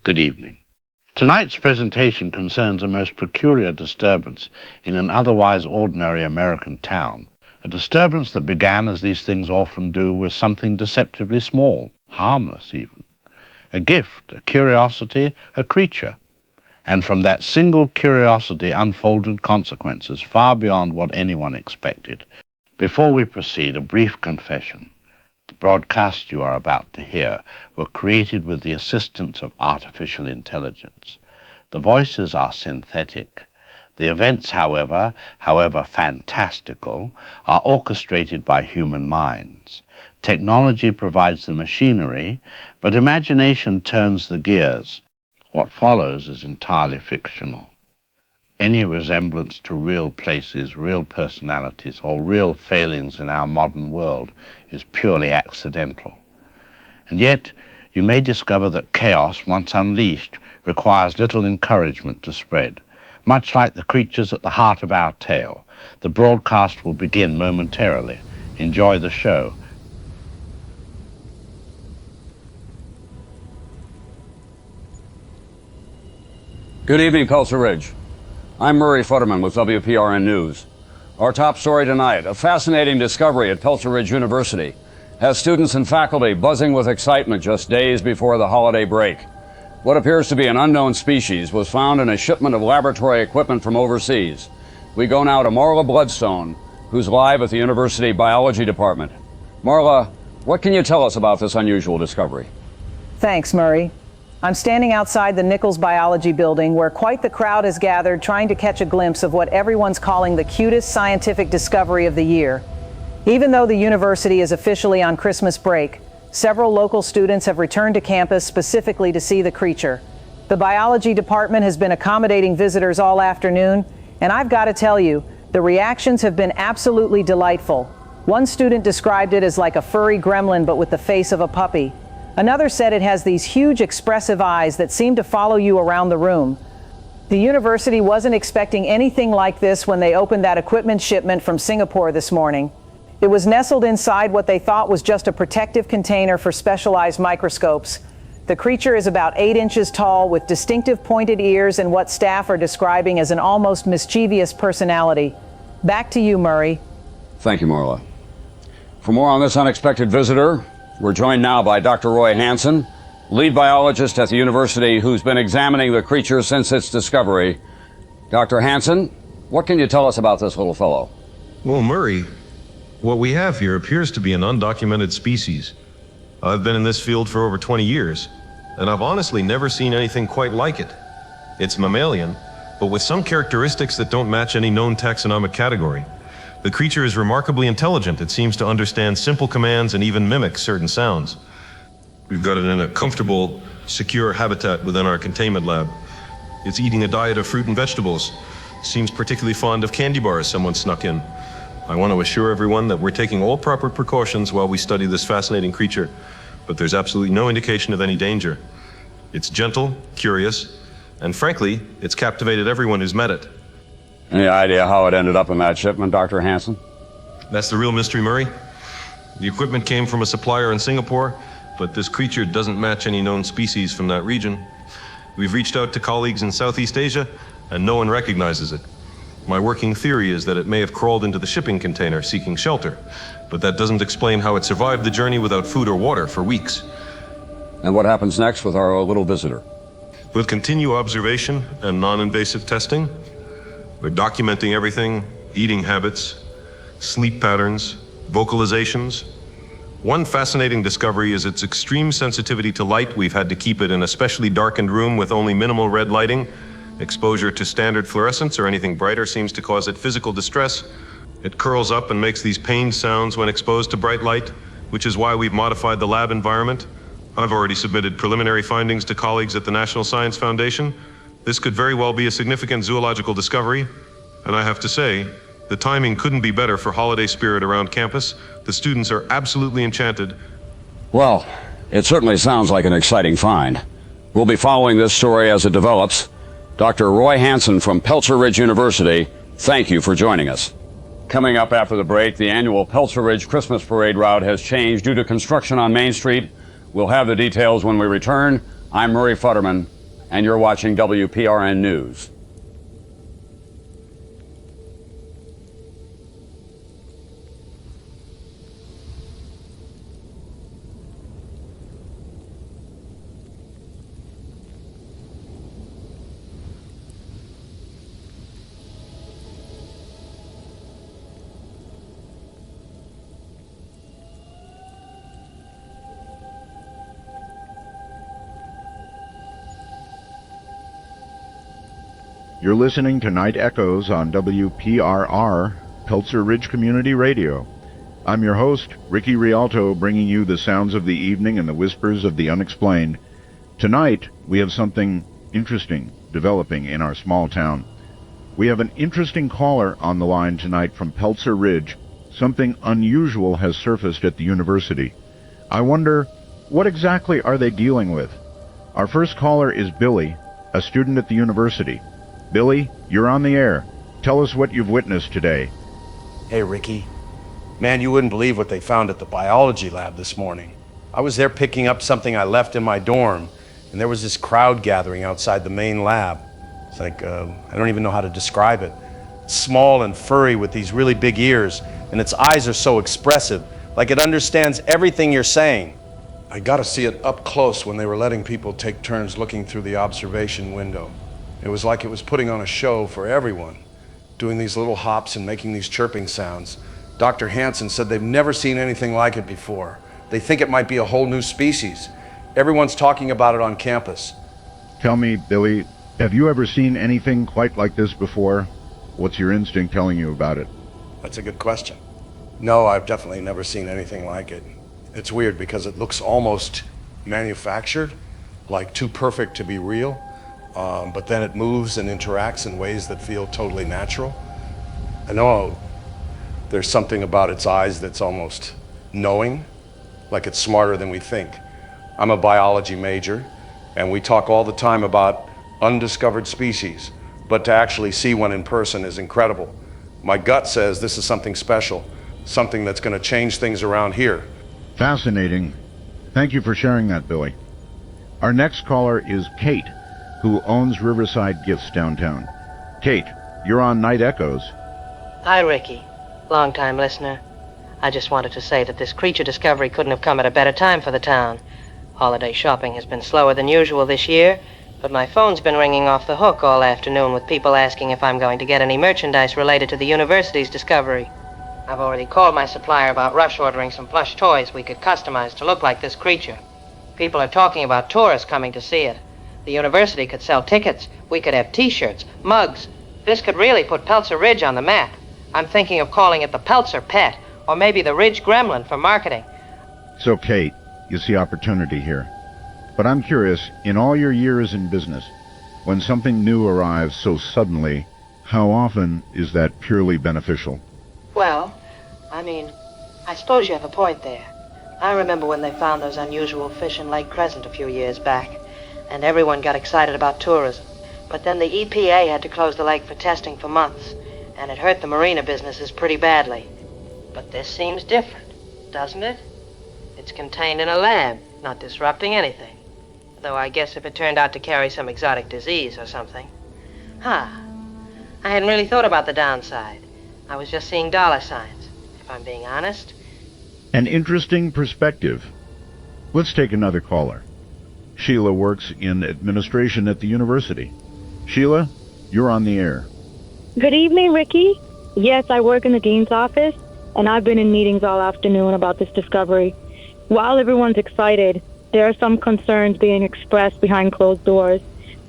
Good evening. Tonight's presentation concerns a most peculiar disturbance in an otherwise ordinary American town. A disturbance that began, as these things often do, with something deceptively small, harmless even. A gift, a curiosity, a creature. And from that single curiosity unfolded consequences far beyond what anyone expected. Before we proceed, a brief confession. The broadcasts you are about to hear were created with the assistance of artificial intelligence. The voices are synthetic. The events, however fantastical, are orchestrated by human minds. Technology provides the machinery, but imagination turns the gears. What follows is entirely fictional. Any resemblance to real places, real personalities, or real failings in our modern world is purely accidental. And yet, you may discover that chaos, once unleashed, requires little encouragement to spread. Much like the creatures at the heart of our tale, the broadcast will begin momentarily. Enjoy the show. Good evening, Peltzer Ridge. I'm Murray Futterman with WPRN News. Our top story tonight, a fascinating discovery at Peltzer Ridge University, has students and faculty buzzing with excitement just days before the holiday break. What appears to be an unknown species was found in a shipment of laboratory equipment from overseas. We go now to Marla Bloodstone, who's live at the University Biology Department. Marla, what can you tell us about this unusual discovery? Thanks, Murray. I'm standing outside the Nichols Biology Building where quite the crowd has gathered trying to catch a glimpse of what everyone's calling the cutest scientific discovery of the year. Even though the university is officially on Christmas break, several local students have returned to campus specifically to see the creature. The biology department has been accommodating visitors all afternoon, and I've got to tell you, the reactions have been absolutely delightful. One student described it as like a furry gremlin but with the face of a puppy. Another said it has these huge expressive eyes that seem to follow you around the room. The university wasn't expecting anything like this when they opened that equipment shipment from Singapore this morning. It was nestled inside what they thought was just a protective container for specialized microscopes. The creature is about 8 inches tall with distinctive pointed ears and what staff are describing as an almost mischievous personality. Back to you, Murray. Thank you, Marla. For more on this unexpected visitor, we're joined now by Dr. Roy Hansen, lead biologist at the university who's been examining the creature since its discovery. Dr. Hansen, what can you tell us about this little fellow? Well, Murray, what we have here appears to be an undocumented species. I've been in this field for over 20 years, and I've honestly never seen anything quite like it. It's mammalian, but with some characteristics that don't match any known taxonomic category. The creature is remarkably intelligent. It seems to understand simple commands and even mimic certain sounds. We've got it in a comfortable, secure habitat within our containment lab. It's eating a diet of fruit and vegetables. Seems particularly fond of candy bars someone snuck in. I want to assure everyone that we're taking all proper precautions while we study this fascinating creature, but there's absolutely no indication of any danger. It's gentle, curious, and frankly, it's captivated everyone who's met it. Any idea how it ended up in that shipment, Dr. Hansen? That's the real mystery, Murray. The equipment came from a supplier in Singapore, but this creature doesn't match any known species from that region. We've reached out to colleagues in Southeast Asia, and no one recognizes it. My working theory is that it may have crawled into the shipping container seeking shelter, but that doesn't explain how it survived the journey without food or water for weeks. And what happens next with our little visitor? We'll continue observation and non-invasive testing. We're documenting everything: eating habits, sleep patterns, vocalizations. One fascinating discovery is its extreme sensitivity to light. We've had to keep it in a specially darkened room with only minimal red lighting. Exposure to standard fluorescence or anything brighter seems to cause it physical distress. It curls up and makes these pained sounds when exposed to bright light, which is why we've modified the lab environment. I've already submitted preliminary findings to colleagues at the National Science Foundation. This could very well be a significant zoological discovery, and I have to say, the timing couldn't be better for holiday spirit around campus. The students are absolutely enchanted. Well, it certainly sounds like an exciting find. We'll be following this story as it develops. Dr. Roy Hansen from Peltzer Ridge University, thank you for joining us. Coming up after the break, the annual Peltzer Ridge Christmas Parade route has changed due to construction on Main Street. We'll have the details when we return. I'm Murray Futterman, and you're watching WPRN News. You're listening to Night Echoes on WPRR, Peltzer Ridge Community Radio. I'm your host, Ricky Rialto, bringing you the sounds of the evening and the whispers of the unexplained. Tonight, we have something interesting developing in our small town. We have an interesting caller on the line tonight from Peltzer Ridge. Something unusual has surfaced at the university. I wonder, what exactly are they dealing with? Our first caller is Billy, a student at the university. Billy, you're on the air. Tell us what you've witnessed today. Hey, Ricky. Man, you wouldn't believe what they found at the biology lab this morning. I was there picking up something I left in my dorm, and there was this crowd gathering outside the main lab. It's like, I don't even know how to describe it. It's small and furry with these really big ears, and its eyes are so expressive, like it understands everything you're saying. I got to see it up close when they were letting people take turns looking through the observation window. It was like it was putting on a show for everyone, doing these little hops and making these chirping sounds. Dr. Hansen said they've never seen anything like it before. They think it might be a whole new species. Everyone's talking about it on campus. Tell me, Billy, have you ever seen anything quite like this before? What's your instinct telling you about it? That's a good question. No, I've definitely never seen anything like it. It's weird because it looks almost manufactured, like too perfect to be real. But then it moves and interacts in ways that feel totally natural. I know there's something about its eyes that's almost knowing, like it's smarter than we think. I'm a biology major, and we talk all the time about undiscovered species, but to actually see one in person is incredible. My gut says this is something special, something that's going to change things around here. Fascinating. Thank you for sharing that, Billy. Our next caller is Kate, who owns Riverside Gifts downtown. Kate, you're on Night Echoes. Hi, Ricky. Long-time listener. I just wanted to say that this creature discovery couldn't have come at a better time for the town. Holiday shopping has been slower than usual this year, but my phone's been ringing off the hook all afternoon with people asking if I'm going to get any merchandise related to the university's discovery. I've already called my supplier about rush ordering some plush toys we could customize to look like this creature. People are talking about tourists coming to see it. The university could sell tickets. We could have t-shirts, mugs. This could really put Peltzer Ridge on the map. I'm thinking of calling it the Peltzer Pet, or maybe the Ridge Gremlin for marketing. So, Kate, you see opportunity here. But I'm curious, in all your years in business, when something new arrives so suddenly, how often is that purely beneficial? Well, I suppose you have a point there. I remember when they found those unusual fish in Lake Crescent a few years back, and everyone got excited about tourism. But then the EPA had to close the lake for testing for months, and it hurt the marina businesses pretty badly. But this seems different, doesn't it? It's contained in a lab, not disrupting anything. Though I guess if it turned out to carry some exotic disease or something. I hadn't really thought about the downside. I was just seeing dollar signs, if I'm being honest. An interesting perspective. Let's take another caller. Sheila works in administration at the university. Sheila, you're on the air. Good evening, Ricky. Yes, I work in the dean's office, and I've been in meetings all afternoon about this discovery. While everyone's excited, there are some concerns being expressed behind closed doors.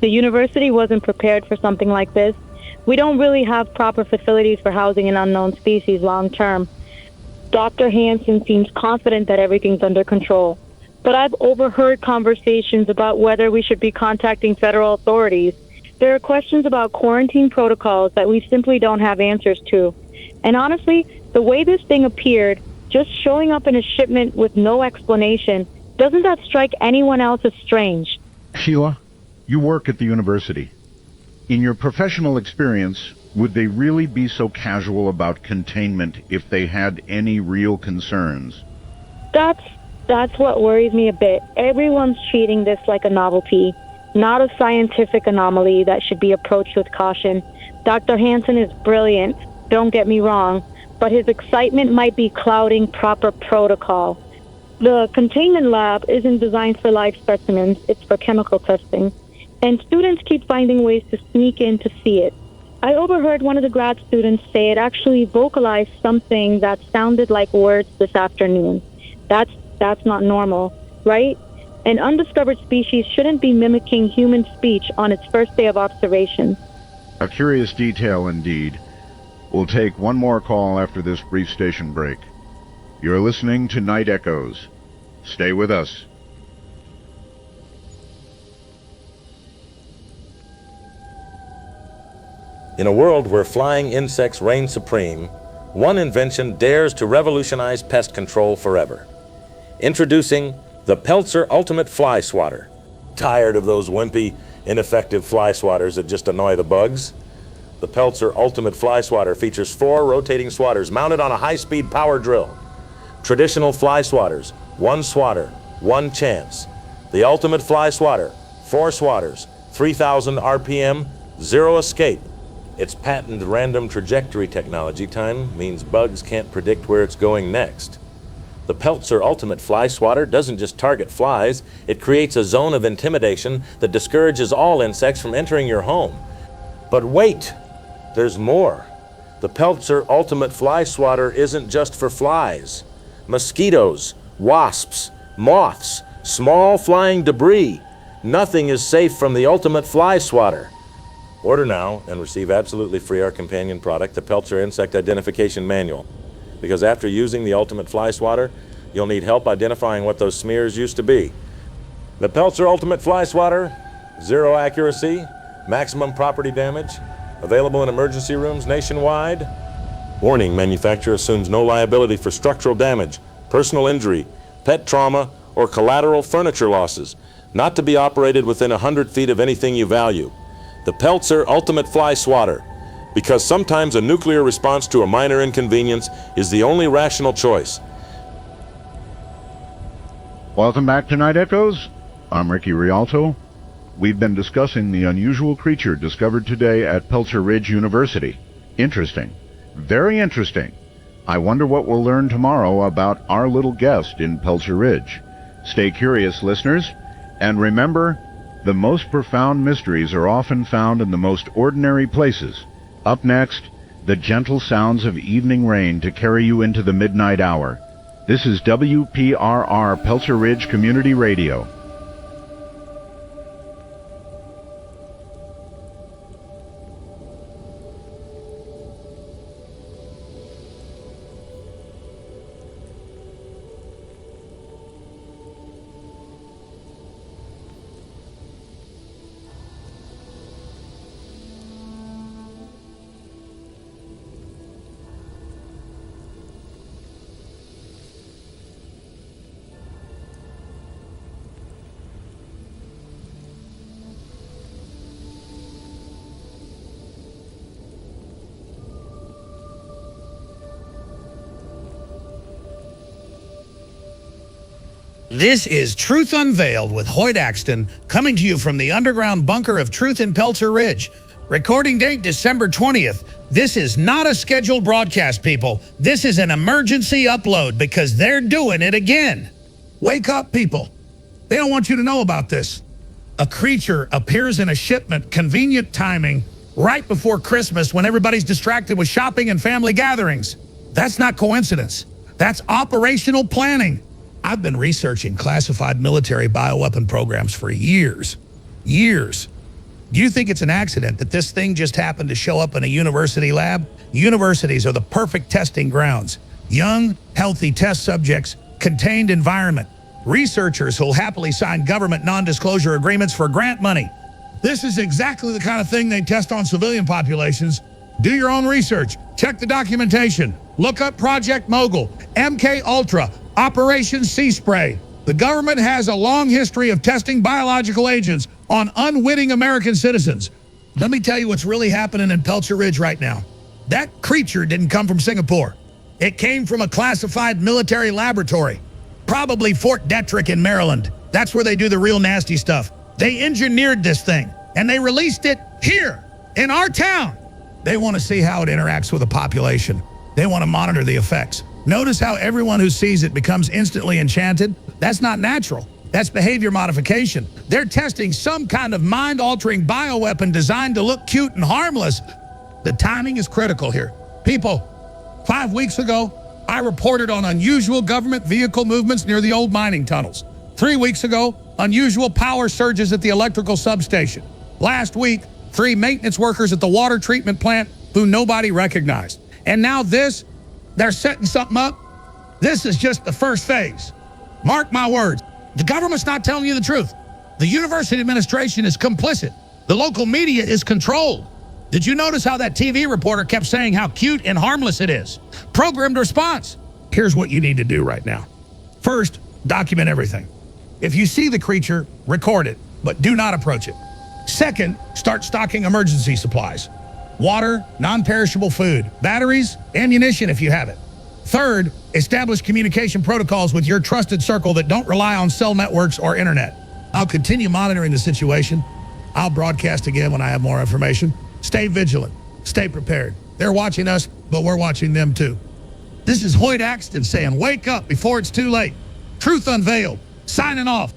The university wasn't prepared for something like this. We don't really have proper facilities for housing an unknown species long term. Dr. Hansen seems confident that everything's under control. But I've overheard conversations about whether we should be contacting federal authorities. There are questions about quarantine protocols that we simply don't have answers to. And honestly, the way this thing appeared, just showing up in a shipment with no explanation, doesn't that strike anyone else as strange? Sheila, you work at the university. In your professional experience, would they really be so casual about containment if they had any real concerns? That's That's what worries me a bit. Everyone's treating this like a novelty, not a scientific anomaly that should be approached with caution. Dr. Hansen is brilliant, don't get me wrong, but his excitement might be clouding proper protocol. The containment lab isn't designed for live specimens, it's for chemical testing. And students keep finding ways to sneak in to see it. I overheard one of the grad students say it actually vocalized something that sounded like words this afternoon. That's not normal, right? An undiscovered species shouldn't be mimicking human speech on its first day of observation. A curious detail indeed. We'll take one more call after this brief station break. You're listening to Night Echoes. Stay with us. In a world where flying insects reign supreme, one invention dares to revolutionize pest control forever. Introducing the Peltzer Ultimate Fly Swatter. Tired of those wimpy, ineffective fly swatters that just annoy the bugs? The Peltzer Ultimate Fly Swatter features 4 rotating swatters mounted on a high-speed power drill. Traditional fly swatters, 1 swatter, 1 chance. The Ultimate Fly Swatter, 4 swatters, 3,000 RPM, 0 escape. Its patented random trajectory technology time means bugs can't predict where it's going next. The Peltzer Ultimate Fly Swatter doesn't just target flies, it creates a zone of intimidation that discourages all insects from entering your home. But wait, there's more. The Peltzer Ultimate Fly Swatter isn't just for flies. Mosquitoes, wasps, moths, small flying debris. Nothing is safe from the Ultimate Fly Swatter. Order now and receive absolutely free our companion product, the Peltzer Insect Identification Manual. Because after using the Ultimate Fly Swatter, you'll need help identifying what those smears used to be. The Peltzer Ultimate Fly Swatter, 0 accuracy, maximum property damage, available in emergency rooms nationwide. Warning, manufacturer assumes no liability for structural damage, personal injury, pet trauma, or collateral furniture losses, not to be operated within 100 feet of anything you value. The Peltzer Ultimate Fly Swatter, because sometimes a nuclear response to a minor inconvenience is the only rational choice. Welcome back to Night Echoes. I'm Ricky Rialto. We've been discussing the unusual creature discovered today at Peltzer Ridge University. Interesting. Very interesting. I wonder what we'll learn tomorrow about our little guest in Peltzer Ridge. Stay curious, listeners, and remember, the most profound mysteries are often found in the most ordinary places. Up next, the gentle sounds of evening rain to carry you into the midnight hour. This is WPRR Peltzer Ridge Community Radio. This is Truth Unveiled with Hoyt Axton, coming to you from the underground bunker of truth in Peltzer Ridge. Recording date December 20th. This is not a scheduled broadcast, people. This is an emergency upload because they're doing it again. Wake up, people. They don't want you to know about this. A creature appears in a shipment, convenient timing, right before Christmas when everybody's distracted with shopping and family gatherings. That's not coincidence. That's operational planning. I've been researching classified military bioweapon programs for years. Years. Do you think it's an accident that this thing just happened to show up in a university lab? Universities are the perfect testing grounds. Young, healthy test subjects, contained environment. Researchers who'll happily sign government non-disclosure agreements for grant money. This is exactly the kind of thing they test on civilian populations. Do your own research. Check the documentation. Look up Project Mogul, MK Ultra, Operation Sea Spray. The government has a long history of testing biological agents on unwitting American citizens. Let me tell you what's really happening in Peltzer Ridge right now. That creature didn't come from Singapore. It came from a classified military laboratory. Probably Fort Detrick in Maryland. That's where they do the real nasty stuff. They engineered this thing, and they released it here, in our town. They want to see how it interacts with the population. They want to monitor the effects. Notice how everyone who sees it becomes instantly enchanted? That's not natural. That's behavior modification. They're testing some kind of mind-altering bioweapon designed to look cute and harmless. The timing is critical here. People, 5 weeks ago, I reported on unusual government vehicle movements near the old mining tunnels. 3 weeks ago, unusual power surges at the electrical substation. Last week, 3 maintenance workers at the water treatment plant who nobody recognized. And now this, they're setting something up. This is just the first phase. Mark my words, the government's not telling you the truth. The university administration is complicit. The local media is controlled. Did you notice how that TV reporter kept saying how cute and harmless it is? Programmed response. Here's what you need to do right now. First, document everything. If you see the creature, record it, but do not approach it. Second, start stocking emergency supplies. Water, non-perishable food, batteries, ammunition if you have it. Third, establish communication protocols with your trusted circle that don't rely on cell networks or internet. I'll continue monitoring the situation. I'll broadcast again when I have more information. Stay vigilant. Stay prepared. They're watching us, but we're watching them too. This is Hoyt Axton saying, wake up before it's too late. Truth unveiled. Signing off.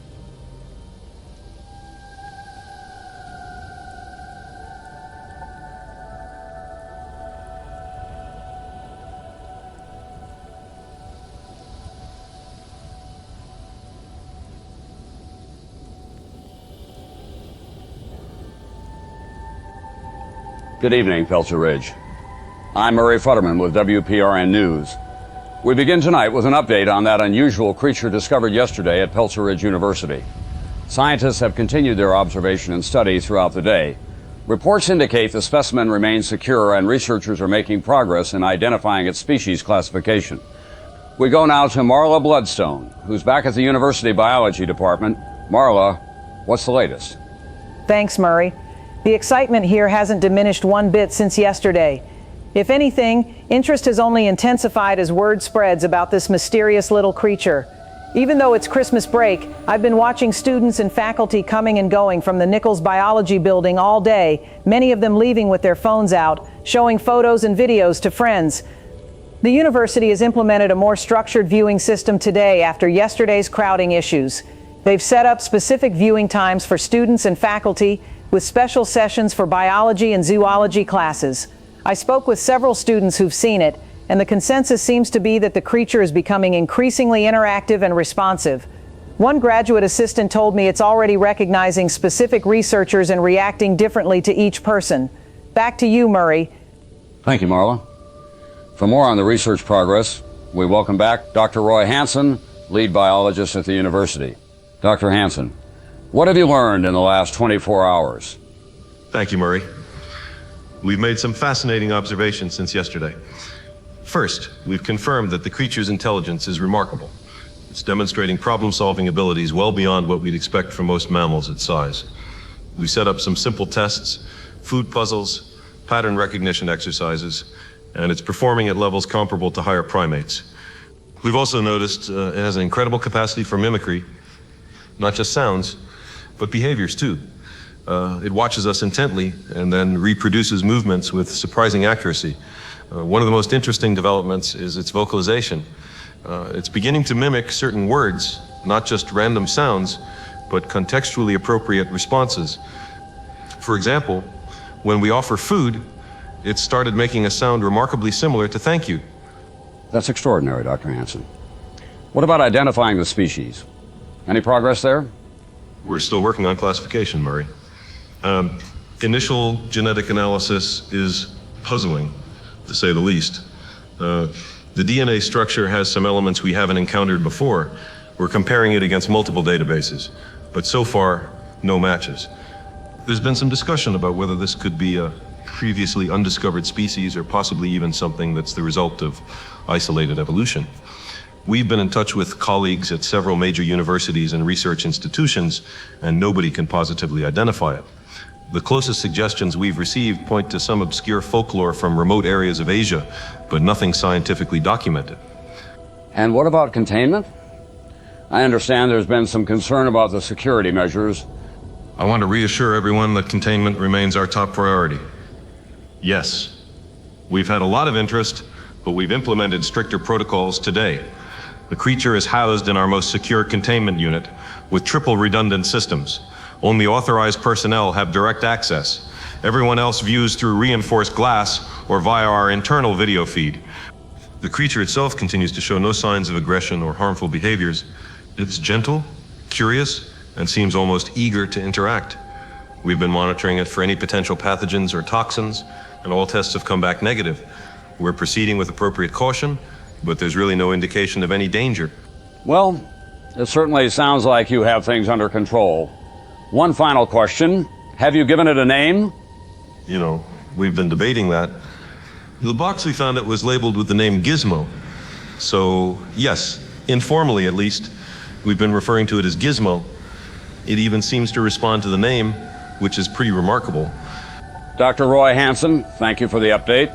Good evening, Peltzer Ridge. I'm Murray Futterman with WPRN News. We begin tonight with an update on that unusual creature discovered yesterday at Peltzer Ridge University. Scientists have continued their observation and study throughout the day. Reports indicate the specimen remains secure and researchers are making progress in identifying its species classification. We go now to Marla Bloodstone, who's back at the University Biology Department. Marla, what's the latest? Thanks, Murray. The excitement here hasn't diminished one bit since yesterday. If anything, interest has only intensified as word spreads about this mysterious little creature. Even though it's Christmas break, I've been watching students and faculty coming and going from the Nichols Biology building all day, many of them leaving with their phones out, showing photos and videos to friends. The university has implemented a more structured viewing system today after yesterday's crowding issues. They've set up specific viewing times for students and faculty, with special sessions for biology and zoology classes. I spoke with several students who've seen it, and the consensus seems to be that the creature is becoming increasingly interactive and responsive. One graduate assistant told me it's already recognizing specific researchers and reacting differently to each person. Back to you, Murray. Thank you, Marla. For more on the research progress, we welcome back Dr. Roy Hansen, lead biologist at the university. Dr. Hansen, what have you learned in the last 24 hours? Thank you, Murray. We've made some fascinating observations since yesterday. First, we've confirmed that the creature's intelligence is remarkable. It's demonstrating problem-solving abilities well beyond what we'd expect from most mammals its size. We set up some simple tests, food puzzles, pattern recognition exercises, and it's performing at levels comparable to higher primates. We've also noticed it has an incredible capacity for mimicry, not just sounds, but behaviors too. It watches us intently and then reproduces movements with surprising accuracy. One of the most interesting developments is its vocalization. It's beginning to mimic certain words, not just random sounds, but contextually appropriate responses. For example, when we offer food, it started making a sound remarkably similar to thank you. That's extraordinary, Dr. Hansen. What about identifying the species? Any progress there? We're still working on classification, Murray. Initial genetic analysis is puzzling, to say the least. The DNA structure has some elements we haven't encountered before. We're comparing it against multiple databases, but so far, no matches. There's been some discussion about whether this could be a previously undiscovered species or possibly even something that's the result of isolated evolution. We've been in touch with colleagues at several major universities and research institutions, and nobody can positively identify it. The closest suggestions we've received point to some obscure folklore from remote areas of Asia, but nothing scientifically documented. And what about containment? I understand there's been some concern about the security measures. I want to reassure everyone that containment remains our top priority. Yes, we've had a lot of interest, but we've implemented stricter protocols today. The creature is housed in our most secure containment unit with triple redundant systems. Only authorized personnel have direct access. Everyone else views through reinforced glass or via our internal video feed. The creature itself continues to show no signs of aggression or harmful behaviors. It's gentle, curious, and seems almost eager to interact. We've been monitoring it for any potential pathogens or toxins, and all tests have come back negative. We're proceeding with appropriate caution, but there's really no indication of any danger. Well, it certainly sounds like you have things under control. One final question. Have you given it a name? You know, we've been debating that. The box we found it was labeled with the name Gizmo. So, yes, informally at least, we've been referring to it as Gizmo. It even seems to respond to the name, which is pretty remarkable. Dr. Roy Hansen, thank you for the update.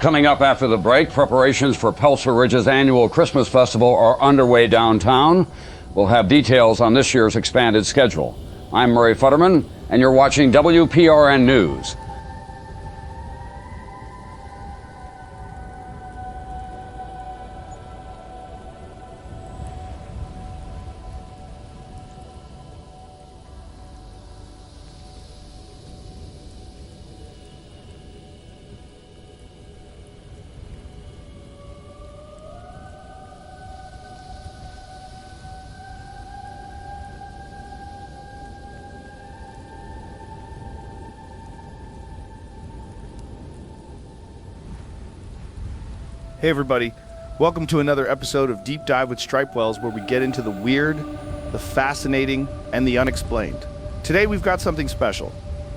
Coming up after the break, preparations for Peltzer Ridge's annual Christmas festival are underway downtown. We'll have details on this year's expanded schedule. I'm Murray Futterman, and you're watching WPRN News. Hey everybody, welcome to another episode of Deep Dive with Stripe Wells, where we get into the weird, the fascinating, and the unexplained. Today we've got something special,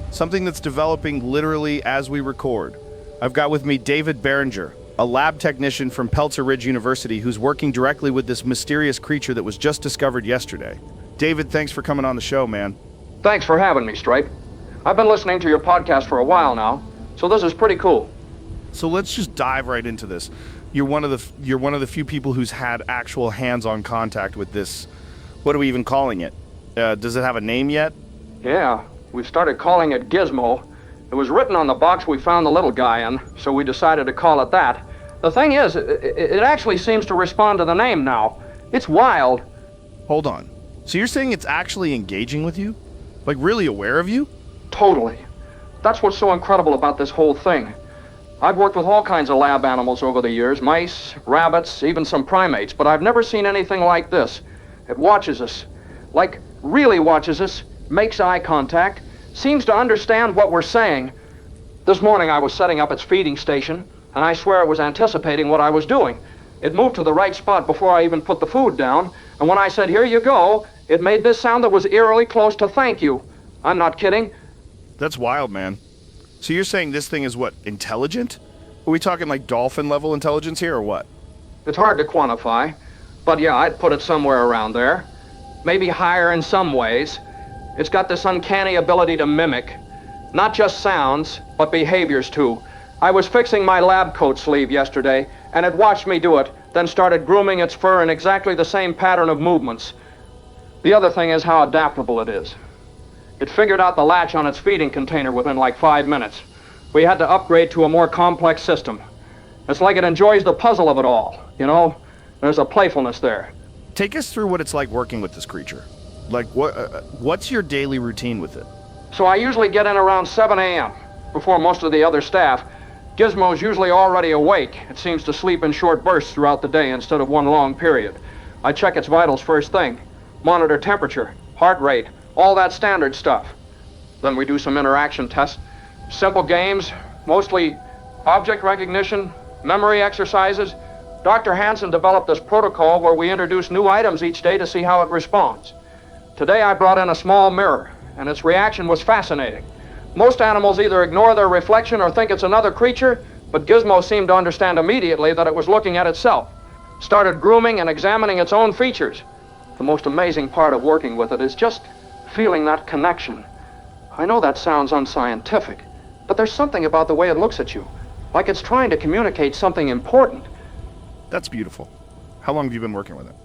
something that's developing literally as we record. I've got with me David Berenger, a lab technician from Peltzer Ridge University who's working directly with this mysterious creature that was just discovered yesterday. David, thanks for coming on the show, man. Thanks for having me, Stripe. I've been listening to your podcast for a while now, so this is pretty cool. So let's just dive right into this. You're one of the few people who's had actual hands-on contact with this. What are we even calling it? Does it have a name yet? Yeah, we've started calling it Gizmo. It was written on the box we found the little guy in, so we decided to call it that. The thing is, it actually seems to respond to the name now. It's wild. Hold on. So you're saying it's actually engaging with you? Like really aware of you? Totally. That's what's so incredible about this whole thing. I've worked with all kinds of lab animals over the years, mice, rabbits, even some primates, but I've never seen anything like this. It watches us, like really watches us, makes eye contact, seems to understand what we're saying. This morning I was setting up its feeding station, and I swear it was anticipating what I was doing. It moved to the right spot before I even put the food down, and when I said, "Here you go," it made this sound that was eerily close to "thank you." I'm not kidding. That's wild, man. So you're saying this thing is what, intelligent? Are we talking like dolphin level intelligence here or what? It's hard to quantify, but yeah, I'd put it somewhere around there. Maybe higher in some ways. It's got this uncanny ability to mimic. Not just sounds, but behaviors too. I was fixing my lab coat sleeve yesterday, and it watched me do it, then started grooming its fur in exactly the same pattern of movements. The other thing is how adaptable it is. It figured out the latch on its feeding container within like 5 minutes. We had to upgrade to a more complex system. It's like it enjoys the puzzle of it all, you know? There's a playfulness there. Take us through what it's like working with this creature. Like, what's your daily routine with it? So I usually get in around 7 a.m., before most of the other staff. Gizmo's usually already awake. It seems to sleep in short bursts throughout the day instead of one long period. I check its vitals first thing, monitor temperature, heart rate, all that standard stuff. Then we do some interaction tests. Simple games, mostly object recognition, memory exercises. Dr. Hansen developed this protocol where we introduce new items each day to see how it responds. Today I brought in a small mirror, and its reaction was fascinating. Most animals either ignore their reflection or think it's another creature, but Gizmo seemed to understand immediately that it was looking at itself. Started grooming and examining its own features. The most amazing part of working with it is just feeling that connection. I know that sounds unscientific, but there's something about the way it looks at you, like it's trying to communicate something important. That's beautiful. How long have you been working with it?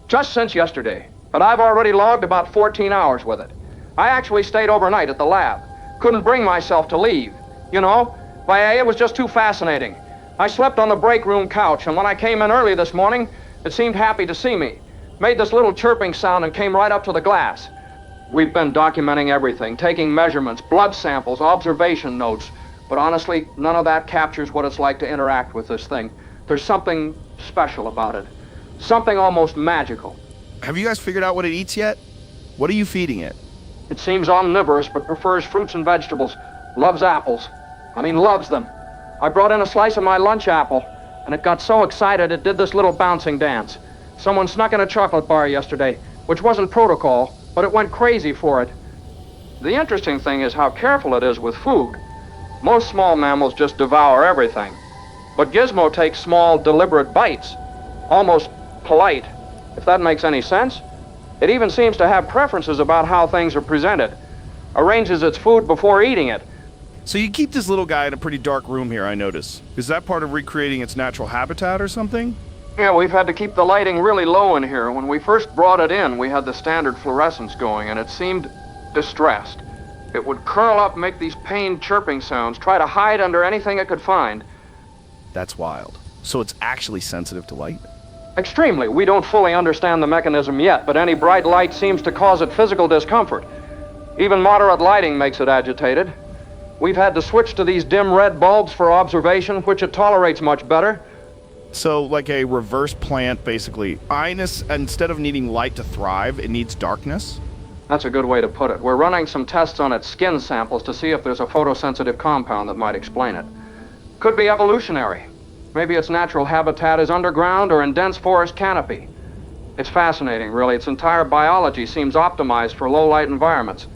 Just since yesterday. but I've already logged about 14 hours with it. I actually stayed overnight at the lab. Couldn't bring myself to leave. You know, it was just too fascinating. I slept on the break room couch, and when I came in early this morning, it seemed happy to see me. Made this little chirping sound and came right up to the glass. We've been documenting everything, taking measurements, blood samples, observation notes. But honestly, none of that captures what it's like to interact with this thing. There's something special about it. Something almost magical. Have you guys figured out what it eats yet? What are you feeding it? It seems omnivorous, but prefers fruits and vegetables. Loves apples. Loves them. I brought in a slice of my lunch apple, and it got so excited it did this little bouncing dance. Someone snuck in a chocolate bar yesterday, which wasn't protocol, but it went crazy for it. The interesting thing is how careful it is with food. Most small mammals just devour everything. But Gizmo takes small, deliberate bites. Almost polite, if that makes any sense. It even seems to have preferences about how things are presented. Arranges its food before eating it. So you keep this little guy in a pretty dark room here, I notice. Is that part of recreating its natural habitat or something? Yeah, we've had to keep the lighting really low in here. When we first brought it in, we had the standard fluorescence going, and it seemed distressed. It would curl up, make these pained chirping sounds, try to hide under anything it could find. That's wild. So it's actually sensitive to light? Extremely. We don't fully understand the mechanism yet, but any bright light seems to cause it physical discomfort. Even moderate lighting makes it agitated. We've had to switch to these dim red bulbs for observation, which it tolerates much better. So like a reverse plant, basically. Instead of needing light to thrive, it needs darkness? That's a good way to put it. We're running some tests on its skin samples to see if there's a photosensitive compound that might explain it. Could be evolutionary. Maybe its natural habitat is underground or in dense forest canopy. It's fascinating, really. Its entire biology seems optimized for low-light environments.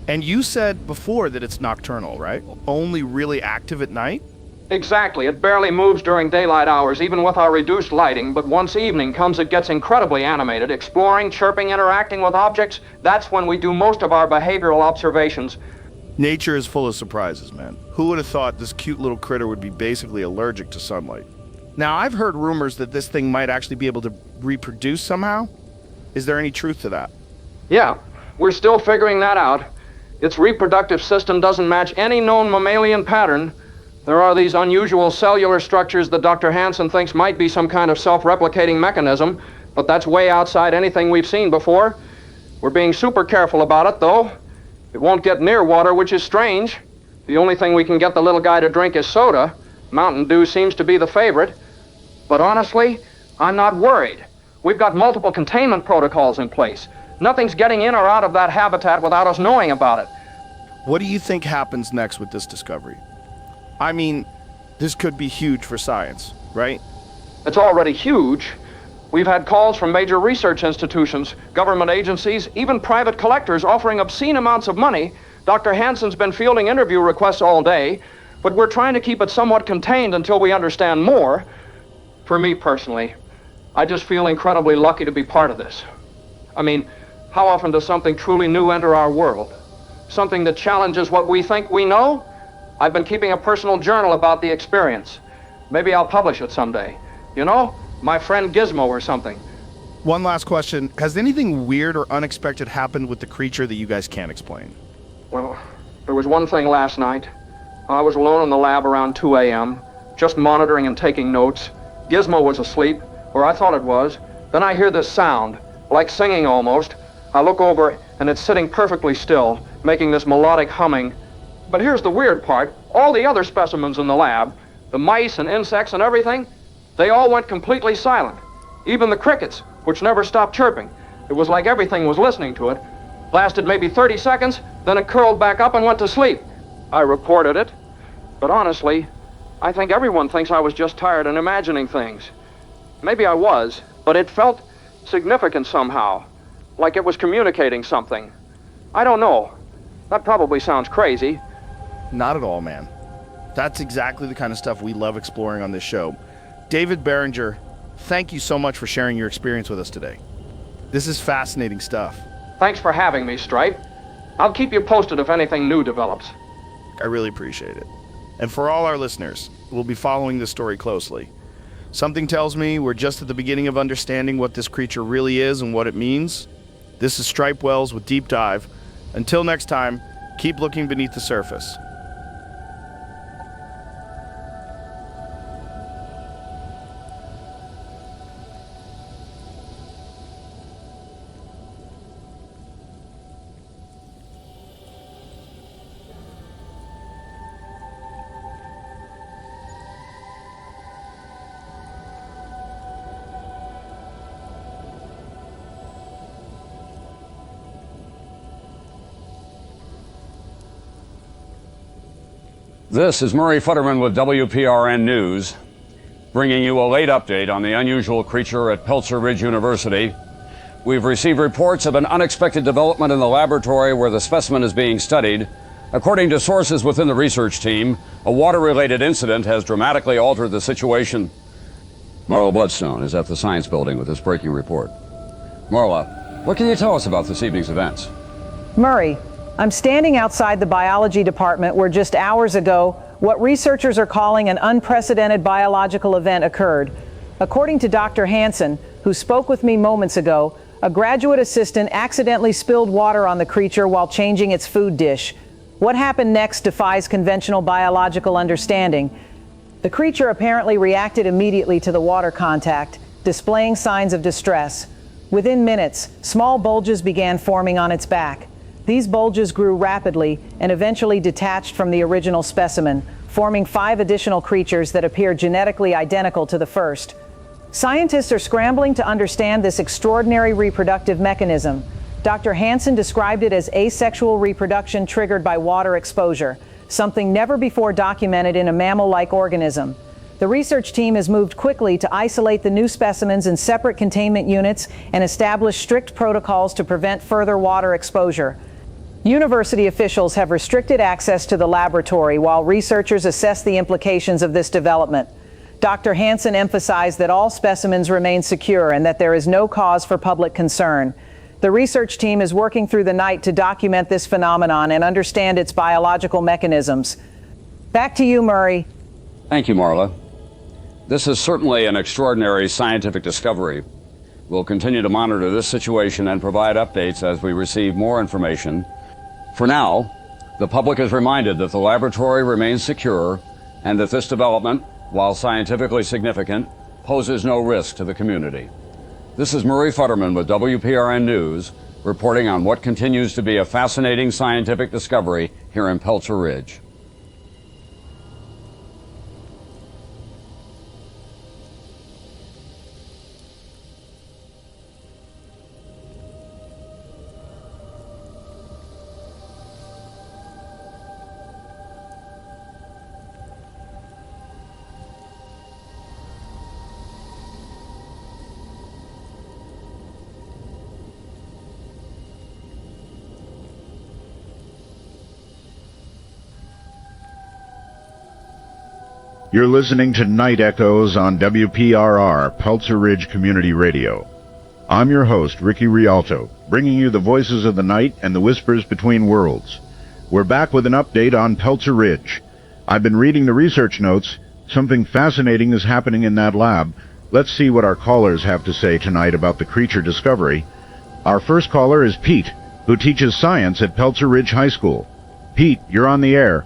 And you said before that it's nocturnal, right? Only really active at night? Exactly. It barely moves during daylight hours, even with our reduced lighting, but once evening comes, it gets incredibly animated, exploring, chirping, interacting with objects. That's when we do most of our behavioral observations. Nature is full of surprises, man. Who would have thought this cute little critter would be basically allergic to sunlight? Now, I've heard rumors that this thing might actually be able to reproduce somehow. Is there any truth to that? Yeah, we're still figuring that out. Its reproductive system doesn't match any known mammalian pattern. There are these unusual cellular structures that Dr. Hansen thinks might be some kind of self-replicating mechanism, but that's way outside anything we've seen before. We're being super careful about it, though. It won't get near water, which is strange. The only thing we can get the little guy to drink is soda. Mountain Dew seems to be the favorite. But honestly, I'm not worried. We've got multiple containment protocols in place. Nothing's getting in or out of that habitat without us knowing about it. What do you think happens next with this discovery? I mean, this could be huge for science, right? It's already huge. We've had calls from major research institutions, government agencies, even private collectors offering obscene amounts of money. Dr. Hansen's been fielding interview requests all day, but we're trying to keep it somewhat contained until we understand more. For me personally, I just feel incredibly lucky to be part of this. I mean, how often does something truly new enter our world? Something that challenges what we think we know? I've been keeping a personal journal about the experience. Maybe I'll publish it someday. You know, my friend Gizmo or something. One last question. Has anything weird or unexpected happened with the creature that you guys can't explain? Well, there was one thing last night. I was alone in the lab around 2 a.m., just monitoring and taking notes. Gizmo was asleep, or I thought it was. Then I hear this sound, like singing almost. I look over, and it's sitting perfectly still, making this melodic humming. But here's the weird part. All the other specimens in the lab, the mice and insects and everything, they all went completely silent. Even the crickets, which never stopped chirping. It was like everything was listening to it. Lasted maybe 30 seconds, then it curled back up and went to sleep. I reported it, but honestly, I think everyone thinks I was just tired and imagining things. Maybe I was, but it felt significant somehow, like it was communicating something. I don't know. That probably sounds crazy. Not at all, man. That's exactly the kind of stuff we love exploring on this show. David Barringer, thank you so much for sharing your experience with us today. This is fascinating stuff. Thanks for having me, Stripe. I'll keep you posted if anything new develops. I really appreciate it. And for all our listeners, we'll be following this story closely. Something tells me we're just at the beginning of understanding what this creature really is and what it means. This is Stripe Wells with Deep Dive. Until next time, keep looking beneath the surface. This is Murray Futterman with WPRN News, bringing you a late update on the unusual creature at Peltzer Ridge University. We've received reports of an unexpected development in the laboratory where the specimen is being studied. According to sources within the research team, a water-related incident has dramatically altered the situation. Marla Bloodstone is at the science building with this breaking report. Marla, what can you tell us about this evening's events? Murray, I'm standing outside the biology department where just hours ago, what researchers are calling an unprecedented biological event occurred. According to Dr. Hansen, who spoke with me moments ago, a graduate assistant accidentally spilled water on the creature while changing its food dish. What happened next defies conventional biological understanding. The creature apparently reacted immediately to the water contact, displaying signs of distress. Within minutes, small bulges began forming on its back. These bulges grew rapidly and eventually detached from the original specimen, forming 5 additional creatures that appear genetically identical to the first. Scientists are scrambling to understand this extraordinary reproductive mechanism. Dr. Hansen described it as asexual reproduction triggered by water exposure, something never before documented in a mammal-like organism. The research team has moved quickly to isolate the new specimens in separate containment units and establish strict protocols to prevent further water exposure. University officials have restricted access to the laboratory while researchers assess the implications of this development. Dr. Hansen emphasized that all specimens remain secure and that there is no cause for public concern. The research team is working through the night to document this phenomenon and understand its biological mechanisms. Back to you, Murray. Thank you, Marla. This is certainly an extraordinary scientific discovery. We'll continue to monitor this situation and provide updates as we receive more information. For now, the public is reminded that the laboratory remains secure and that this development, while scientifically significant, poses no risk to the community. This is Murray Futterman with WPRN News, reporting on what continues to be a fascinating scientific discovery here in Peltzer Ridge. You're listening to Night Echoes on WPRR, Peltzer Ridge Community Radio. I'm your host, Ricky Rialto, bringing you the voices of the night and the whispers between worlds. We're back with an update on Peltzer Ridge. I've been reading the research notes. Something fascinating is happening in that lab. Let's see what our callers have to say tonight about the creature discovery. Our first caller is Pete, who teaches science at Peltzer Ridge High School. Pete, you're on the air.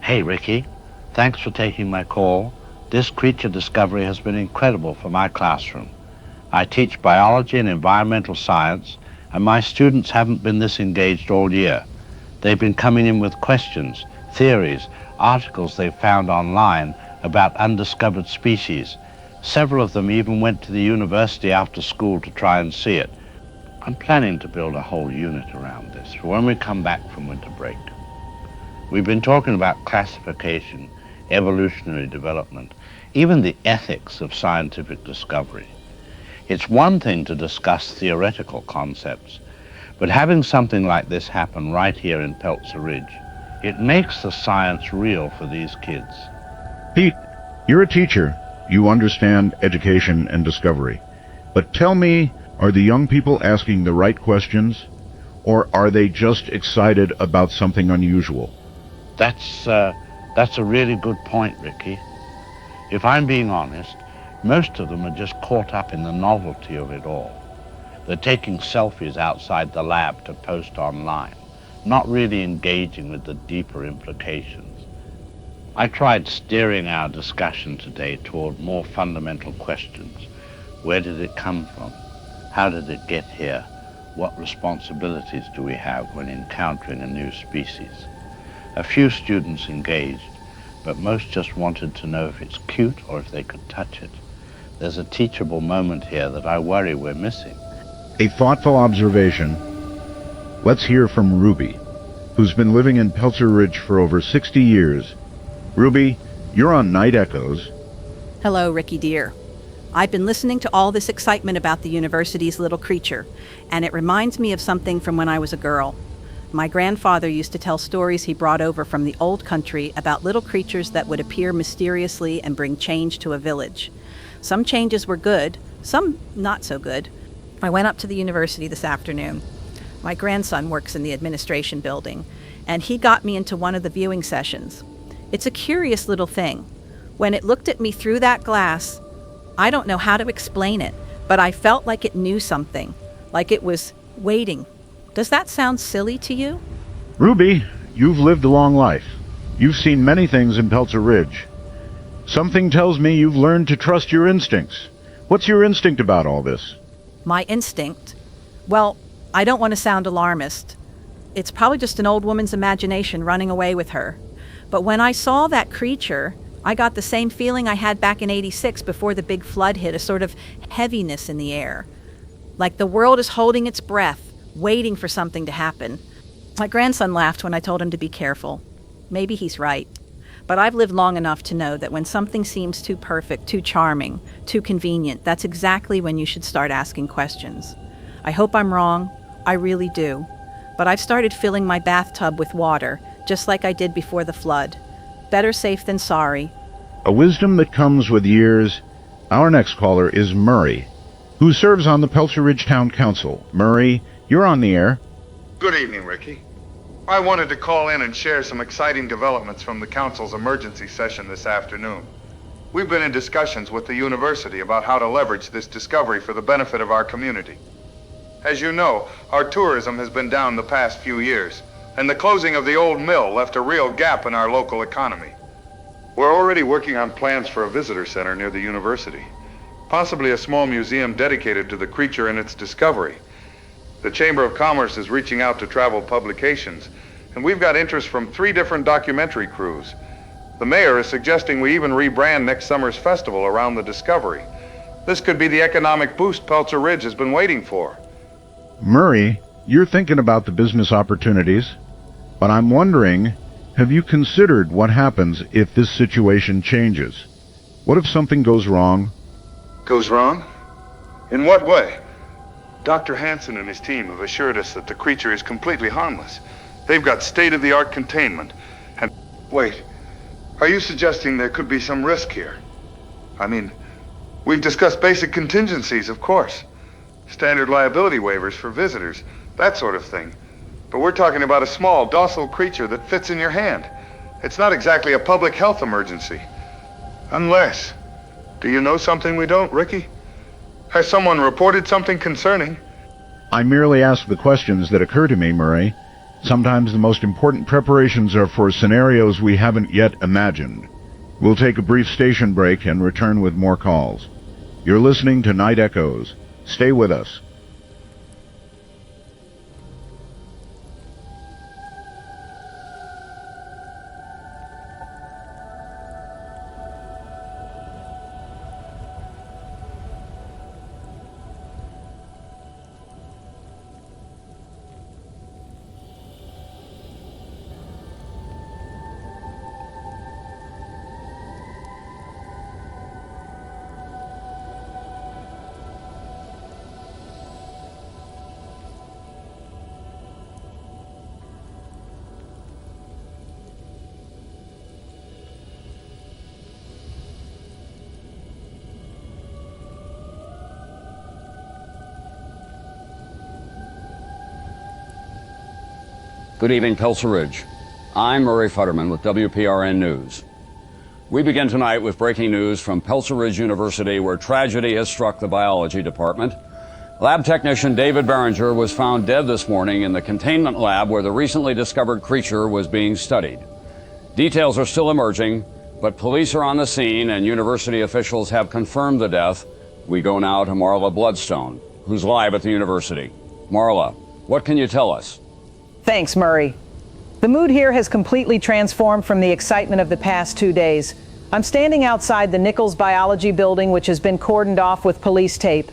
Hey, Ricky. Thanks for taking my call. This creature discovery has been incredible for my classroom. I teach biology and environmental science, and my students haven't been this engaged all year. They've been coming in with questions, theories, articles they've found online about undiscovered species. Several of them even went to the university after school to try and see it. I'm planning to build a whole unit around this for when we come back from winter break. We've been talking about classification, evolutionary development, even the ethics of scientific discovery. It's one thing to discuss theoretical concepts, but having something like this happen right here in Peltzer Ridge, it makes the science real for these kids. Pete, you're a teacher. You understand education and discovery. But tell me, are the young people asking the right questions, or are they just excited about something unusual? That's a really good point, Ricky. If I'm being honest, most of them are just caught up in the novelty of it all. They're taking selfies outside the lab to post online, not really engaging with the deeper implications. I tried steering our discussion today toward more fundamental questions. Where did it come from? How did it get here? What responsibilities do we have when encountering a new species? A few students engaged, but most just wanted to know if it's cute or if they could touch it. There's a teachable moment here that I worry we're missing. A thoughtful observation. Let's hear from Ruby, who's been living in Peltzer Ridge for over 60 years. Ruby, you're on Night Echoes. Hello, Ricky dear. I've been listening to all this excitement about the university's little creature, and it reminds me of something from when I was a girl. My grandfather used to tell stories he brought over from the old country about little creatures that would appear mysteriously and bring change to a village. Some changes were good, some not so good. I went up to the university this afternoon. My grandson works in the administration building, and he got me into one of the viewing sessions. It's a curious little thing. When it looked at me through that glass, I don't know how to explain it, but I felt like it knew something, like it was waiting. Does that sound silly to you? Ruby, you've lived a long life. You've seen many things in Peltzer Ridge. Something tells me you've learned to trust your instincts. What's your instinct about all this? My instinct? Well, I don't want to sound alarmist. It's probably just an old woman's imagination running away with her. But when I saw that creature, I got the same feeling I had back in '86 before the big flood hit, a sort of heaviness in the air. Like the world is holding its breath, waiting for something to happen. My grandson laughed when I told him to be careful. Maybe he's right. But I've lived long enough to know that when something seems too perfect, too charming, too convenient, that's exactly when you should start asking questions. I hope I'm wrong. I really do. But I've started filling my bathtub with water, just like I did before the flood. Better safe than sorry. A wisdom that comes with years. Our next caller is Murray, who serves on the Peltzer Ridge Town Council. Murray, you're on the air. Good evening, Ricky. I wanted to call in and share some exciting developments from the council's emergency session this afternoon. We've been in discussions with the university about how to leverage this discovery for the benefit of our community. As you know, our tourism has been down the past few years, and the closing of the old mill left a real gap in our local economy. We're already working on plans for a visitor center near the university, possibly a small museum dedicated to the creature and its discovery. The Chamber of Commerce is reaching out to travel publications, and we've got interest from 3 different documentary crews. The mayor is suggesting we even rebrand next summer's festival around the discovery. This could be the economic boost Peltzer Ridge has been waiting for. Murray, you're thinking about the business opportunities, but I'm wondering, have you considered what happens if this situation changes? What if something goes wrong? Goes wrong? In what way? Dr. Hansen and his team have assured us that the creature is completely harmless. They've got state-of-the-art containment. And wait, are you suggesting there could be some risk here? I mean, we've discussed basic contingencies, of course. Standard liability waivers for visitors, that sort of thing. But we're talking about a small, docile creature that fits in your hand. It's not exactly a public health emergency. Unless... Do you know something we don't, Ricky? Has someone reported something concerning? I merely ask the questions that occur to me, Murray. Sometimes the most important preparations are for scenarios we haven't yet imagined. We'll take a brief station break and return with more calls. You're listening to Night Echoes. Stay with us. Good evening, Peltzer Ridge. I'm Murray Futterman with WPRN News. We begin tonight with breaking news from Peltzer Ridge University, where tragedy has struck the biology department. Lab technician David Barringer was found dead this morning in the containment lab where the recently discovered creature was being studied. Details are still emerging, but police are on the scene and university officials have confirmed the death. We go now to Marla Bloodstone, who's live at the university. Marla, what can you tell us? Thanks, Murray. The mood here has completely transformed from the excitement of the past 2 days. I'm standing outside the Nichols Biology building, which has been cordoned off with police tape.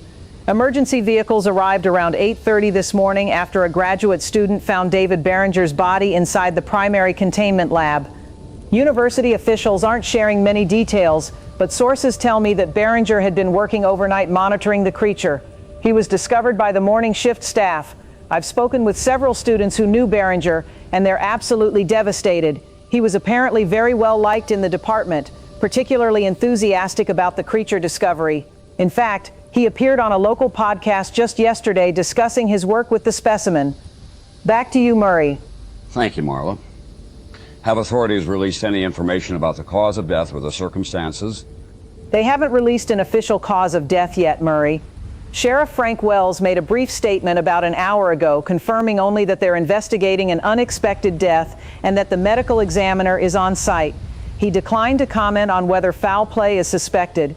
Emergency vehicles arrived around 8:30 this morning after a graduate student found David Barringer's body inside the primary containment lab. University officials aren't sharing many details, but sources tell me that Barringer had been working overnight monitoring the creature. He was discovered by the morning shift staff. I've spoken with several students who knew Barringer, and they're absolutely devastated. He was apparently very well liked in the department, particularly enthusiastic about the creature discovery. In fact, he appeared on a local podcast just yesterday discussing his work with the specimen. Back to you, Murray. Thank you, Marla. Have authorities released any information about the cause of death or the circumstances? They haven't released an official cause of death yet, Murray. Sheriff Frank Wells made a brief statement about an hour ago, confirming only that they're investigating an unexpected death and that the medical examiner is on site. He declined to comment on whether foul play is suspected.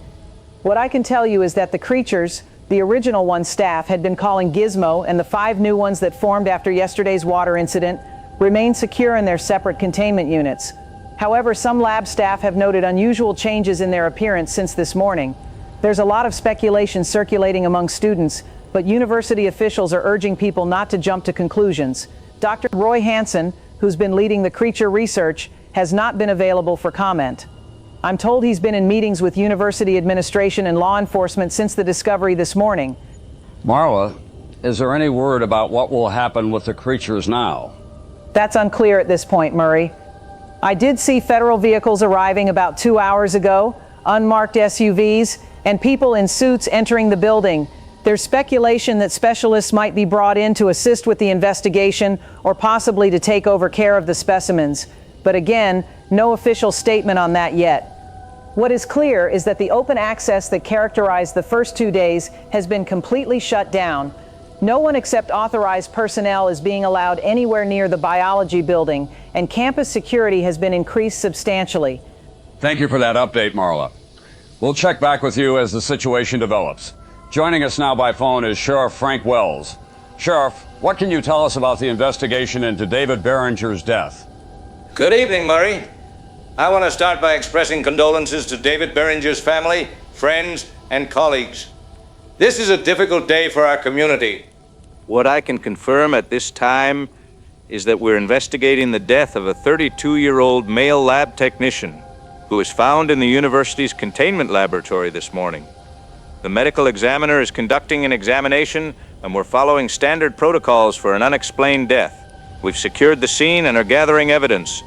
What I can tell you is that the creatures, the original one staff had been calling Gizmo, and the 5 new ones that formed after yesterday's water incident remain secure in their separate containment units. However, some lab staff have noted unusual changes in their appearance since this morning. There's a lot of speculation circulating among students, but university officials are urging people not to jump to conclusions. Dr. Roy Hansen, who's been leading the creature research, has not been available for comment. I'm told he's been in meetings with university administration and law enforcement since the discovery this morning. Marla, is there any word about what will happen with the creatures now? That's unclear at this point, Murray. I did see federal vehicles arriving about 2 hours ago, unmarked SUVs, and people in suits entering the building. There's speculation that specialists might be brought in to assist with the investigation or possibly to take over care of the specimens. But again, no official statement on that yet. What is clear is that the open access that characterized the first 2 days has been completely shut down. No one except authorized personnel is being allowed anywhere near the biology building, and campus security has been increased substantially. Thank you for that update, Marla. We'll check back with you as the situation develops. Joining us now by phone is Sheriff Frank Wells. Sheriff, what can you tell us about the investigation into David Barringer's death? Good evening, Murray. I want to start by expressing condolences to David Barringer's family, friends, and colleagues. This is a difficult day for our community. What I can confirm at this time is that we're investigating the death of a 32-year-old male lab technician who was found in the university's containment laboratory this morning. The medical examiner is conducting an examination, and we're following standard protocols for an unexplained death. We've secured the scene and are gathering evidence.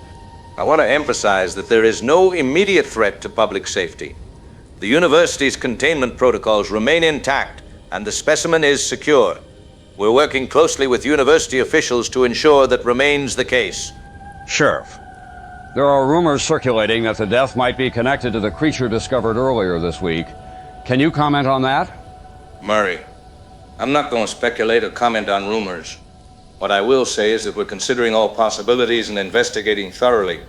I want to emphasize that there is no immediate threat to public safety. The university's containment protocols remain intact, and the specimen is secure. We're working closely with university officials to ensure that remains the case. Sheriff, there are rumors circulating that the death might be connected to the creature discovered earlier this week. Can you comment on that? Murray, I'm not going to speculate or comment on rumors. What I will say is that we're considering all possibilities and investigating thoroughly.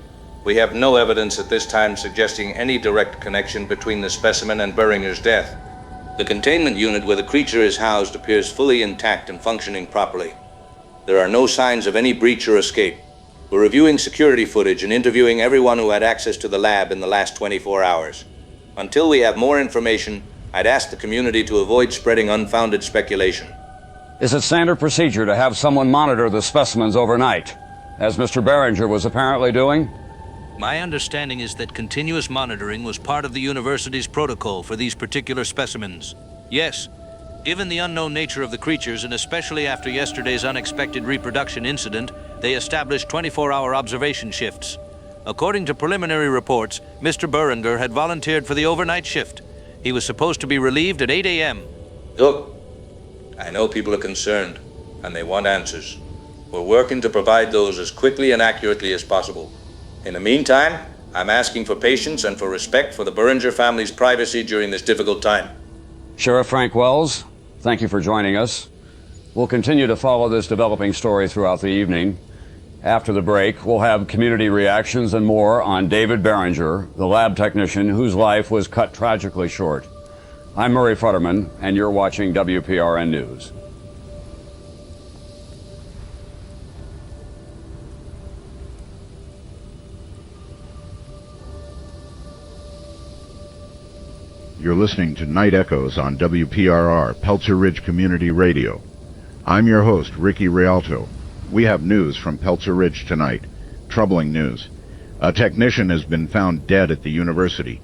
We have no evidence at this time suggesting any direct connection between the specimen and Barringer's death. The containment unit where the creature is housed appears fully intact and functioning properly. There are no signs of any breach or escape. We're reviewing security footage and interviewing everyone who had access to the lab in the last 24 hours. Until we have more information, I'd ask the community to avoid spreading unfounded speculation. Is it standard procedure to have someone monitor the specimens overnight, as Mr. Barringer was apparently doing? My understanding is that continuous monitoring was part of the university's protocol for these particular specimens. Yes, given the unknown nature of the creatures, and especially after yesterday's unexpected reproduction incident, they established 24-hour observation shifts. According to preliminary reports, Mr. Barringer had volunteered for the overnight shift. He was supposed to be relieved at 8 a.m. Look, I know people are concerned, and they want answers. We're working to provide those as quickly and accurately as possible. In the meantime, I'm asking for patience and for respect for the Barringer family's privacy during this difficult time. Sheriff Frank Wells, Thank you for joining us. We'll continue to follow this developing story throughout the evening. After the break, we'll have community reactions and more on David Beringer, the lab technician whose life was cut tragically short. I'm Murray Futterman, and you're watching WPRN News. You're listening to Night Echoes on WPRR, Peltzer Ridge Community Radio. I'm your host, Ricky Rialto. We have news from Peltzer Ridge tonight. Troubling news. A technician has been found dead at the university.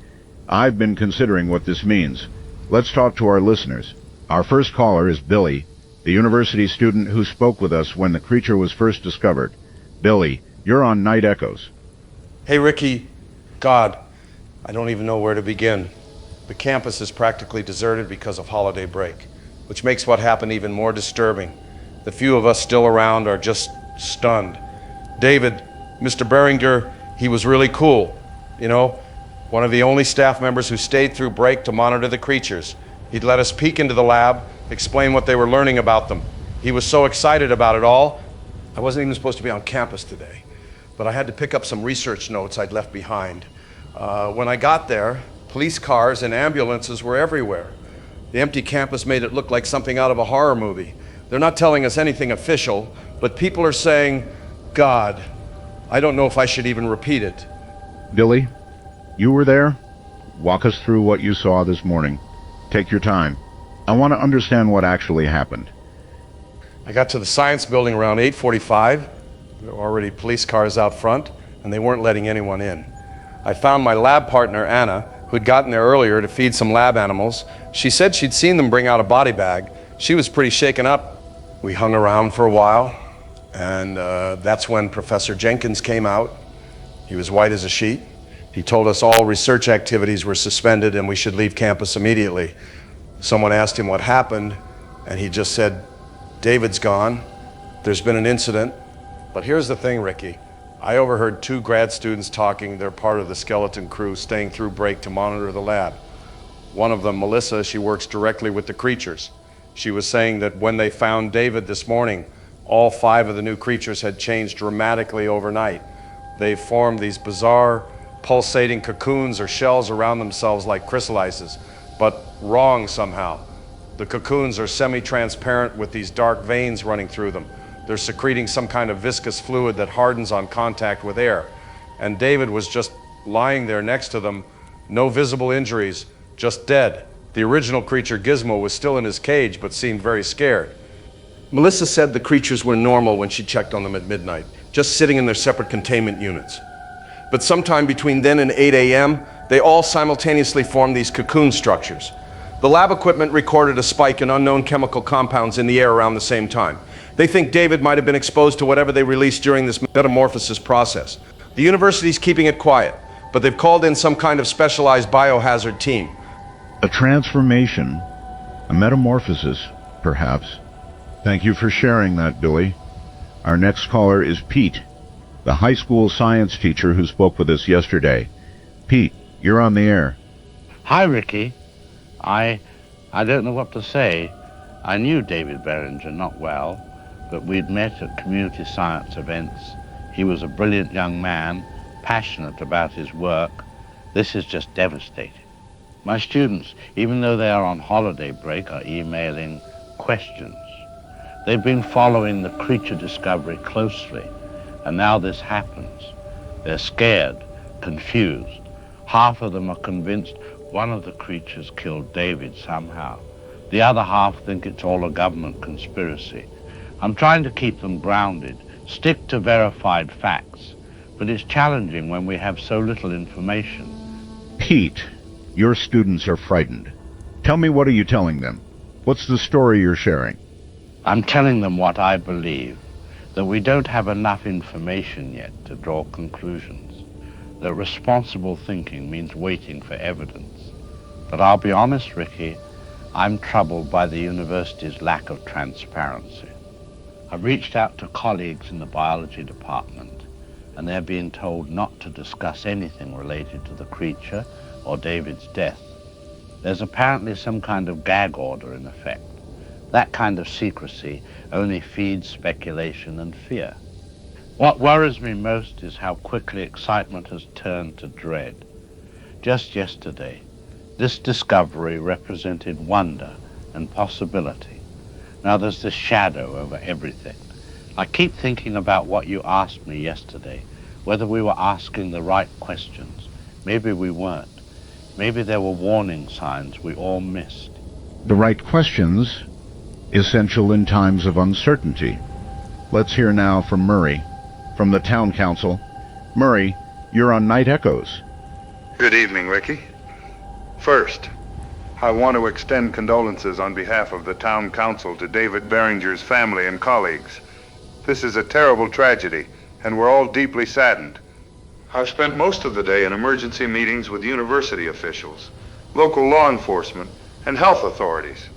I've been considering what this means. Let's talk to our listeners. Our first caller is Billy, the university student who spoke with us when the creature was first discovered. Billy, you're on Night Echoes. Hey, Ricky. God, I don't even know where to begin. The campus is practically deserted because of holiday break, which makes what happened even more disturbing. The few of us still around are just stunned. David, Mr. Beringer, he was really cool. You know, one of the only staff members who stayed through break to monitor the creatures. He'd let us peek into the lab, explain what they were learning about them. He was so excited about it all. I wasn't even supposed to be on campus today, but I had to pick up some research notes I'd left behind. When I got there, police cars and ambulances were everywhere. The empty campus made it look like something out of a horror movie. They're not telling us anything official, but people are saying, God, I don't know if I should even repeat it. Billy, you were there? Walk us through what you saw this morning. Take your time. I want to understand what actually happened. I got to the science building around 8:45. There were already police cars out front, and they weren't letting anyone in. I found my lab partner, Anna, who'd gotten there earlier to feed some lab animals. She said she'd seen them bring out a body bag. She was pretty shaken up. We hung around for a while, and that's when Professor Jenkins came out. He was white as a sheet. He told us all research activities were suspended and we should leave campus immediately. Someone asked him what happened, and he just said, David's gone. There's been an incident. But here's the thing, Ricky. I overheard 2 grad students talking. They're part of the skeleton crew staying through break to monitor the lab. One of them, Melissa, she works directly with the creatures. She was saying that when they found David this morning, all 5 of the new creatures had changed dramatically overnight. They formed these bizarre, pulsating cocoons or shells around themselves like chrysalises, but wrong somehow. The cocoons are semi-transparent with these dark veins running through them. They're secreting some kind of viscous fluid that hardens on contact with air. And David was just lying there next to them, no visible injuries, just dead. The original creature, Gizmo, was still in his cage, but seemed very scared. Melissa said the creatures were normal when she checked on them at midnight, just sitting in their separate containment units. But sometime between then and 8 a.m., they all simultaneously formed these cocoon structures. The lab equipment recorded a spike in unknown chemical compounds in the air around the same time. They think David might have been exposed to whatever they released during this metamorphosis process. The university's keeping it quiet, but they've called in some kind of specialized biohazard team. A transformation, a metamorphosis, perhaps. Thank you for sharing that, Billy. Our next caller is Pete, the high school science teacher who spoke with us yesterday. Pete, you're on the air. Hi, Ricky. I don't know what to say. I knew David Beringer not well, but we'd met at community science events. He was a brilliant young man, passionate about his work. This is just devastating. My students, even though they are on holiday break, are emailing questions. They've been following the creature discovery closely, and now this happens. They're scared, confused. Half of them are convinced one of the creatures killed David somehow. The other half think it's all a government conspiracy. I'm trying to keep them grounded, stick to verified facts, but it's challenging when we have so little information. Pete, your students are frightened. Tell me, what are you telling them? What's the story you're sharing? I'm telling them what I believe, that we don't have enough information yet to draw conclusions, that responsible thinking means waiting for evidence. But I'll be honest, Ricky, I'm troubled by the university's lack of transparency. I've reached out to colleagues in the biology department, and they're being told not to discuss anything related to the creature or David's death. There's apparently some kind of gag order in effect. That kind of secrecy only feeds speculation and fear. What worries me most is how quickly excitement has turned to dread. Just yesterday, this discovery represented wonder and possibility. Now there's this shadow over everything. I keep thinking about what you asked me yesterday, whether we were asking the right questions. Maybe we weren't. Maybe there were warning signs we all missed. The right questions, essential in times of uncertainty. Let's hear now from Murray, from the Town Council. Murray, you're on Night Echoes. Good evening, Ricky. First, I want to extend condolences on behalf of the Town Council to David Beringer's family and colleagues. This is a terrible tragedy, and we're all deeply saddened. I've spent most of the day in emergency meetings with university officials, local law enforcement, and health authorities.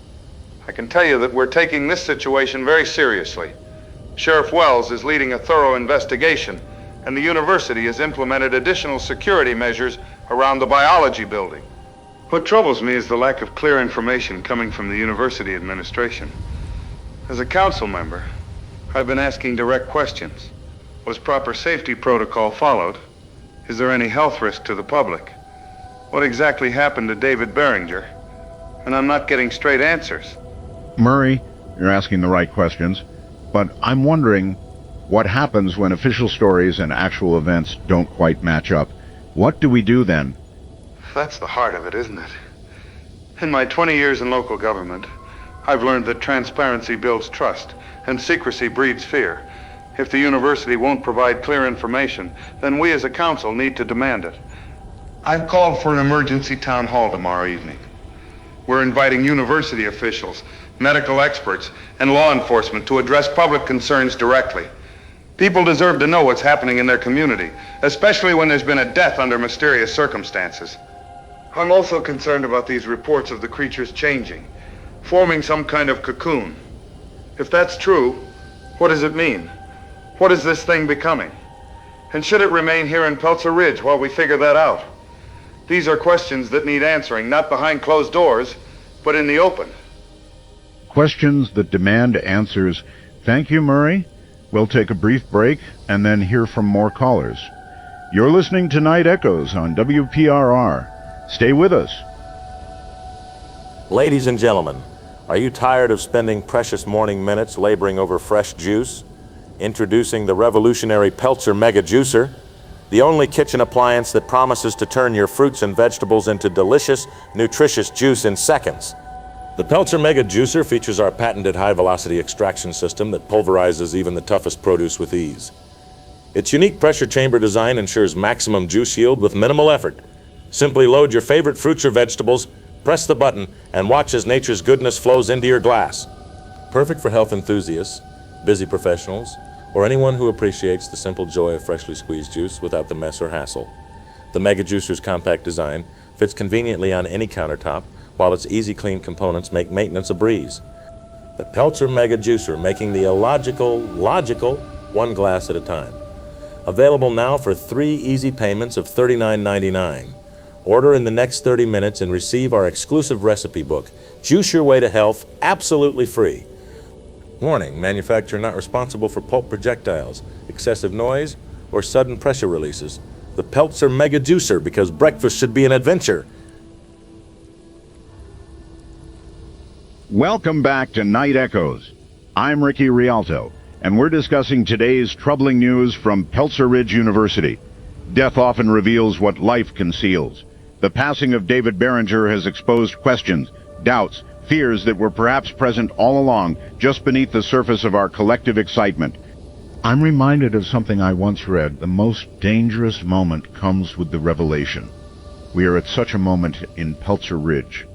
I can tell you that we're taking this situation very seriously. Sheriff Wells is leading a thorough investigation, and the university has implemented additional security measures around the biology building. What troubles me is the lack of clear information coming from the university administration. As a council member, I've been asking direct questions. Was proper safety protocol followed? Is there any health risk to the public? What exactly happened to David Beringer? And I'm not getting straight answers. Murray, you're asking the right questions, but I'm wondering what happens when official stories and actual events don't quite match up. What do we do then? That's the heart of it, isn't it? In my 20 years in local government, I've learned that transparency builds trust and secrecy breeds fear. If the university won't provide clear information, then we as a council need to demand it. I've called for an emergency town hall tomorrow evening. We're inviting university officials, medical experts, and law enforcement to address public concerns directly. People deserve to know what's happening in their community, especially when there's been a death under mysterious circumstances. I'm also concerned about these reports of the creatures changing, forming some kind of cocoon. If that's true, what does it mean? What is this thing becoming? And should it remain here in Peltzer Ridge while we figure that out? These are questions that need answering, not behind closed doors, but in the open. Questions that demand answers. Thank you, Murray. We'll take a brief break and then hear from more callers. You're listening to Night Echoes on WPRR. Stay with us. Ladies and gentlemen, are you tired of spending precious morning minutes laboring over fresh juice? Introducing the revolutionary Pelzer Mega Juicer, the only kitchen appliance that promises to turn your fruits and vegetables into delicious, nutritious juice in seconds. The Pelzer Mega Juicer features our patented high-velocity extraction system that pulverizes even the toughest produce with ease. Its unique pressure chamber design ensures maximum juice yield with minimal effort. Simply load your favorite fruits or vegetables, press the button, and watch as nature's goodness flows into your glass. Perfect for health enthusiasts, busy professionals, or anyone who appreciates the simple joy of freshly squeezed juice without the mess or hassle. The Mega Juicer's compact design fits conveniently on any countertop, while its easy clean components make maintenance a breeze. The Pelzer Mega Juicer, making the illogical logical, one glass at a time. Available now for 3 easy payments of $39.99. Order in the next 30 minutes and receive our exclusive recipe book, Juice Your Way to Health, absolutely free. Warning, manufacturer not responsible for pulp projectiles, excessive noise, or sudden pressure releases. The Pelzer Mega Juicer, because breakfast should be an adventure. Welcome back to Night Echoes. I'm Ricky Rialto, and we're discussing today's troubling news from Peltzer Ridge University. Death often reveals what life conceals. The passing of David Beringer has exposed questions, doubts, fears that were perhaps present all along, just beneath the surface of our collective excitement. I'm reminded of something I once read. The most dangerous moment comes with the revelation. We are at such a moment in Peltzer Ridge.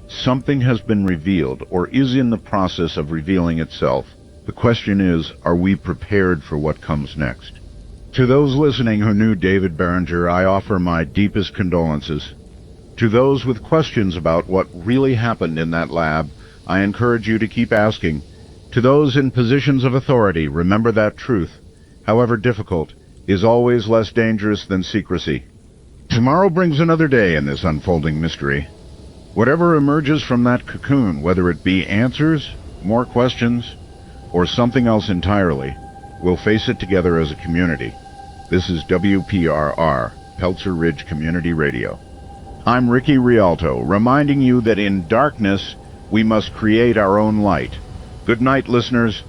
Something has been revealed, or is in the process of revealing itself. The question is, are we prepared for what comes next? To those listening who knew David Beringer, I offer my deepest condolences. To those with questions about what really happened in that lab, I encourage you to keep asking. To those in positions of authority, remember that truth, however difficult, is always less dangerous than secrecy. Tomorrow brings another day in this unfolding mystery. Whatever emerges from that cocoon, whether it be answers, more questions, or something else entirely, we'll face it together as a community. This is WPRR, Peltzer Ridge Community Radio. I'm Ricky Rialto, reminding you that in darkness, we must create our own light. Good night, listeners.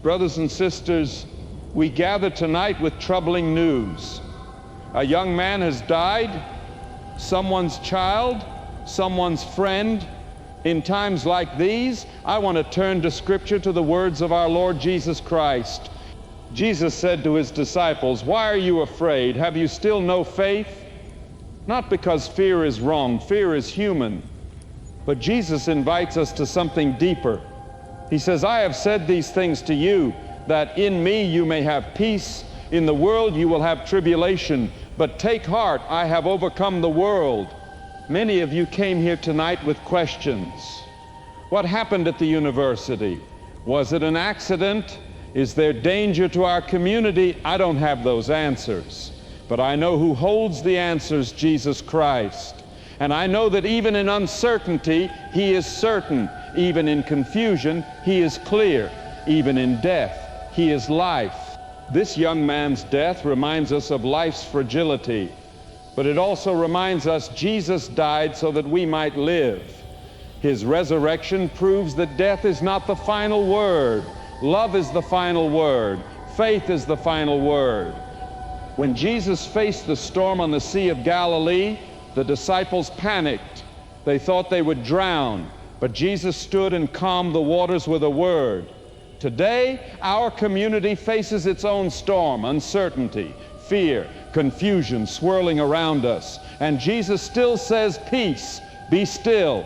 Brothers and sisters, we gather tonight with troubling news. A young man has died, someone's child, someone's friend. In times like these, I want to turn to Scripture, to the words of our Lord Jesus Christ. Jesus said to his disciples, "Why are you afraid? Have you still no faith?" Not because fear is wrong, fear is human. But Jesus invites us to something deeper. He says, "I have said these things to you, that in me you may have peace. In the world you will have tribulation, but take heart, I have overcome the world." Many of you came here tonight with questions. What happened at the university? Was it an accident? Is there danger to our community? I don't have those answers. But I know who holds the answers, Jesus Christ. And I know that even in uncertainty, He is certain. Even in confusion, He is clear. Even in death, He is life. This young man's death reminds us of life's fragility, but it also reminds us Jesus died so that we might live. His resurrection proves that death is not the final word. Love is the final word. Faith is the final word. When Jesus faced the storm on the Sea of Galilee, the disciples panicked. They thought they would drown. But Jesus stood and calmed the waters with a word. Today, our community faces its own storm, uncertainty, fear, confusion swirling around us. And Jesus still says, "Peace, be still."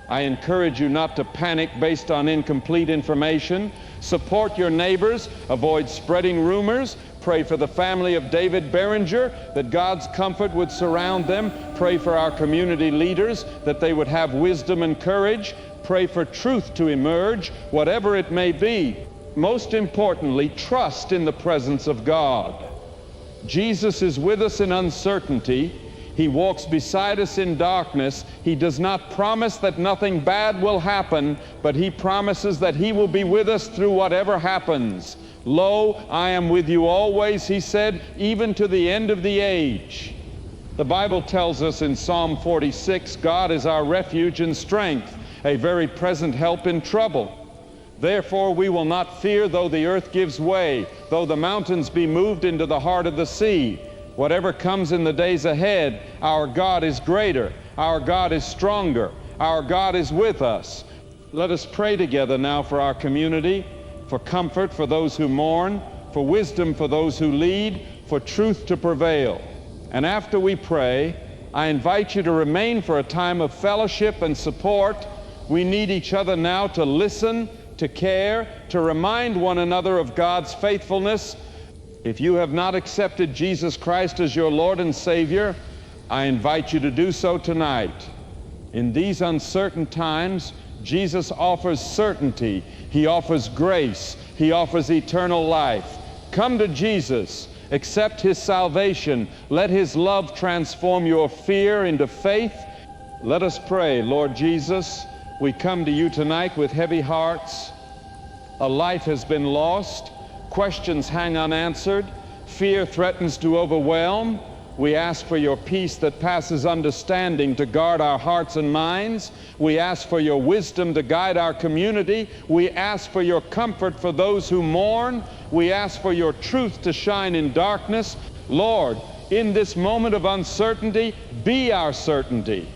I encourage you not to panic based on incomplete information. Support your neighbors, avoid spreading rumors. Pray for the family of David Beringer, that God's comfort would surround them. Pray for our community leaders, that they would have wisdom and courage. Pray for truth to emerge, whatever it may be. Most importantly, trust in the presence of God. Jesus is with us in uncertainty. He walks beside us in darkness. He does not promise that nothing bad will happen, but He promises that He will be with us through whatever happens. "Lo, I am with you always," He said, "even to the end of the age." The Bible tells us in Psalm 46, God is our refuge and strength, a very present help in trouble. Therefore we will not fear, though the earth gives way, though the mountains be moved into the heart of the sea. Whatever comes in the days ahead, our God is greater, our God is stronger, our God is with us. Let us pray together now for our community, for comfort for those who mourn, for wisdom for those who lead, for truth to prevail. And after we pray, I invite you to remain for a time of fellowship and support. We need each other now to listen, to care, to remind one another of God's faithfulness. If you have not accepted Jesus Christ as your Lord and Savior, I invite you to do so tonight. In these uncertain times, Jesus offers certainty. He offers grace. He offers eternal life. Come to Jesus. Accept His salvation. Let His love transform your fear into faith. Let us pray. Lord Jesus, we come to you tonight with heavy hearts. A life has been lost. Questions hang unanswered. Fear threatens to overwhelm. We ask for your peace that passes understanding to guard our hearts and minds. We ask for your wisdom to guide our community. We ask for your comfort for those who mourn. We ask for your truth to shine in darkness. Lord, In this moment of uncertainty, be our certainty.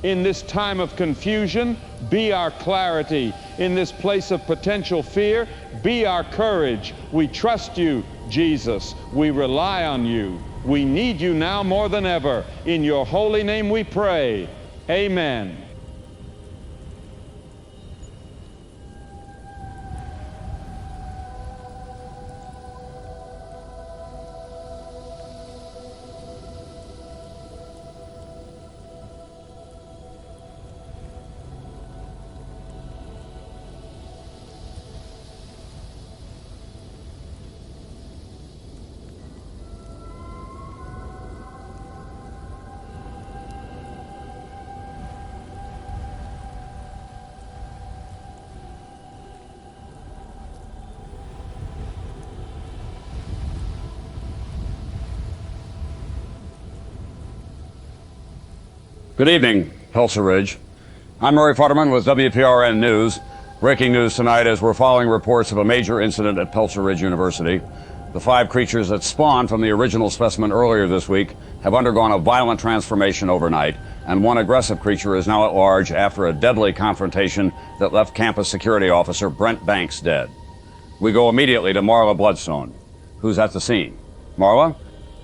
In this time of confusion, be our clarity. In this place of potential fear, be our courage. We trust you, Jesus. We rely on you. We need you now more than ever. In your holy name we pray. Amen. Good evening, Peltzer Ridge. I'm Murray Futterman with WPRN News. Breaking news tonight as we're following reports of a major incident at Peltzer Ridge University. The 5 creatures that spawned from the original specimen earlier this week have undergone a violent transformation overnight, and one aggressive creature is now at large after a deadly confrontation that left campus security officer Brent Banks dead. We go immediately to Marla Bloodstone, who's at the scene. Marla?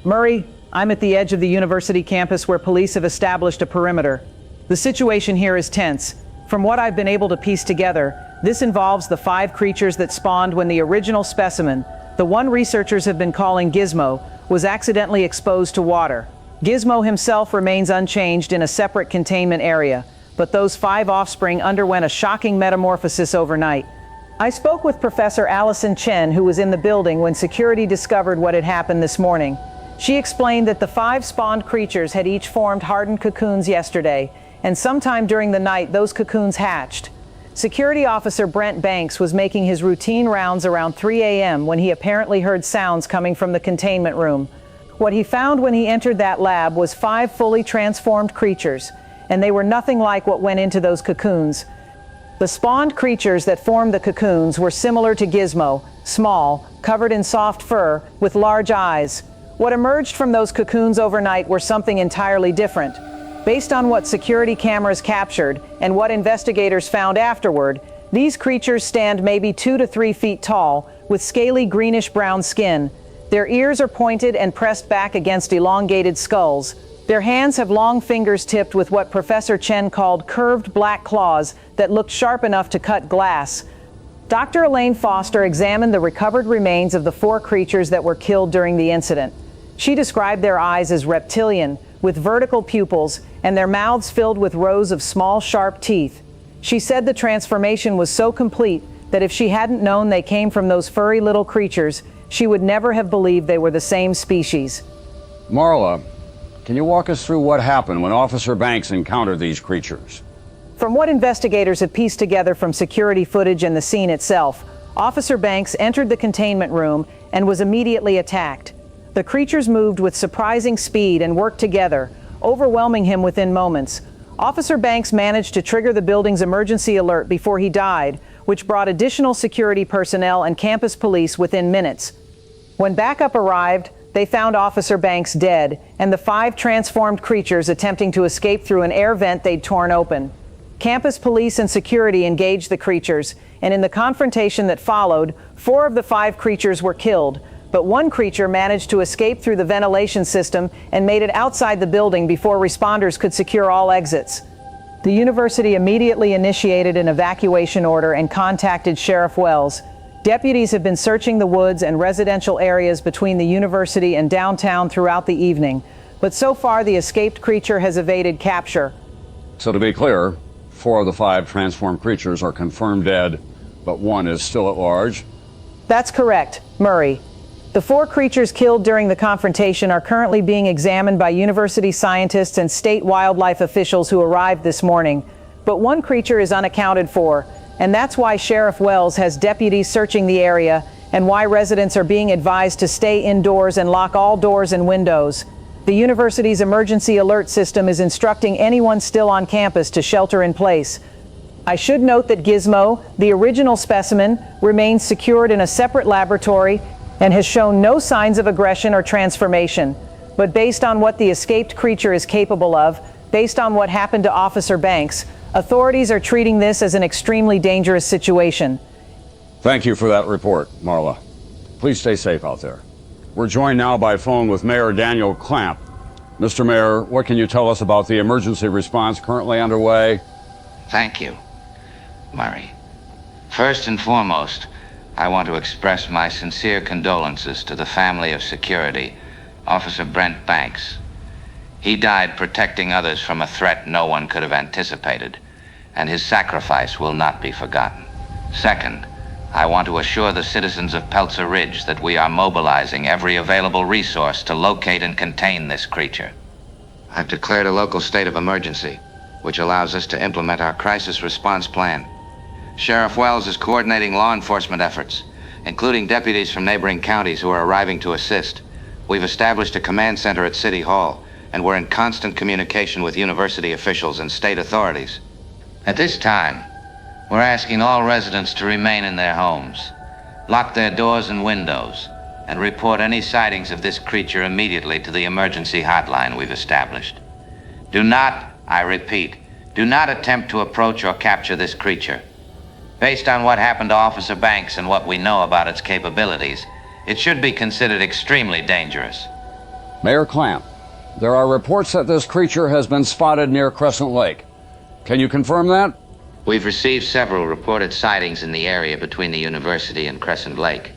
Murray, I'm at the edge of the university campus where police have established a perimeter. The situation here is tense. From what I've been able to piece together, this involves the 5 creatures that spawned when the original specimen, the one researchers have been calling Gizmo, was accidentally exposed to water. Gizmo himself remains unchanged in a separate containment area, but those 5 offspring underwent a shocking metamorphosis overnight. I spoke with Professor Allison Chen, who was in the building when security discovered what had happened this morning. She explained that the 5 spawned creatures had each formed hardened cocoons yesterday, and sometime during the night those cocoons hatched. Security officer Brent Banks was making his routine rounds around 3 a.m. when he apparently heard sounds coming from the containment room. What he found when he entered that lab was 5 fully transformed creatures, and they were nothing like what went into those cocoons. The spawned creatures that formed the cocoons were similar to Gizmo, small, covered in soft fur, with large eyes. What emerged from those cocoons overnight were something entirely different. Based on what security cameras captured and what investigators found afterward, these creatures stand maybe 2 to 3 feet tall, with scaly greenish-brown skin. Their ears are pointed and pressed back against elongated skulls. Their hands have long fingers tipped with what Professor Chen called curved black claws that looked sharp enough to cut glass. Dr. Elaine Foster examined the recovered remains of the 4 creatures that were killed during the incident. She described their eyes as reptilian, with vertical pupils, and their mouths filled with rows of small, sharp teeth. She said the transformation was so complete that if she hadn't known they came from those furry little creatures, she would never have believed they were the same species. Marla, can you walk us through what happened when Officer Banks encountered these creatures? From what investigators have pieced together from security footage and the scene itself, Officer Banks entered the containment room and was immediately attacked. The creatures moved with surprising speed and worked together, overwhelming him within moments. Officer Banks managed to trigger the building's emergency alert before he died, which brought additional security personnel and campus police within minutes. When backup arrived, they found Officer Banks dead, and the 5 transformed creatures attempting to escape through an air vent they'd torn open. Campus police and security engaged the creatures, and in the confrontation that followed, 4 of the 5 creatures were killed, but one creature managed to escape through the ventilation system and made it outside the building before responders could secure all exits. The university immediately initiated an evacuation order and contacted Sheriff Wells. Deputies have been searching the woods and residential areas between the university and downtown throughout the evening, but so far the escaped creature has evaded capture. So to be clear, 4 of the 5 transformed creatures are confirmed dead, but one is still at large? That's correct, Murray. The 4 creatures killed during the confrontation are currently being examined by university scientists and state wildlife officials who arrived this morning, but one creature is unaccounted for, and that's why Sheriff Wells has deputies searching the area and why residents are being advised to stay indoors and lock all doors and windows. The university's emergency alert system is instructing anyone still on campus to shelter in place. I should note that Gizmo, the original specimen, remains secured in a separate laboratory and has shown no signs of aggression or transformation. but based on what the escaped creature is capable of, based on what happened to Officer Banks, authorities are treating this as an extremely dangerous situation. Thank you for that report, Marla. Please stay safe out there. We're joined now by phone with Mayor Daniel Clamp. Mr. Mayor, what can you tell us about the emergency response currently underway? Thank you, Murray. First and foremost, I want to express my sincere condolences to the family of security, Officer Brent Banks. He died protecting others from a threat no one could have anticipated, and his sacrifice will not be forgotten. Second, I want to assure the citizens of Peltzer Ridge that we are mobilizing every available resource to locate and contain this creature. I've declared a local state of emergency, which allows us to implement our crisis response plan. Sheriff Wells is coordinating law enforcement efforts, including deputies from neighboring counties who are arriving to assist. We've established a command center at City Hall, and we're in constant communication with university officials and state authorities. At this time, we're asking all residents to remain in their homes, lock their doors and windows, and report any sightings of this creature immediately to the emergency hotline we've established. Do not, I repeat, do not attempt to approach or capture this creature. Based on what happened to Officer Banks and what we know about its capabilities, it should be considered extremely dangerous. Mayor Clamp, there are reports that this creature has been spotted near Crescent Lake. Can you confirm that? We've received several reported sightings in the area between the university and Crescent Lake.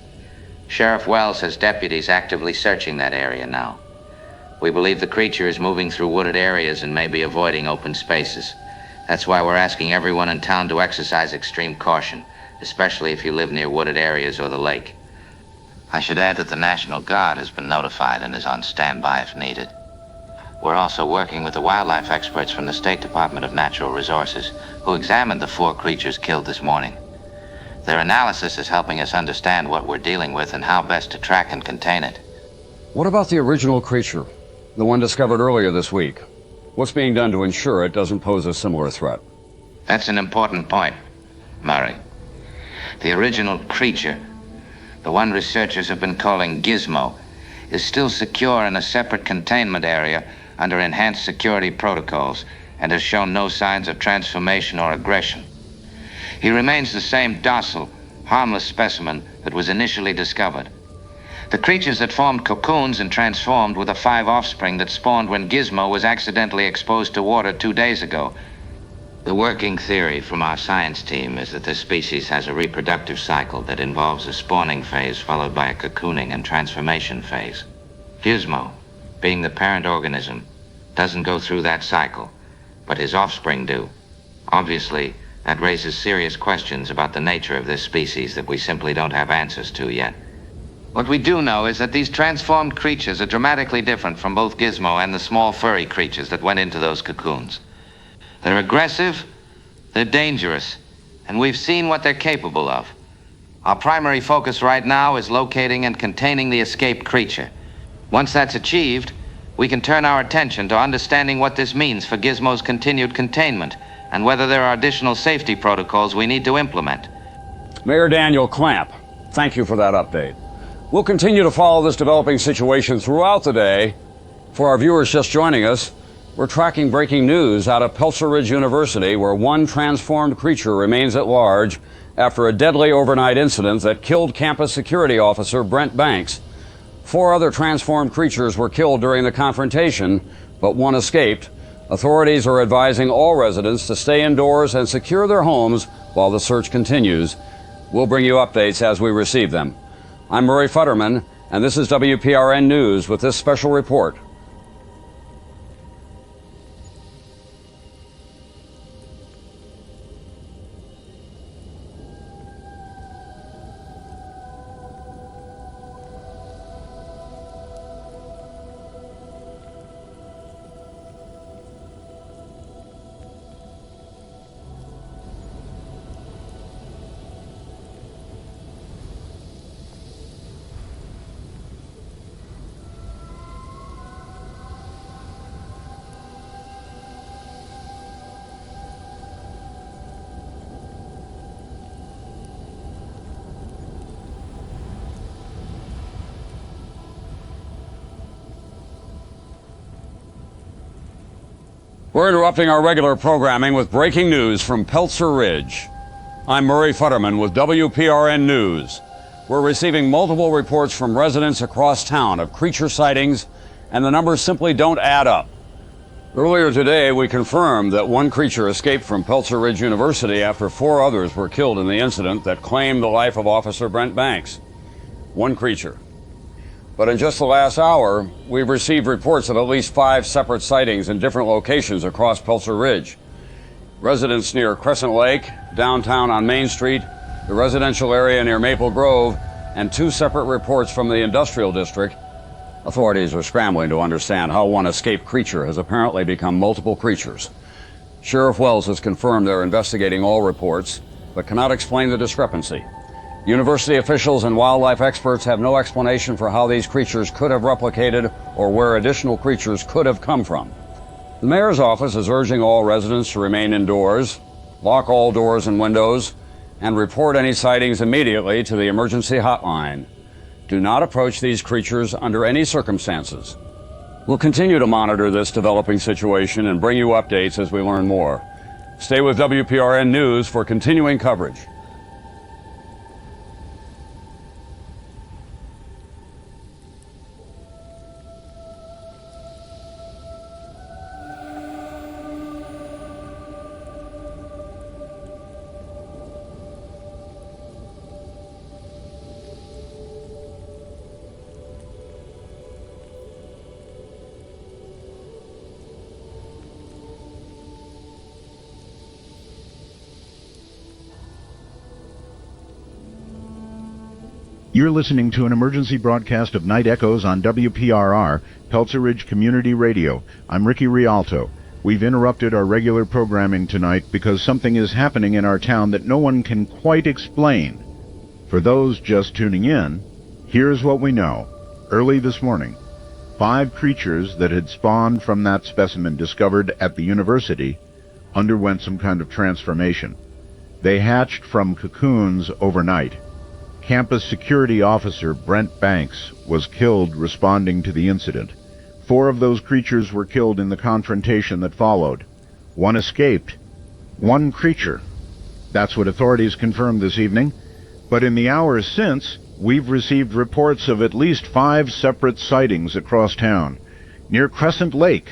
Sheriff Wells has deputies actively searching that area now. We believe the creature is moving through wooded areas and may be avoiding open spaces. That's why we're asking everyone in town to exercise extreme caution, especially if you live near wooded areas or the lake. I should add that the National Guard has been notified and is on standby if needed. We're also working with the wildlife experts from the State Department of Natural Resources, who examined the 4 creatures killed this morning. Their analysis is helping us understand what we're dealing with and how best to track and contain it. What about the original creature, the one discovered earlier this week? What's being done to ensure it doesn't pose a similar threat? That's an important point, Murray. The original creature, the one researchers have been calling Gizmo, is still secure in a separate containment area under enhanced security protocols and has shown no signs of transformation or aggression. He remains the same docile, harmless specimen that was initially discovered. The creatures that formed cocoons and transformed were the 5 offspring that spawned when Gizmo was accidentally exposed to water 2 days ago. The working theory from our science team is that this species has a reproductive cycle that involves a spawning phase followed by a cocooning and transformation phase. Gizmo, being the parent organism, doesn't go through that cycle, but his offspring do. Obviously, that raises serious questions about the nature of this species that we simply don't have answers to yet. What we do know is that these transformed creatures are dramatically different from both Gizmo and the small furry creatures that went into those cocoons. They're aggressive, they're dangerous, and we've seen what they're capable of. Our primary focus right now is locating and containing the escaped creature. Once that's achieved, we can turn our attention to understanding what this means for Gizmo's continued containment and whether there are additional safety protocols we need to implement. Mayor Daniel Clamp, thank you for that update. We'll continue to follow this developing situation throughout the day. For our viewers just joining us, we're tracking breaking news out of Peltzer Ridge University, where one transformed creature remains at large after a deadly overnight incident that killed campus security officer Brent Banks. 4 other transformed creatures were killed during the confrontation, but one escaped. Authorities are advising all residents to stay indoors and secure their homes while the search continues. We'll bring you updates as we receive them. I'm Murray Futterman, and this is WPRN News with this special report. We're interrupting our regular programming with breaking news from Peltzer Ridge. I'm Murray Futterman with WPRN News. We're receiving multiple reports from residents across town of creature sightings, and the numbers simply don't add up. Earlier today, we confirmed that one creature escaped from Peltzer Ridge University after 4 others were killed in the incident that claimed the life of Officer Brent Banks. One creature. But in just the last hour, we've received reports of at least 5 separate sightings in different locations across Peltzer Ridge. Residents near Crescent Lake, downtown on Main Street, the residential area near Maple Grove, and 2 separate reports from the industrial district. Authorities are scrambling to understand how one escaped creature has apparently become multiple creatures. Sheriff Wells has confirmed they're investigating all reports, but cannot explain the discrepancy. University officials and wildlife experts have no explanation for how these creatures could have replicated or where additional creatures could have come from. The mayor's office is urging all residents to remain indoors, lock all doors and windows, and report any sightings immediately to the emergency hotline. Do not approach these creatures under any circumstances. We'll continue to monitor this developing situation and bring you updates as we learn more. Stay with WPRN News for continuing coverage. You're listening to an emergency broadcast of Night Echoes on WPRR, Peltzer Ridge Community Radio. I'm Ricky Rialto. We've interrupted our regular programming tonight because something is happening in our town that no one can quite explain. For those just tuning in, here's what we know. Early this morning, 5 creatures that had spawned from that specimen discovered at the university underwent some kind of transformation. They hatched from cocoons overnight. Campus security officer Brent Banks was killed responding to the incident. 4 of those creatures were killed in the confrontation that followed. 1 escaped. 1 creature. That's what authorities confirmed this evening. But in the hours since, we've received reports of at least 5 separate sightings across town. Near Crescent Lake,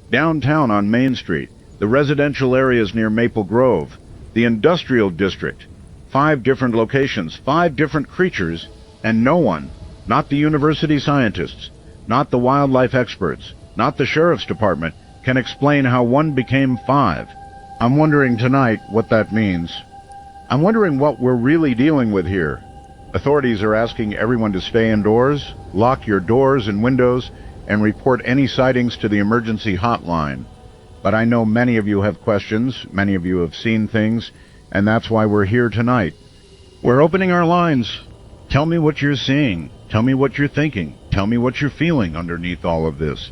downtown on Main Street, the residential areas near Maple Grove, the industrial district. 5 different locations, 5 different creatures, and no one, not the university scientists, not the wildlife experts, not the sheriff's department, can explain how 1 became 5. I'm wondering tonight what that means. I'm wondering what we're really dealing with here. Authorities are asking everyone to stay indoors, lock your doors and windows, and report any sightings to the emergency hotline. But I know many of you have questions, many of you have seen things, and that's why we're here tonight. We're opening our lines. Tell me what you're seeing. Tell me what you're thinking. Tell me what you're feeling underneath all of this.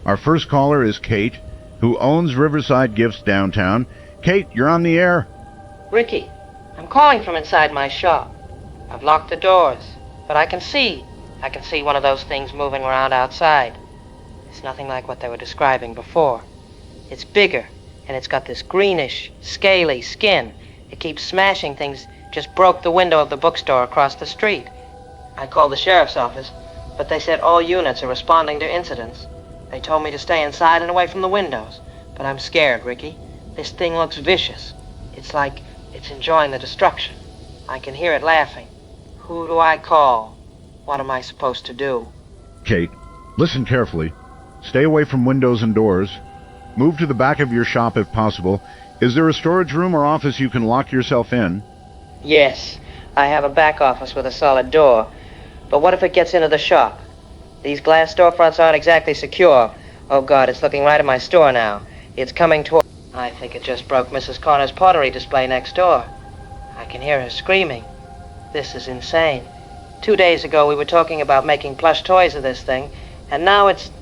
Our first caller is Kate, who owns Riverside Gifts downtown. Kate, you're on the air. Ricky, I'm calling from inside my shop. I've locked the doors, but I can see one of those things moving around outside. It's nothing like what they were describing before. It's bigger, and it's got this greenish, scaly skin. It keeps smashing things. Just broke the window of the bookstore across the street. I called the sheriff's office, but they said all units are responding to incidents. They told me to stay inside and away from the windows. But I'm scared, Ricky. This thing looks vicious. It's like it's enjoying the destruction. I can hear it laughing. Who do I call? What am I supposed to do? Kate, listen carefully. Stay away from windows and doors. Move to the back of your shop if possible. Is there a storage room or office you can lock yourself in? Yes, I have a back office with a solid door. But what if it gets into the shop? These glass storefronts aren't exactly secure. Oh God, it's looking right at my store now. It's coming toward... I think it just broke Mrs. Corner's pottery display next door. I can hear her screaming. This is insane. 2 days ago we were talking about making plush toys of this thing, and now it's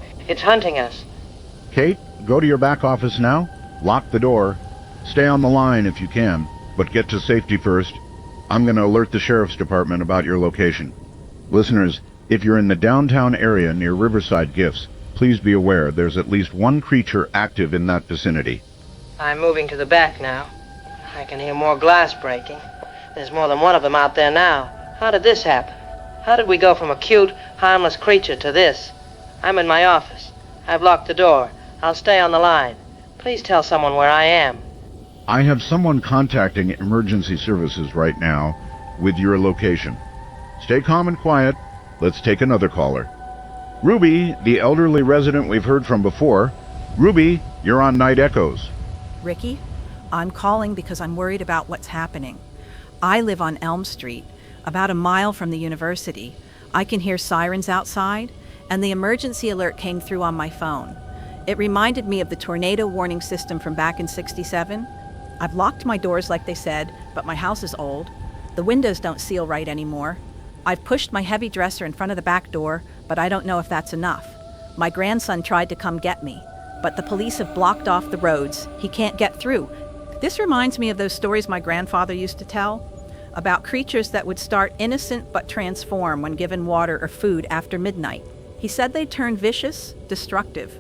hunting us. Kate, go to your back office now. Lock the door. Stay on the line if you can, but get to safety first. I'm going to alert the sheriff's department about your location. Listeners, if you're in the downtown area near Riverside Gifts, please be aware there's at least one creature active in that vicinity. I'm moving to the back now. I can hear more glass breaking. There's more than one of them out there now. How did this happen? How did we go from a cute, harmless creature to this? I'm in my office. I've locked the door. I'll stay on the line. Please tell someone where I am. I have someone contacting emergency services right now with your location. Stay calm and quiet. Let's take another caller. Ruby, the elderly resident we've heard from before. Ruby, you're on Night Echoes. Ricky, I'm calling because I'm worried about what's happening. I live on Elm Street, about a mile from the university. I can hear sirens outside, and the emergency alert came through on my phone. It reminded me of the tornado warning system from back in '67. I've locked my doors like they said, but my house is old. The windows don't seal right anymore. I've pushed my heavy dresser in front of the back door, but I don't know if that's enough. My grandson tried to come get me, but the police have blocked off the roads. He can't get through. This reminds me of those stories my grandfather used to tell about creatures that would start innocent but transform when given water or food after midnight. He said they'd turn vicious, destructive.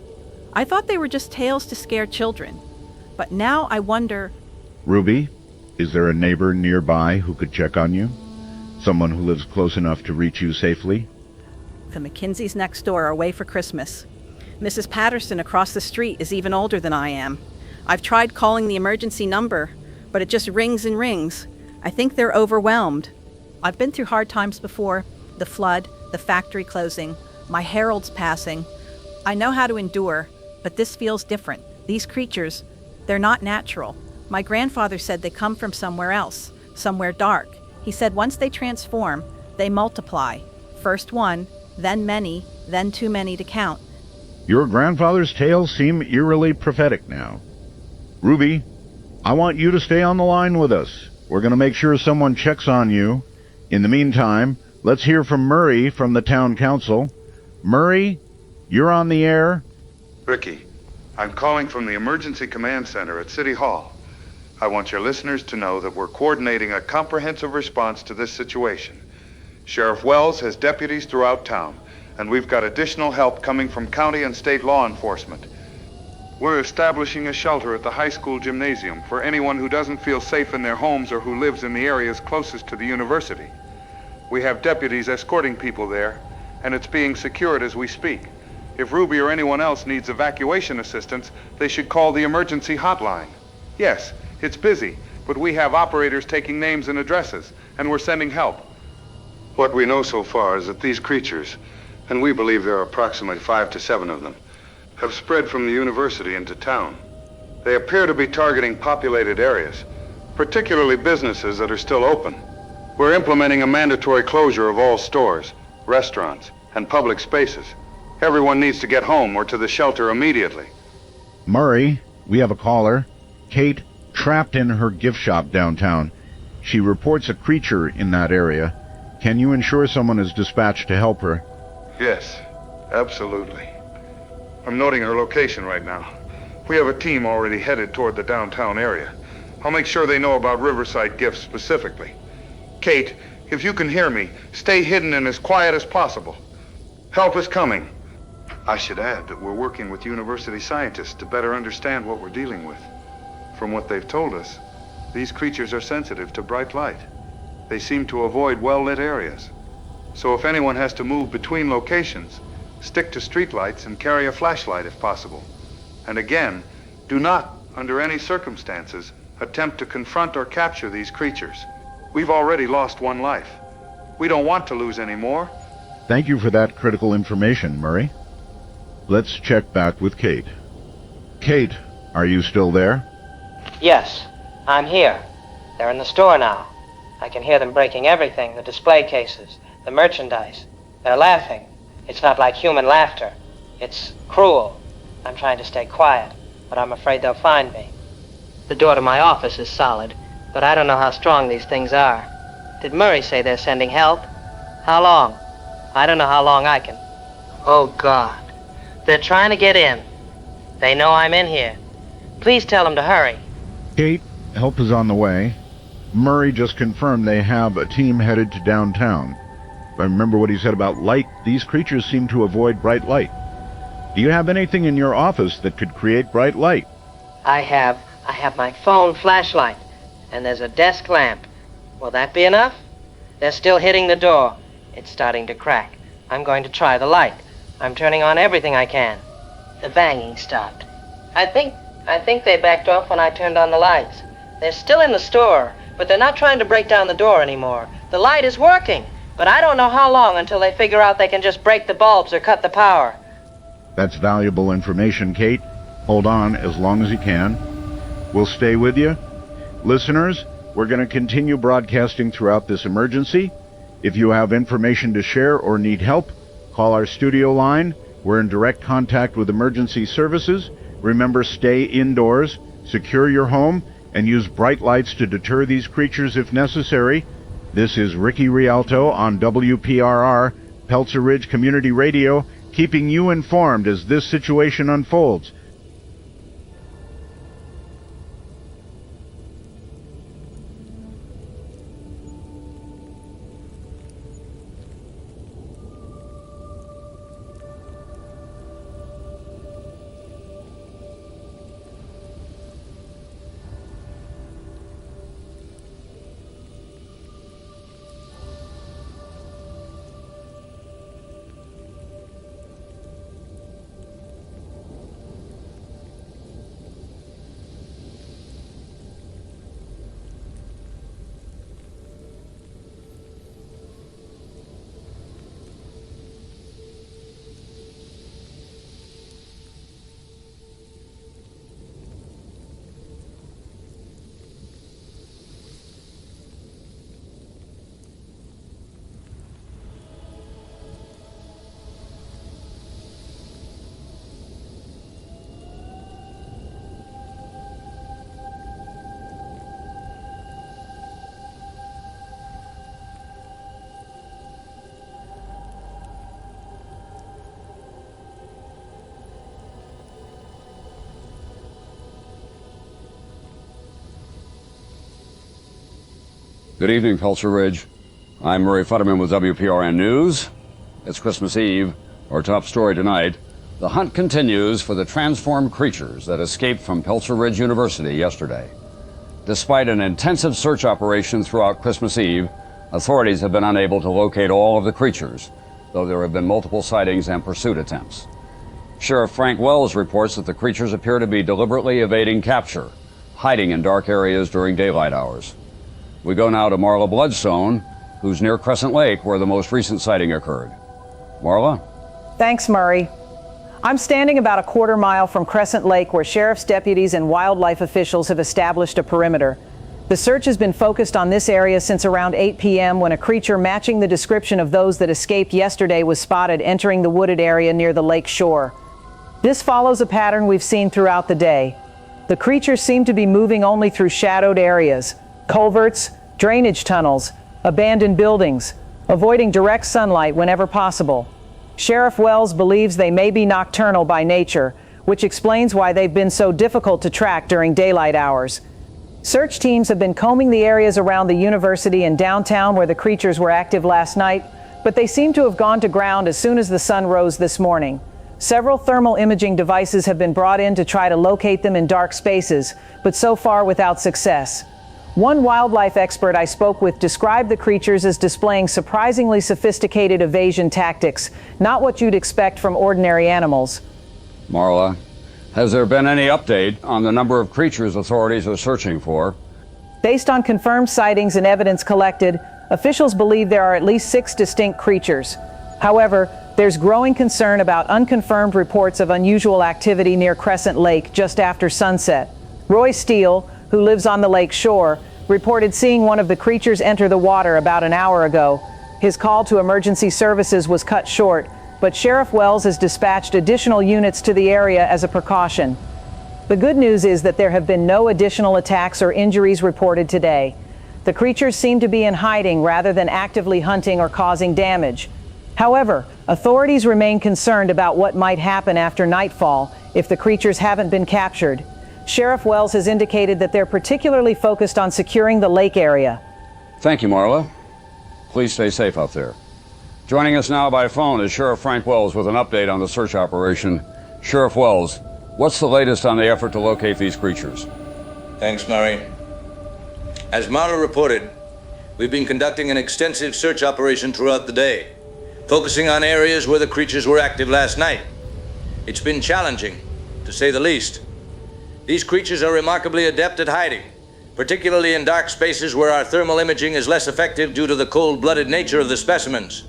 I thought they were just tales to scare children, but now I wonder... Ruby, is there a neighbor nearby who could check on you? Someone who lives close enough to reach you safely? The McKinseys next door are away for Christmas. Mrs. Patterson across the street is even older than I am. I've tried calling the emergency number, but it just rings and rings. I think they're overwhelmed. I've been through hard times before. The flood, the factory closing, my herald's passing. I know how to endure, but this feels different. These creatures, they're not natural. My grandfather said they come from somewhere else, somewhere dark. He said once they transform, they multiply. First one, then many, then too many to count. Your grandfather's tales seem eerily prophetic now. Ruby, I want you to stay on the line with us. We're going to make sure someone checks on you. In the meantime, let's hear from Murray from the town council. Murray, you're on the air. Ricky, I'm calling from the Emergency Command Center at City Hall. I want your listeners to know that we're coordinating a comprehensive response to this situation. Sheriff Wells has deputies throughout town, and we've got additional help coming from county and state law enforcement. We're establishing a shelter at the high school gymnasium for anyone who doesn't feel safe in their homes or who lives in the areas closest to the university. We have deputies escorting people there, and it's being secured as we speak. If Ruby or anyone else needs evacuation assistance, they should call the emergency hotline. Yes, it's busy, but we have operators taking names and addresses, and we're sending help. What we know so far is that these creatures, and we believe there are approximately 5 to 7 of them, have spread from the university into town. They appear to be targeting populated areas, particularly businesses that are still open. We're implementing a mandatory closure of all stores, restaurants, and public spaces. Everyone needs to get home or to the shelter immediately. Murray, we have a caller. Kate, trapped in her gift shop downtown. She reports a creature in that area. Can you ensure someone is dispatched to help her? Yes, absolutely. I'm noting her location right now. We have a team already headed toward the downtown area. I'll make sure they know about Riverside gifts specifically. Kate, if you can hear me, stay hidden and as quiet as possible. Help is coming. I should add that we're working with university scientists to better understand what we're dealing with. From what they've told us, these creatures are sensitive to bright light. They seem to avoid well-lit areas. So if anyone has to move between locations, stick to streetlights and carry a flashlight if possible. And again, do not, under any circumstances, attempt to confront or capture these creatures. We've already lost one life. We don't want to lose any more. Thank you for that critical information, Murray. Let's check back with Kate. Kate, are you still there? Yes, I'm here. They're in the store now. I can hear them breaking everything, the display cases, the merchandise. They're laughing. It's not like human laughter. It's cruel. I'm trying to stay quiet, but I'm afraid they'll find me. The door to my office is solid, but I don't know how strong these things are. Did Murray say they're sending help? How long? I don't know how long I can. Oh, God. They're trying to get in. They know I'm in here. Please tell them to hurry. Kate, help is on the way. Murray just confirmed they have a team headed to downtown. If I remember what he said about light, these creatures seem to avoid bright light. Do you have anything in your office that could create bright light? I have my phone flashlight, and there's a desk lamp. Will that be enough? They're still hitting the door. It's starting to crack. I'm going to try the light. I'm turning on everything I can. The banging stopped. I think they backed off when I turned on the lights. They're still in the store, but they're not trying to break down the door anymore. The light is working, but I don't know how long until they figure out they can just break the bulbs or cut the power. That's valuable information, Kate. Hold on as long as you can. We'll stay with you. Listeners, we're going to continue broadcasting throughout this emergency. If you have information to share or need help, call our studio line. We're in direct contact with emergency services. Remember, stay indoors, secure your home, and use bright lights to deter these creatures if necessary. This is Ricky Rialto on WPRR, Peltzer Ridge Community Radio, keeping you informed as this situation unfolds. Good evening, Peltzer Ridge. I'm Murray Futterman with WPRN News. It's Christmas Eve. Our top story tonight, the hunt continues for the transformed creatures that escaped from Peltzer Ridge University yesterday. Despite an intensive search operation throughout Christmas Eve, authorities have been unable to locate all of the creatures, though there have been multiple sightings and pursuit attempts. Sheriff Frank Wells reports that the creatures appear to be deliberately evading capture, hiding in dark areas during daylight hours. We go now to Marla Bloodstone, who's near Crescent Lake, where the most recent sighting occurred. Marla? Thanks, Murray. I'm standing about a quarter mile from Crescent Lake, where sheriff's deputies and wildlife officials have established a perimeter. The search has been focused on this area since around 8 p.m. when a creature matching the description of those that escaped yesterday was spotted entering the wooded area near the lake shore. This follows a pattern we've seen throughout the day. The creatures seem to be moving only through shadowed areas, culverts, drainage tunnels, abandoned buildings, avoiding direct sunlight whenever possible. Sheriff Wells believes they may be nocturnal by nature, which explains why they've been so difficult to track during daylight hours. Search teams have been combing the areas around the university and downtown where the creatures were active last night, but they seem to have gone to ground as soon as the sun rose this morning. Several thermal imaging devices have been brought in to try to locate them in dark spaces, but so far without success. One wildlife expert I spoke with described the creatures as displaying surprisingly sophisticated evasion tactics, not what you'd expect from ordinary animals. Marla, has there been any update on the number of creatures authorities are searching for? Based on confirmed sightings and evidence collected, officials believe there are at least 6 distinct creatures. However, there's growing concern about unconfirmed reports of unusual activity near Crescent Lake just after sunset. Roy Steele, who lives on the lake shore, reported seeing one of the creatures enter the water about an hour ago. His call to emergency services was cut short, but Sheriff Wells has dispatched additional units to the area as a precaution. The good news is that there have been no additional attacks or injuries reported today. The creatures seem to be in hiding rather than actively hunting or causing damage. However, authorities remain concerned about what might happen after nightfall if the creatures haven't been captured. Sheriff Wells has indicated that they're particularly focused on securing the lake area. Thank you, Marla. Please stay safe out there. Joining us now by phone is Sheriff Frank Wells with an update on the search operation Sheriff Wells, what's the latest on the effort to locate these creatures? Thanks, Murray. As Mara reported, we've been conducting an extensive search operation throughout the day, focusing on areas where the creatures were active last night. It's been challenging, to say the least. These creatures are remarkably adept at hiding, particularly in dark spaces where our thermal imaging is less effective due to the cold-blooded nature of the specimens.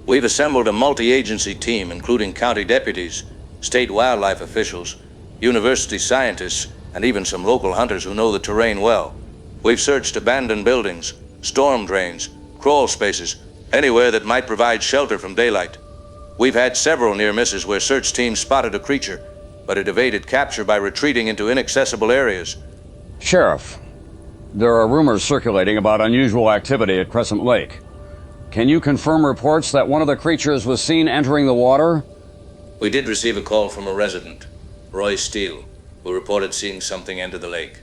We've assembled a multi-agency team, including county deputies, state wildlife officials, university scientists, and even some local hunters who know the terrain well. We've searched abandoned buildings, storm drains, crawl spaces, anywhere that might provide shelter from daylight. We've had several near misses where search teams spotted a creature, but it evaded capture by retreating into inaccessible areas. Sheriff, there are rumors circulating about unusual activity at Crescent Lake. Can you confirm reports that one of the creatures was seen entering the water? We did receive a call from a resident, Roy Steele, who reported seeing something enter the lake.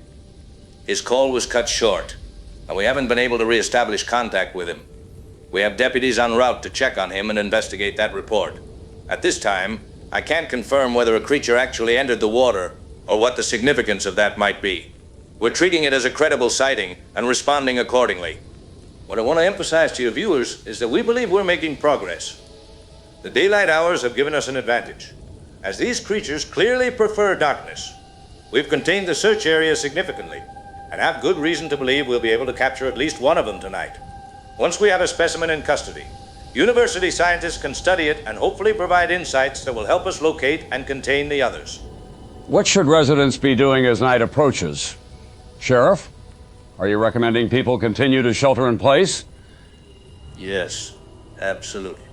His call was cut short, and we haven't been able to re-establish contact with him. We have deputies en route to check on him and investigate that report. At this time, I can't confirm whether a creature actually entered the water or what the significance of that might be. We're treating it as a credible sighting and responding accordingly. What I want to emphasize to your viewers is that we believe we're making progress. The daylight hours have given us an advantage, as these creatures clearly prefer darkness. We've contained the search area significantly, and have good reason to believe we'll be able to capture at least one of them tonight. Once we have a specimen in custody, university scientists can study it and hopefully provide insights that will help us locate and contain the others. What should residents be doing as night approaches? Sheriff, are you recommending people continue to shelter in place? Yes, absolutely.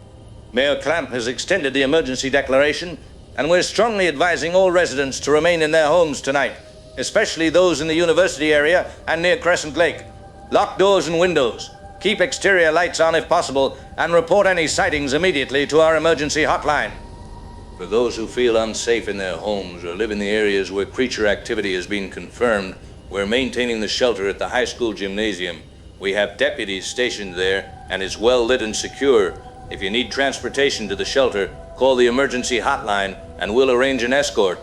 Mayor Clamp has extended the emergency declaration, and we're strongly advising all residents to remain in their homes tonight, especially those in the university area and near Crescent Lake. Lock doors and windows, keep exterior lights on if possible, and report any sightings immediately to our emergency hotline. For those who feel unsafe in their homes or live in the areas where creature activity has been confirmed, we're maintaining the shelter at the high school gymnasium. We have deputies stationed there, and it's well lit and secure. If you need transportation to the shelter, call the emergency hotline and we'll arrange an escort.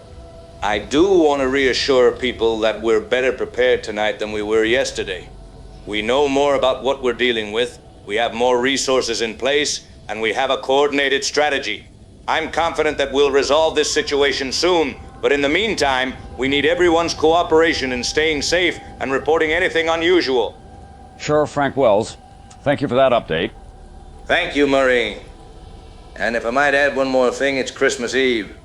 I do want to reassure people that we're better prepared tonight than we were yesterday. We know more about what we're dealing with, we have more resources in place, and we have a coordinated strategy. I'm confident that we'll resolve this situation soon, but in the meantime, we need everyone's cooperation in staying safe and reporting anything unusual. Sheriff Frank Wells, thank you for that update. Thank you, Murray. And if I might add one more thing, it's Christmas Eve.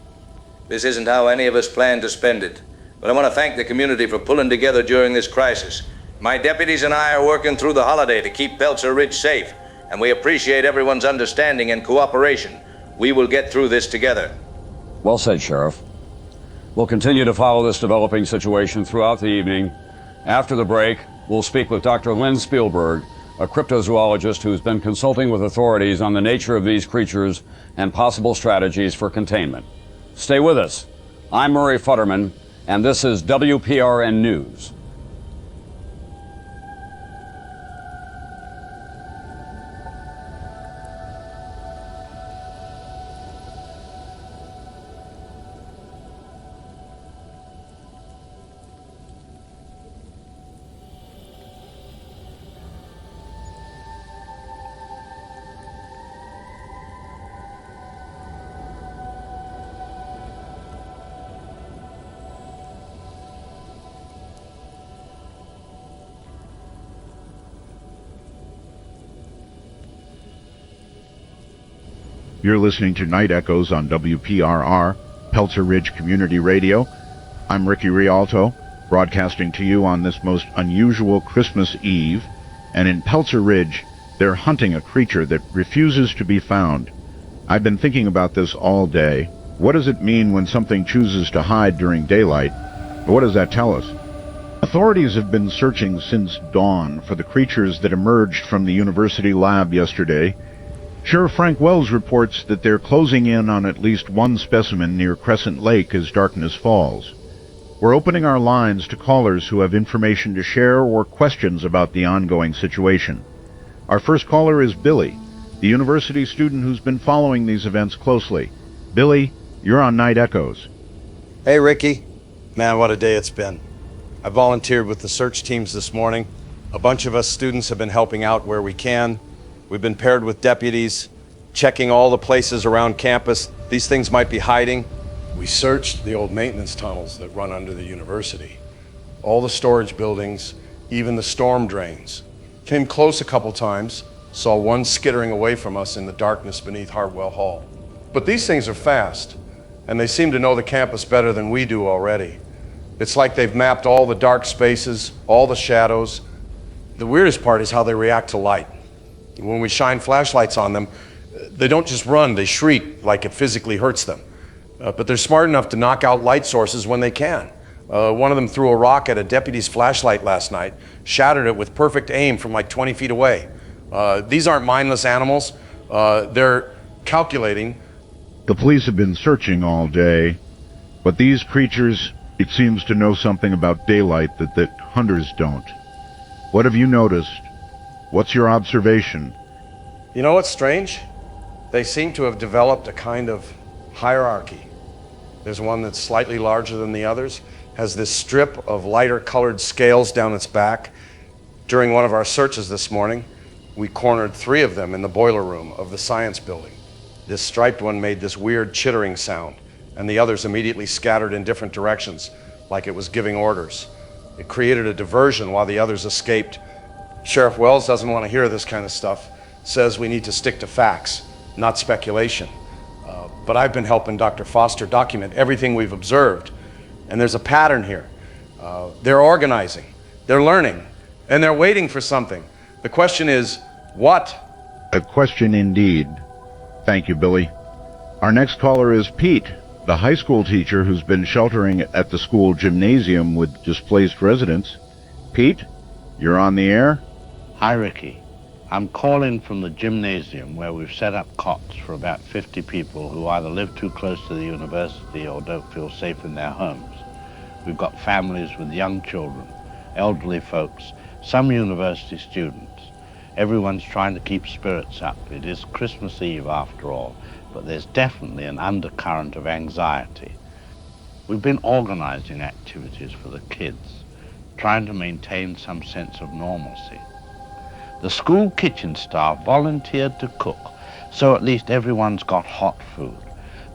This isn't how any of us planned to spend it, but I want to thank the community for pulling together during this crisis. My deputies and I are working through the holiday to keep Peltzer Ridge safe, and we appreciate everyone's understanding and cooperation. We will get through this together. Well said, Sheriff. We'll continue to follow this developing situation throughout the evening. After the break, we'll speak with Dr. Lynn Spielberg, a cryptozoologist who's been consulting with authorities on the nature of these creatures and possible strategies for containment. Stay with us. I'm Murray Futterman, and this is WPRN News. You're listening to Night Echoes on WPRR, Peltzer Ridge Community Radio. I'm Ricky Rialto, broadcasting to you on this most unusual Christmas Eve. And in Peltzer Ridge, they're hunting a creature that refuses to be found. I've been thinking about this all day. What does it mean when something chooses to hide during daylight? What does that tell us? Authorities have been searching since dawn for the creatures that emerged from the university lab yesterday. Sheriff Frank Wells reports that they're closing in on at least one specimen near Crescent Lake as darkness falls. We're opening our lines to callers who have information to share or questions about the ongoing situation. Our first caller is Billy, the university student who's been following these events closely. Billy, you're on Night Echoes. Hey, Ricky. Man, what a day it's been. I volunteered with the search teams this morning. A bunch of us students have been helping out where we can. We've been paired with deputies, checking all the places around campus these things might be hiding. We searched the old maintenance tunnels that run under the university, all the storage buildings, even the storm drains. Came close a couple times, saw one skittering away from us in the darkness beneath Hartwell Hall. But these things are fast, and they seem to know the campus better than we do already. It's like they've mapped all the dark spaces, all the shadows. The weirdest part is how they react to light. When we shine flashlights on them, they don't just run, they shriek like it physically hurts them. But they're smart enough to knock out light sources when they can. One of them threw a rock at a deputy's flashlight last night, shattered it with perfect aim from like 20 feet away. These aren't mindless animals. They're calculating. The police have been searching all day, but these creatures, it seems to know something about daylight that hunters don't. What have you noticed? What's your observation? You know what's strange? They seem to have developed a kind of hierarchy. There's one that's slightly larger than the others, has this strip of lighter colored scales down its back. During one of our searches this morning, we cornered 3 of them in the boiler room of the science building. This striped one made this weird chittering sound, and the others immediately scattered in different directions, like it was giving orders. It created a diversion while the others escaped. Sheriff Wells doesn't want to hear this kind of stuff, says we need to stick to facts, not speculation. But I've been helping Dr. Foster document everything we've observed, and there's a pattern here. They're organizing, they're learning, and they're waiting for something. The question is, what? A question indeed. Thank you, Billy. Our next caller is Pete, the high school teacher who's been sheltering at the school gymnasium with displaced residents. Pete, you're on the air. Hi, Ricky. I'm calling from the gymnasium where we've set up cots for about 50 people who either live too close to the university or don't feel safe in their homes. We've got families with young children, elderly folks, some university students. Everyone's trying to keep spirits up. It is Christmas Eve after all, but there's definitely an undercurrent of anxiety. We've been organizing activities for the kids, trying to maintain some sense of normalcy. The school kitchen staff volunteered to cook, so at least everyone's got hot food.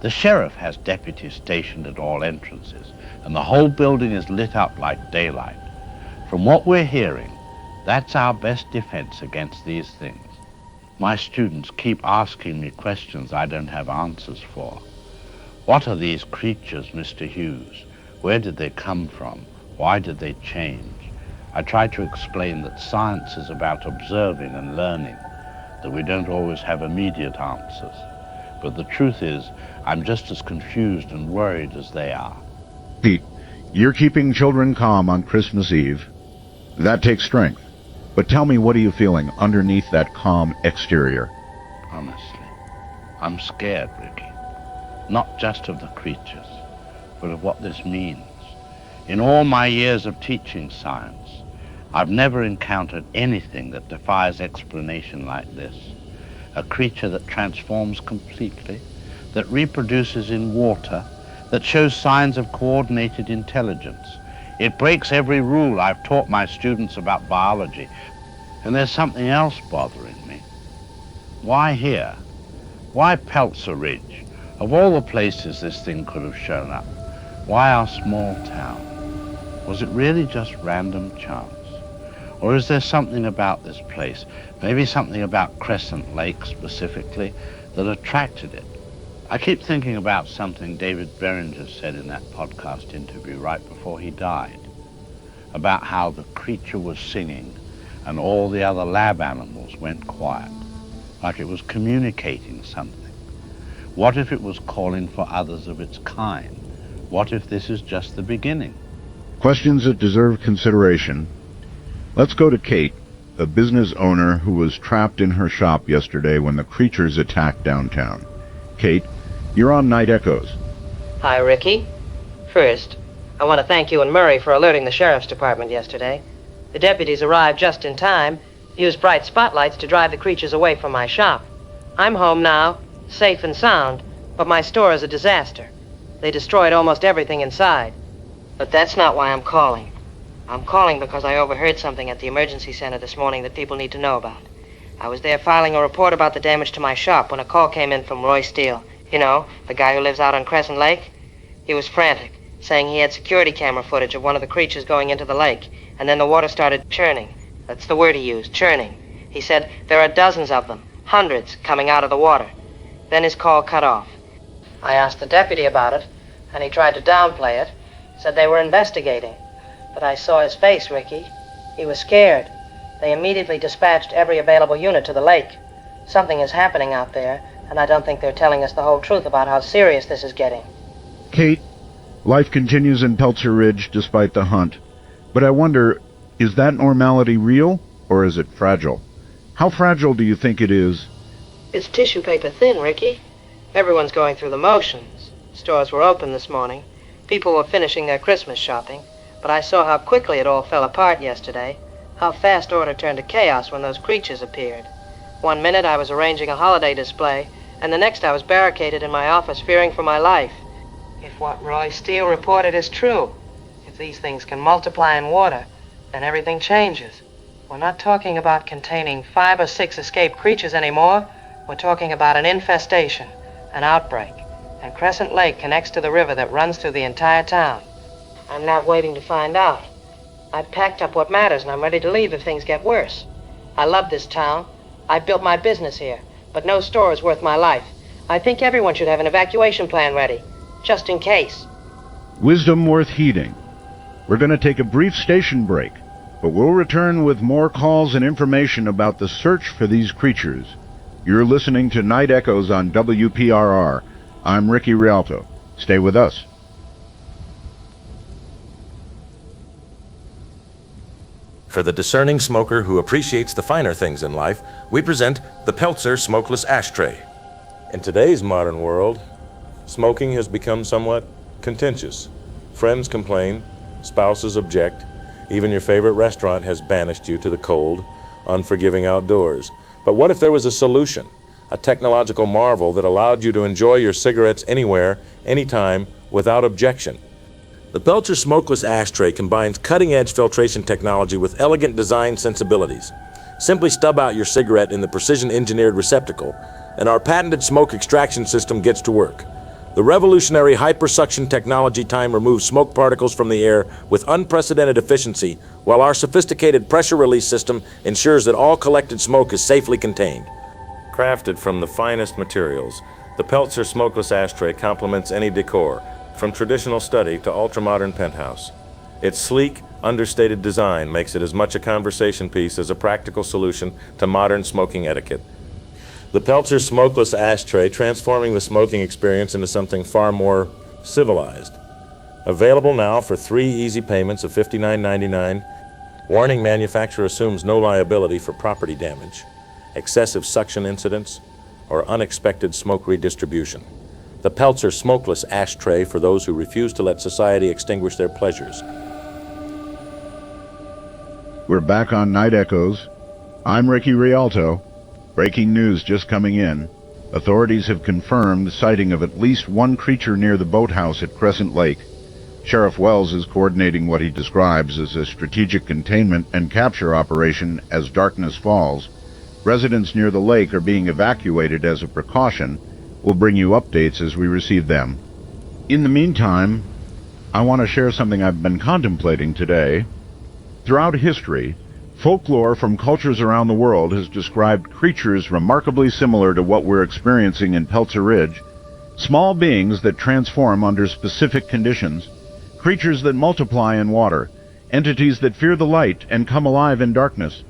The sheriff has deputies stationed at all entrances, and the whole building is lit up like daylight. From what we're hearing, that's our best defense against these things. My students keep asking me questions I don't have answers for. What are these creatures, Mr. Hughes? Where did they come from? Why did they change? I try to explain that science is about observing and learning, that we don't always have immediate answers. But the truth is, I'm just as confused and worried as they are. Pete, you're keeping children calm on Christmas Eve. That takes strength. But tell me, what are you feeling underneath that calm exterior? Honestly, I'm scared, Ricky. Not just of the creatures, but of what this means. In all my years of teaching science, I've never encountered anything that defies explanation like this. A creature that transforms completely, that reproduces in water, that shows signs of coordinated intelligence. It breaks every rule I've taught my students about biology. And there's something else bothering me. Why here? Why Peltzer Ridge? Of all the places this thing could have shown up, why our small town? Was it really just random chance? Or is there something about this place, maybe something about Crescent Lake specifically, that attracted it? I keep thinking about something David Beringer said in that podcast interview right before he died, about how the creature was singing and all the other lab animals went quiet, like it was communicating something. What if it was calling for others of its kind? What if this is just the beginning? Questions that deserve consideration. Let's go to Kate, a business owner who was trapped in her shop yesterday when the creatures attacked downtown. Kate, you're on Night Echoes. Hi, Ricky. First, I want to thank you and Murray for alerting the sheriff's department yesterday. The deputies arrived just in time, used bright spotlights to drive the creatures away from my shop. I'm home now, safe and sound, but my store is a disaster. They destroyed almost everything inside. But that's not why I'm calling. I'm calling because I overheard something at the emergency center this morning that people need to know about. I was there filing a report about the damage to my shop when a call came in from Roy Steele. You know, the guy who lives out on Crescent Lake? He was frantic, saying he had security camera footage of one of the creatures going into the lake, and then the water started churning. That's the word he used, churning. He said there are dozens of them, hundreds, coming out of the water. Then his call cut off. I asked the deputy about it, and he tried to downplay it, said they were investigating. But I saw his face, Ricky. He was scared. They immediately dispatched every available unit to the lake. Something is happening out there, and I don't think they're telling us the whole truth about how serious this is getting. Kate, life continues in Peltzer Ridge despite the hunt. But I wonder, is that normality real, or is it fragile? How fragile do you think it is? It's tissue paper thin, Ricky. Everyone's going through the motions. Stores were open this morning. People were finishing their Christmas shopping. But I saw how quickly it all fell apart yesterday. How fast order turned to chaos when those creatures appeared. 1 minute I was arranging a holiday display, and the next I was barricaded in my office fearing for my life. If what Roy Steele reported is true, if these things can multiply in water, then everything changes. We're not talking about containing 5 or 6 escaped creatures anymore. We're talking about an infestation, an outbreak. And Crescent Lake connects to the river that runs through the entire town. I'm not waiting to find out. I've packed up what matters and I'm ready to leave if things get worse. I love this town. I built my business here, but no store is worth my life. I think everyone should have an evacuation plan ready, just in case. Wisdom worth heeding. We're going to take a brief station break, but we'll return with more calls and information about the search for these creatures. You're listening to Night Echoes on WPRR. I'm Ricky Rialto. Stay with us. For the discerning smoker who appreciates the finer things in life, we present the Peltzer Smokeless Ashtray. In today's modern world, smoking has become somewhat contentious. Friends complain, spouses object, even your favorite restaurant has banished you to the cold, unforgiving outdoors. But what if there was a solution, a technological marvel that allowed you to enjoy your cigarettes anywhere, anytime, without objection? The Peltzer Smokeless Ashtray combines cutting-edge filtration technology with elegant design sensibilities. Simply stub out your cigarette in the precision-engineered receptacle, and our patented smoke extraction system gets to work. The revolutionary hypersuction technology time removes smoke particles from the air with unprecedented efficiency, while our sophisticated pressure release system ensures that all collected smoke is safely contained. Crafted from the finest materials, the Peltzer Smokeless Ashtray complements any decor, from traditional study to ultra-modern penthouse. Its sleek, understated design makes it as much a conversation piece as a practical solution to modern smoking etiquette. The Peltzer Smokeless Ashtray, transforming the smoking experience into something far more civilized. Available now for 3 easy payments of $59.99. Warning: manufacturer assumes no liability for property damage, excessive suction incidents, or unexpected smoke redistribution. The Peltzer Smokeless Ashtray for those who refuse to let society extinguish their pleasures. We're back on Night Echoes. I'm Ricky Rialto. Breaking news just coming in. Authorities have confirmed the sighting of at least 1 creature near the boathouse at Crescent Lake. Sheriff Wells is coordinating what he describes as a strategic containment and capture operation as darkness falls. Residents near the lake are being evacuated as a precaution. We'll bring you updates as we receive them. In the meantime, I want to share something I've been contemplating today. Throughout history, folklore from cultures around the world has described creatures remarkably similar to what we're experiencing in Peltzer Ridge, small beings that transform under specific conditions, creatures that multiply in water, entities that fear the light and come alive in darkness.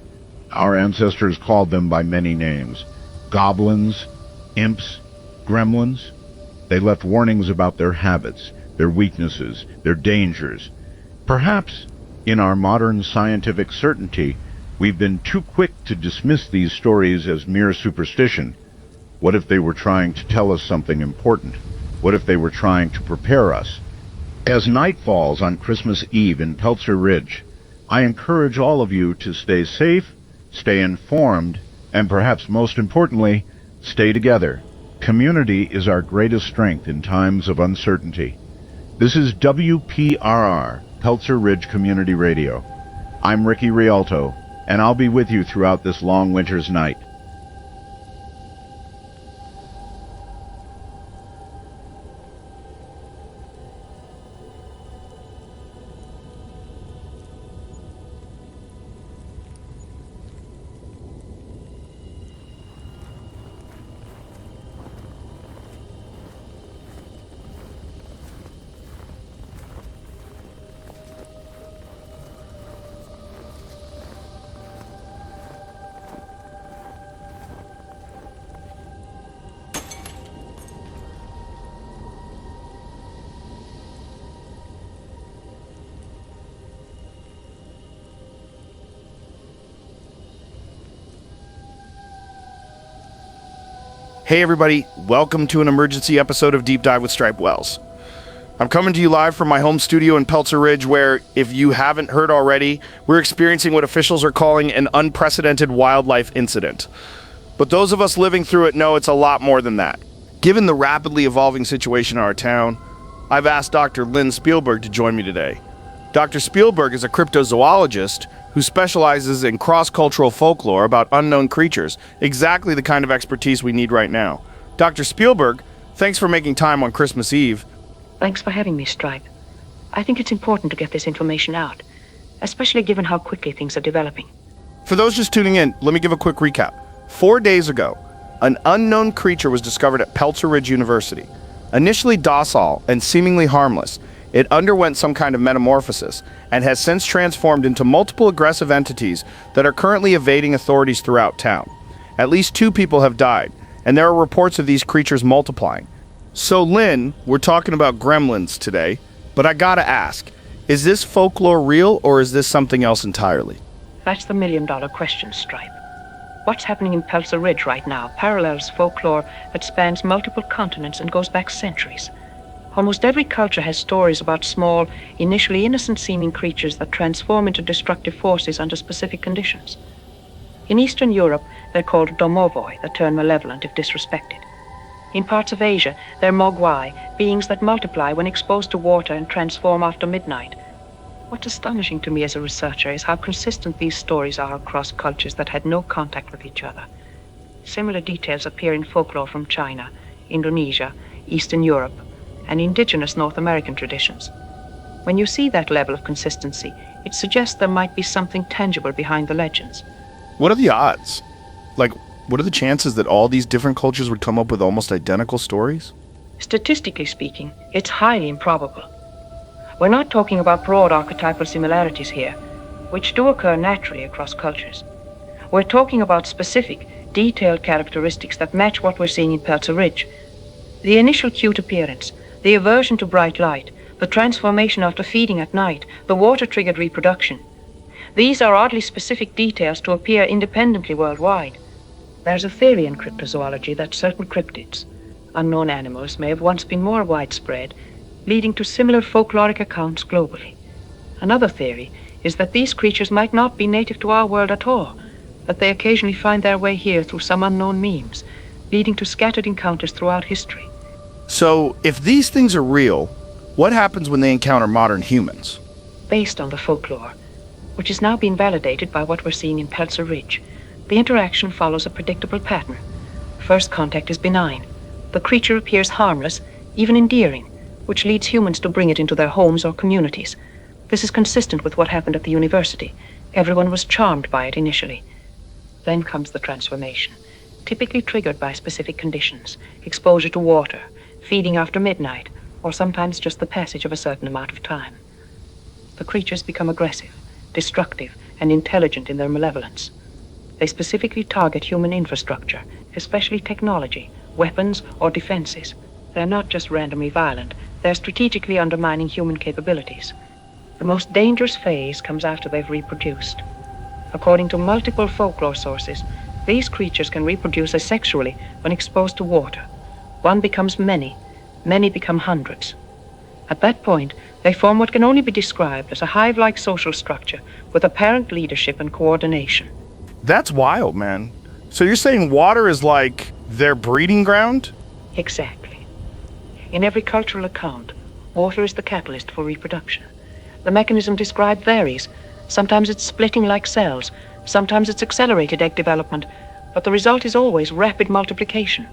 Our ancestors called them by many names: goblins, imps, Gremlins. They left warnings about their habits, their weaknesses, their dangers. Perhaps, in our modern scientific certainty, we've been too quick to dismiss these stories as mere superstition. What if they were trying to tell us something important? What if they were trying to prepare us? As night falls on Christmas Eve in Peltzer Ridge, I encourage all of you to stay safe, stay informed, and perhaps most importantly, stay together. Community is our greatest strength in times of uncertainty. This is WPRR, Peltzer Ridge Community Radio. I'm Ricky Rialto, and I'll be with you throughout this long winter's night. Hey everybody, welcome to an emergency episode of Deep Dive with Stripe Wells. I'm coming to you live from my home studio in Peltzer Ridge where, if you haven't heard already, we're experiencing what officials are calling an unprecedented wildlife incident. But those of us living through it know it's a lot more than that. Given the rapidly evolving situation in our town, I've asked Dr. Lynn Spielberg to join me today. Dr. Spielberg is a cryptozoologist who specializes in cross-cultural folklore about unknown creatures, exactly the kind of expertise we need right now. Dr. Spielberg, thanks for making time on Christmas Eve. Thanks for having me, Stripe. I think it's important to get this information out, especially given how quickly things are developing. For those just tuning in, let me give a quick recap. 4 days ago, an unknown creature was discovered at Peltzer Ridge University. Initially docile and seemingly harmless, it underwent some kind of metamorphosis and has since transformed into multiple aggressive entities that are currently evading authorities throughout town. At least 2 people have died, and there are reports of these creatures multiplying. So Lynn, we're talking about gremlins today, but I gotta ask, is this folklore real or is this something else entirely? That's the million-dollar question, Stripe. What's happening in Peltzer Ridge right now parallels folklore that spans multiple continents and goes back centuries. Almost every culture has stories about small, initially innocent-seeming creatures that transform into destructive forces under specific conditions. In Eastern Europe, they're called domovoi, that turn malevolent if disrespected. In parts of Asia, they're Mogwai, beings that multiply when exposed to water and transform after midnight. What's astonishing to me as a researcher is how consistent these stories are across cultures that had no contact with each other. Similar details appear in folklore from China, Indonesia, Eastern Europe, and indigenous North American traditions. When you see that level of consistency, it suggests there might be something tangible behind the legends. What are the odds? Like, what are the chances that all these different cultures would come up with almost identical stories? Statistically speaking, it's highly improbable. We're not talking about broad archetypal similarities here, which do occur naturally across cultures. We're talking about specific, detailed characteristics that match what we're seeing in Peltzer Ridge. The initial cute appearance, the aversion to bright light, the transformation after feeding at night, the water-triggered reproduction. These are oddly specific details to appear independently worldwide. There's a theory in cryptozoology that certain cryptids, unknown animals, may have once been more widespread, leading to similar folkloric accounts globally. Another theory is that these creatures might not be native to our world at all, that they occasionally find their way here through some unknown means, leading to scattered encounters throughout history. So, if these things are real, what happens when they encounter modern humans? Based on the folklore, which is now being validated by what we're seeing in Peltzer Ridge, the interaction follows a predictable pattern. First contact is benign. The creature appears harmless, even endearing, which leads humans to bring it into their homes or communities. This is consistent with what happened at the university. Everyone was charmed by it initially. Then comes the transformation, typically triggered by specific conditions, exposure to water, feeding after midnight, or sometimes just the passage of a certain amount of time. The creatures become aggressive, destructive, and intelligent in their malevolence. They specifically target human infrastructure, especially technology, weapons, or defenses. They're not just randomly violent, they're strategically undermining human capabilities. The most dangerous phase comes after they've reproduced. According to multiple folklore sources, these creatures can reproduce asexually when exposed to water. One becomes many, many become hundreds. At that point, they form what can only be described as a hive-like social structure with apparent leadership and coordination. That's wild, man. So you're saying water is like their breeding ground? Exactly. In every cultural account, water is the catalyst for reproduction. The mechanism described varies. Sometimes it's splitting like cells, sometimes it's accelerated egg development, but the result is always rapid multiplication.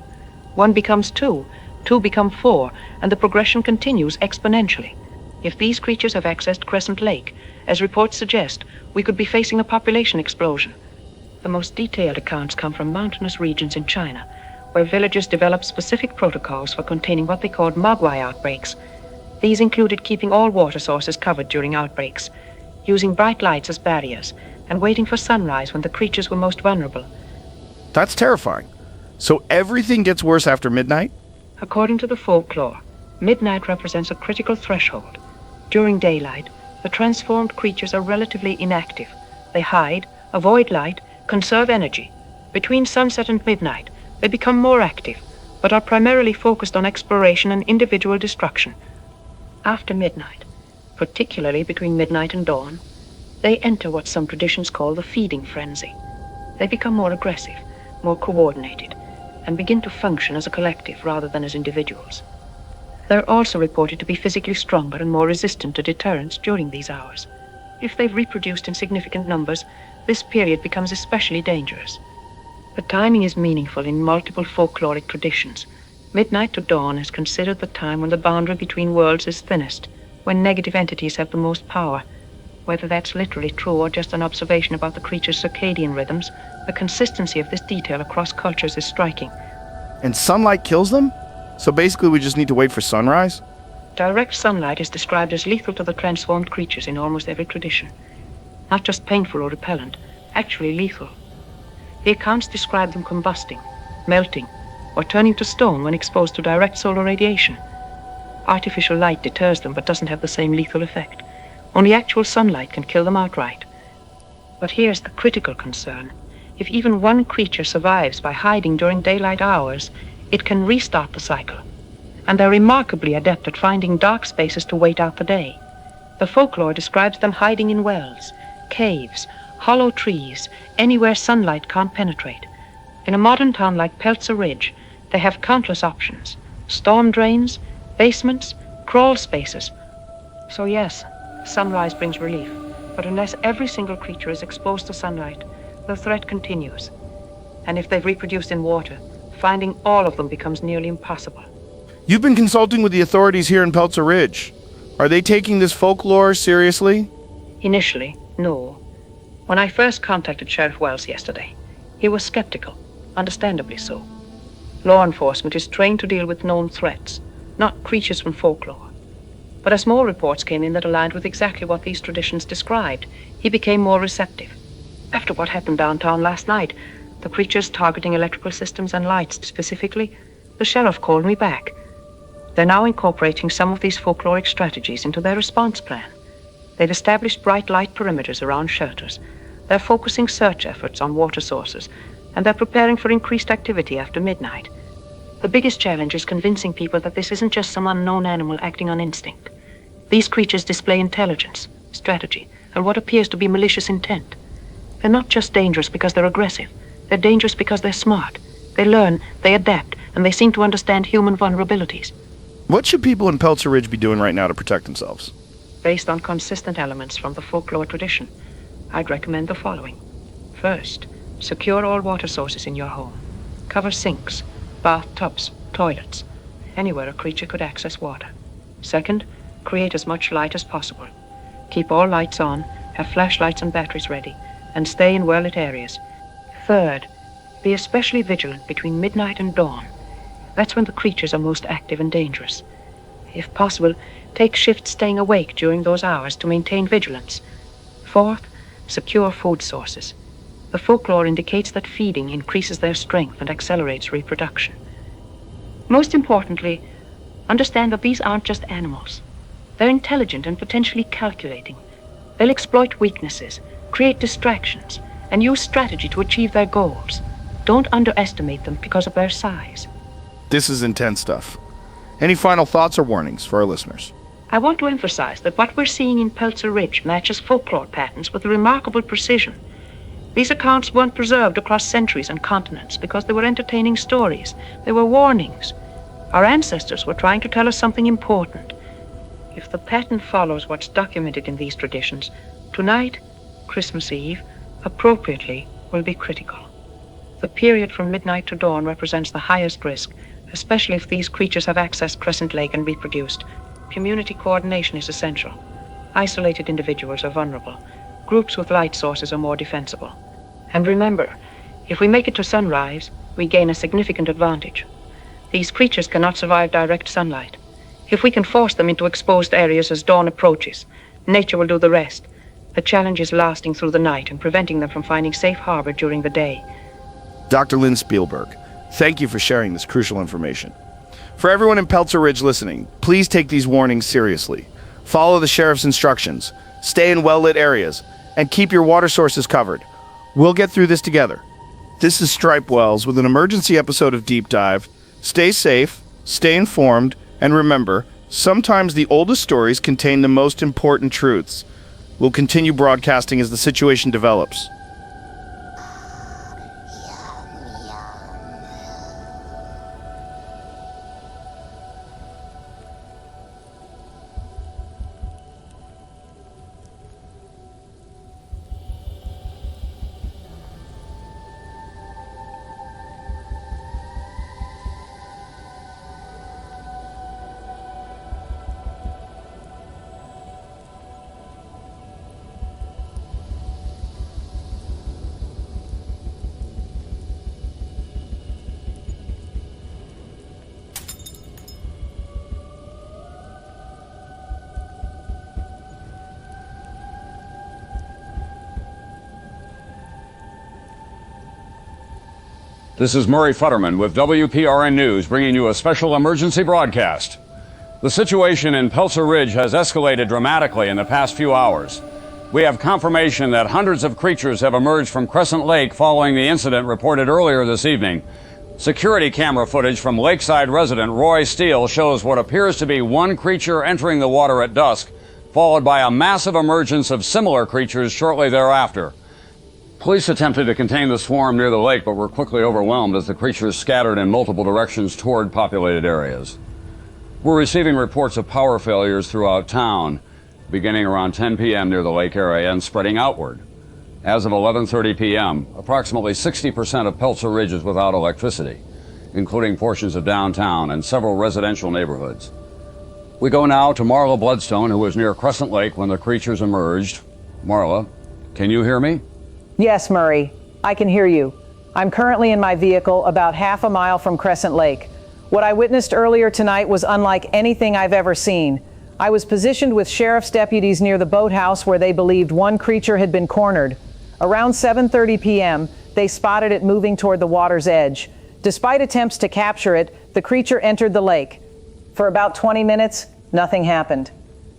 1 becomes 2, 2 become 4, and the progression continues exponentially. If these creatures have accessed Crescent Lake, as reports suggest, we could be facing a population explosion. The most detailed accounts come from mountainous regions in China, where villagers developed specific protocols for containing what they called Mogwai outbreaks. These included keeping all water sources covered during outbreaks, using bright lights as barriers, and waiting for sunrise when the creatures were most vulnerable. That's terrifying. So everything gets worse after midnight? According to the folklore, midnight represents a critical threshold. During daylight, the transformed creatures are relatively inactive. They hide, avoid light, conserve energy. Between sunset and midnight, they become more active, but are primarily focused on exploration and individual destruction. After midnight, particularly between midnight and dawn, they enter what some traditions call the feeding frenzy. They become more aggressive, more coordinated, and begin to function as a collective rather than as individuals. They're also reported to be physically stronger and more resistant to deterrence during these hours. If they've reproduced in significant numbers, this period becomes especially dangerous. The timing is meaningful in multiple folkloric traditions. Midnight to dawn is considered the time when the boundary between worlds is thinnest, when negative entities have the most power. Whether that's literally true or just an observation about the creature's circadian rhythms, the consistency of this detail across cultures is striking. And sunlight kills them? So basically we just need to wait for sunrise? Direct sunlight is described as lethal to the transformed creatures in almost every tradition. Not just painful or repellent, actually lethal. The accounts describe them combusting, melting, or turning to stone when exposed to direct solar radiation. Artificial light deters them but doesn't have the same lethal effect. Only actual sunlight can kill them outright. But here's the critical concern. If even one creature survives by hiding during daylight hours, it can restart the cycle. And they're remarkably adept at finding dark spaces to wait out the day. The folklore describes them hiding in wells, caves, hollow trees, anywhere sunlight can't penetrate. In a modern town like Peltzer Ridge, they have countless options. Storm drains, basements, crawl spaces. So yes, sunrise brings relief. But unless every single creature is exposed to sunlight, the threat continues. And if they've reproduced in water, finding all of them becomes nearly impossible. You've been consulting with the authorities here in Peltzer Ridge. Are they taking this folklore seriously? Initially, no. When I first contacted Sheriff Wells yesterday, he was skeptical, understandably so. Law enforcement is trained to deal with known threats, not creatures from folklore. But as more reports came in that aligned with exactly what these traditions described, he became more receptive. After what happened downtown last night, the creatures targeting electrical systems and lights specifically, the sheriff called me back. They're now incorporating some of these folkloric strategies into their response plan. They've established bright light perimeters around shelters. They're focusing search efforts on water sources, and they're preparing for increased activity after midnight. The biggest challenge is convincing people that this isn't just some unknown animal acting on instinct. These creatures display intelligence, strategy, and what appears to be malicious intent. They're not just dangerous because they're aggressive. They're dangerous because they're smart. They learn, they adapt, and they seem to understand human vulnerabilities. What should people in Peltzer Ridge be doing right now to protect themselves? Based on consistent elements from the folklore tradition, I'd recommend the following. First, secure all water sources in your home. Cover sinks, bathtubs, toilets, anywhere a creature could access water. Second, create as much light as possible. Keep all lights on, have flashlights and batteries ready, and stay in well-lit areas. Third, be especially vigilant between midnight and dawn. That's when the creatures are most active and dangerous. If possible, take shifts staying awake during those hours to maintain vigilance. Fourth, secure food sources. The folklore indicates that feeding increases their strength and accelerates reproduction. Most importantly, understand that these aren't just animals. They're intelligent and potentially calculating. They'll exploit weaknesses, create distractions, and use strategy to achieve their goals. Don't underestimate them because of their size. This is intense stuff. Any final thoughts or warnings for our listeners? I want to emphasize that what we're seeing in Peltzer Ridge matches folklore patterns with remarkable precision. These accounts weren't preserved across centuries and continents because they were entertaining stories. They were warnings. Our ancestors were trying to tell us something important. If the pattern follows what's documented in these traditions, tonight, Christmas Eve, appropriately, will be critical. The period from midnight to dawn represents the highest risk, especially if these creatures have accessed Crescent Lake and reproduced. Community coordination is essential. Isolated individuals are vulnerable. Groups with light sources are more defensible. And remember, if we make it to sunrise, we gain a significant advantage. These creatures cannot survive direct sunlight. If we can force them into exposed areas as dawn approaches, nature will do the rest. The challenge is lasting through the night and preventing them from finding safe harbor during the day. Dr. Lynn Spielberg, thank you for sharing this crucial information. For everyone in Peltzer Ridge listening, please take these warnings seriously. Follow the sheriff's instructions, stay in well-lit areas, and keep your water sources covered. We'll get through this together. This is Stripe Wells with an emergency episode of Deep Dive. Stay safe, stay informed, and remember, sometimes the oldest stories contain the most important truths. We'll continue broadcasting as the situation develops. This is Murray Futterman with WPRN News, bringing you a special emergency broadcast. The situation in Peltzer Ridge has escalated dramatically in the past few hours. We have confirmation that hundreds of creatures have emerged from Crescent Lake following the incident reported earlier this evening. Security camera footage from lakeside resident Roy Steele shows what appears to be one creature entering the water at dusk, followed by a massive emergence of similar creatures shortly thereafter. Police attempted to contain the swarm near the lake, but were quickly overwhelmed as the creatures scattered in multiple directions toward populated areas. We're receiving reports of power failures throughout town, beginning around 10 p.m. near the lake area and spreading outward. As of 11:30 p.m., approximately 60% of Peltzer Ridge is without electricity, including portions of downtown and several residential neighborhoods. We go now to Marla Bloodstone, who was near Crescent Lake when the creatures emerged. Marla, can you hear me? Yes, Murray, I can hear you. I'm currently in my vehicle about half a mile from Crescent Lake. What I witnessed earlier tonight was unlike anything I've ever seen. I was positioned with sheriff's deputies near the boathouse where they believed one creature had been cornered. Around 7:30 p.m., they spotted it moving toward the water's edge. Despite attempts to capture it, the creature entered the lake. For about 20 minutes, nothing happened.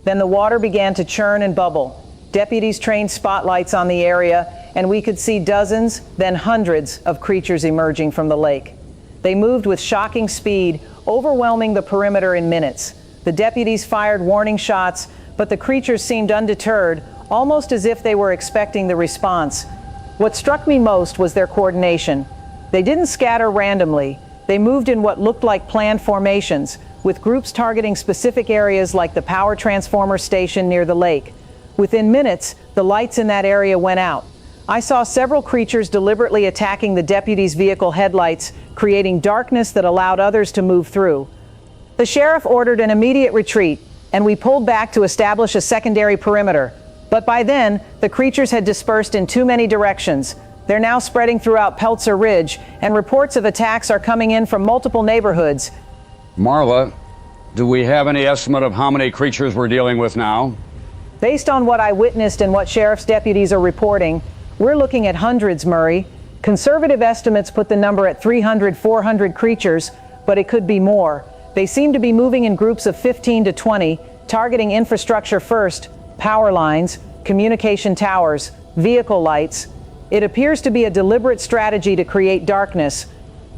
Then the water began to churn and bubble. Deputies trained spotlights on the area, and we could see dozens, then hundreds of creatures emerging from the lake. They moved with shocking speed, overwhelming the perimeter in minutes. The deputies fired warning shots, but the creatures seemed undeterred, almost as if they were expecting the response. What struck me most was their coordination. They didn't scatter randomly. They moved in what looked like planned formations, with groups targeting specific areas like the power transformer station near the lake. Within minutes, the lights in that area went out. I saw several creatures deliberately attacking the deputies' vehicle headlights, creating darkness that allowed others to move through. The sheriff ordered an immediate retreat, and we pulled back to establish a secondary perimeter. But by then, the creatures had dispersed in too many directions. They're now spreading throughout Peltzer Ridge, and reports of attacks are coming in from multiple neighborhoods. Marla, do we have any estimate of how many creatures we're dealing with now? Based on what I witnessed and what sheriff's deputies are reporting, we're looking at hundreds, Murray. Conservative estimates put the number at 300, 400 creatures, but it could be more. They seem to be moving in groups of 15 to 20, targeting infrastructure first, power lines, communication towers, vehicle lights. It appears to be a deliberate strategy to create darkness.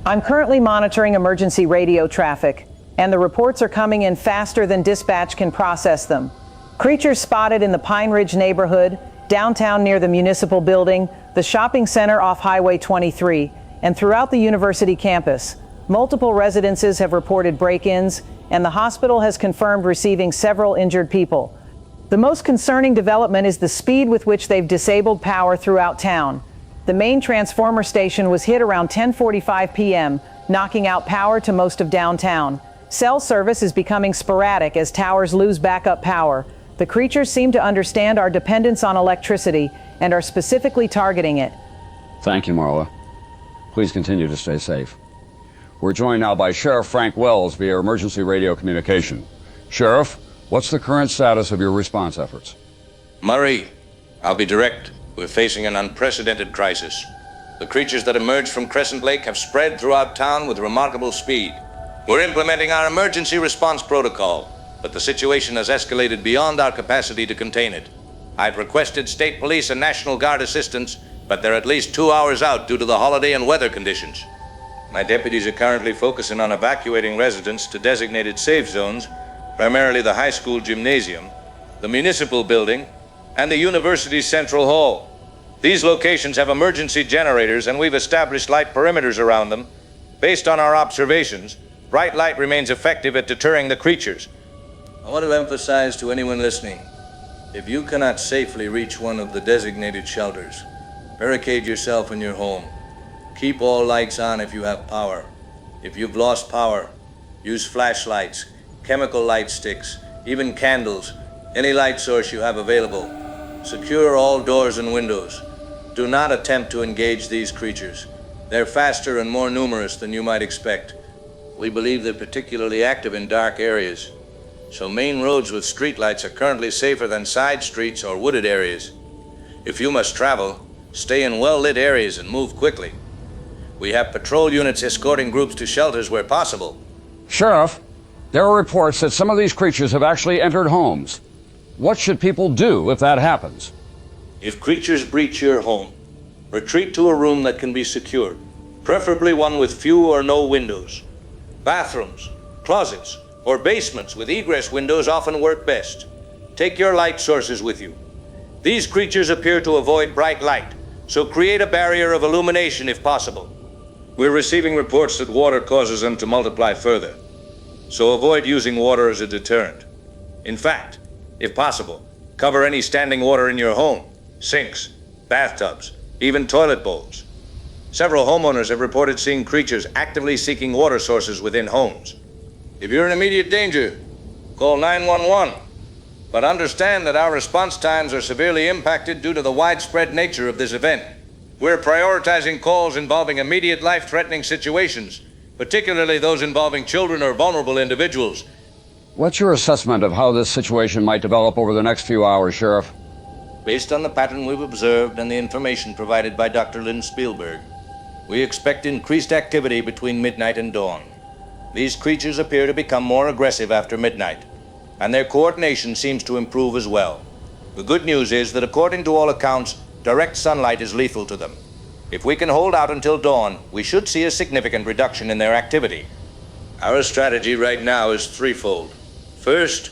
I'm currently monitoring emergency radio traffic, and the reports are coming in faster than dispatch can process them. Creatures spotted in the Pine Ridge neighborhood, downtown near the municipal building, the shopping center off Highway 23, and throughout the university campus. Multiple residences have reported break-ins, and the hospital has confirmed receiving several injured people. The most concerning development is the speed with which they've disabled power throughout town. The main transformer station was hit around 10:45 p.m., knocking out power to most of downtown. Cell service is becoming sporadic as towers lose backup power. The creatures seem to understand our dependence on electricity and are specifically targeting it. Thank you, Marla. Please continue to stay safe. We're joined now by Sheriff Frank Wells via emergency radio communication. Sheriff, what's the current status of your response efforts? Murray, I'll be direct. We're facing an unprecedented crisis. The creatures that emerged from Crescent Lake have spread throughout town with remarkable speed. We're implementing our emergency response protocol, but the situation has escalated beyond our capacity to contain it. I've requested state police and National Guard assistance, but they're at least 2 hours out due to the holiday and weather conditions. My deputies are currently focusing on evacuating residents to designated safe zones, primarily the high school gymnasium, the municipal building, and the university's central hall. These locations have emergency generators, and we've established light perimeters around them. Based on our observations, bright light remains effective at deterring the creatures. I want to emphasize to anyone listening, if you cannot safely reach one of the designated shelters, barricade yourself in your home. Keep all lights on if you have power. If you've lost power, use flashlights, chemical light sticks, even candles, any light source you have available. Secure all doors and windows. Do not attempt to engage these creatures. They're faster and more numerous than you might expect. We believe they're particularly active in dark areas, so main roads with streetlights are currently safer than side streets or wooded areas. If you must travel, stay in well-lit areas and move quickly. We have patrol units escorting groups to shelters where possible. Sheriff, there are reports that some of these creatures have actually entered homes. What should people do if that happens? If creatures breach your home, retreat to a room that can be secured, preferably one with few or no windows. Bathrooms, closets, or basements with egress windows often work best. Take your light sources with you. These creatures appear to avoid bright light, so create a barrier of illumination if possible. We're receiving reports that water causes them to multiply further, so avoid using water as a deterrent. In fact, if possible, cover any standing water in your home, sinks, bathtubs, even toilet bowls. Several homeowners have reported seeing creatures actively seeking water sources within homes. If you're in immediate danger, call 911. But understand that our response times are severely impacted due to the widespread nature of this event. We're prioritizing calls involving immediate life-threatening situations, particularly those involving children or vulnerable individuals. What's your assessment of how this situation might develop over the next few hours, Sheriff? Based on the pattern we've observed and the information provided by Dr. Lynn Spielberg, we expect increased activity between midnight and dawn. These creatures appear to become more aggressive after midnight, and their coordination seems to improve as well. The good news is that according to all accounts, direct sunlight is lethal to them. If we can hold out until dawn, we should see a significant reduction in their activity. Our strategy right now is threefold. First,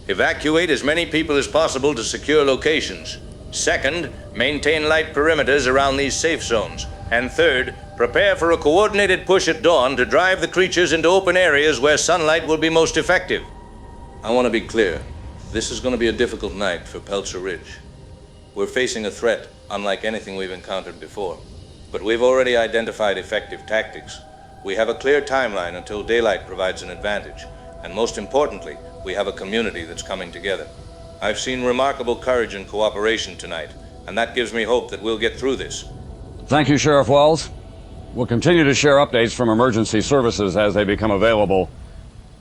evacuate as many people as possible to secure locations. Second, maintain light perimeters around these safe zones. And third, prepare for a coordinated push at dawn to drive the creatures into open areas where sunlight will be most effective. I want to be clear. This is going to be a difficult night for Peltzer Ridge. We're facing a threat unlike anything we've encountered before. But we've already identified effective tactics. We have a clear timeline until daylight provides an advantage. And most importantly, we have a community that's coming together. I've seen remarkable courage and cooperation tonight, and that gives me hope that we'll get through this. Thank you, Sheriff Wells. We'll continue to share updates from emergency services as they become available.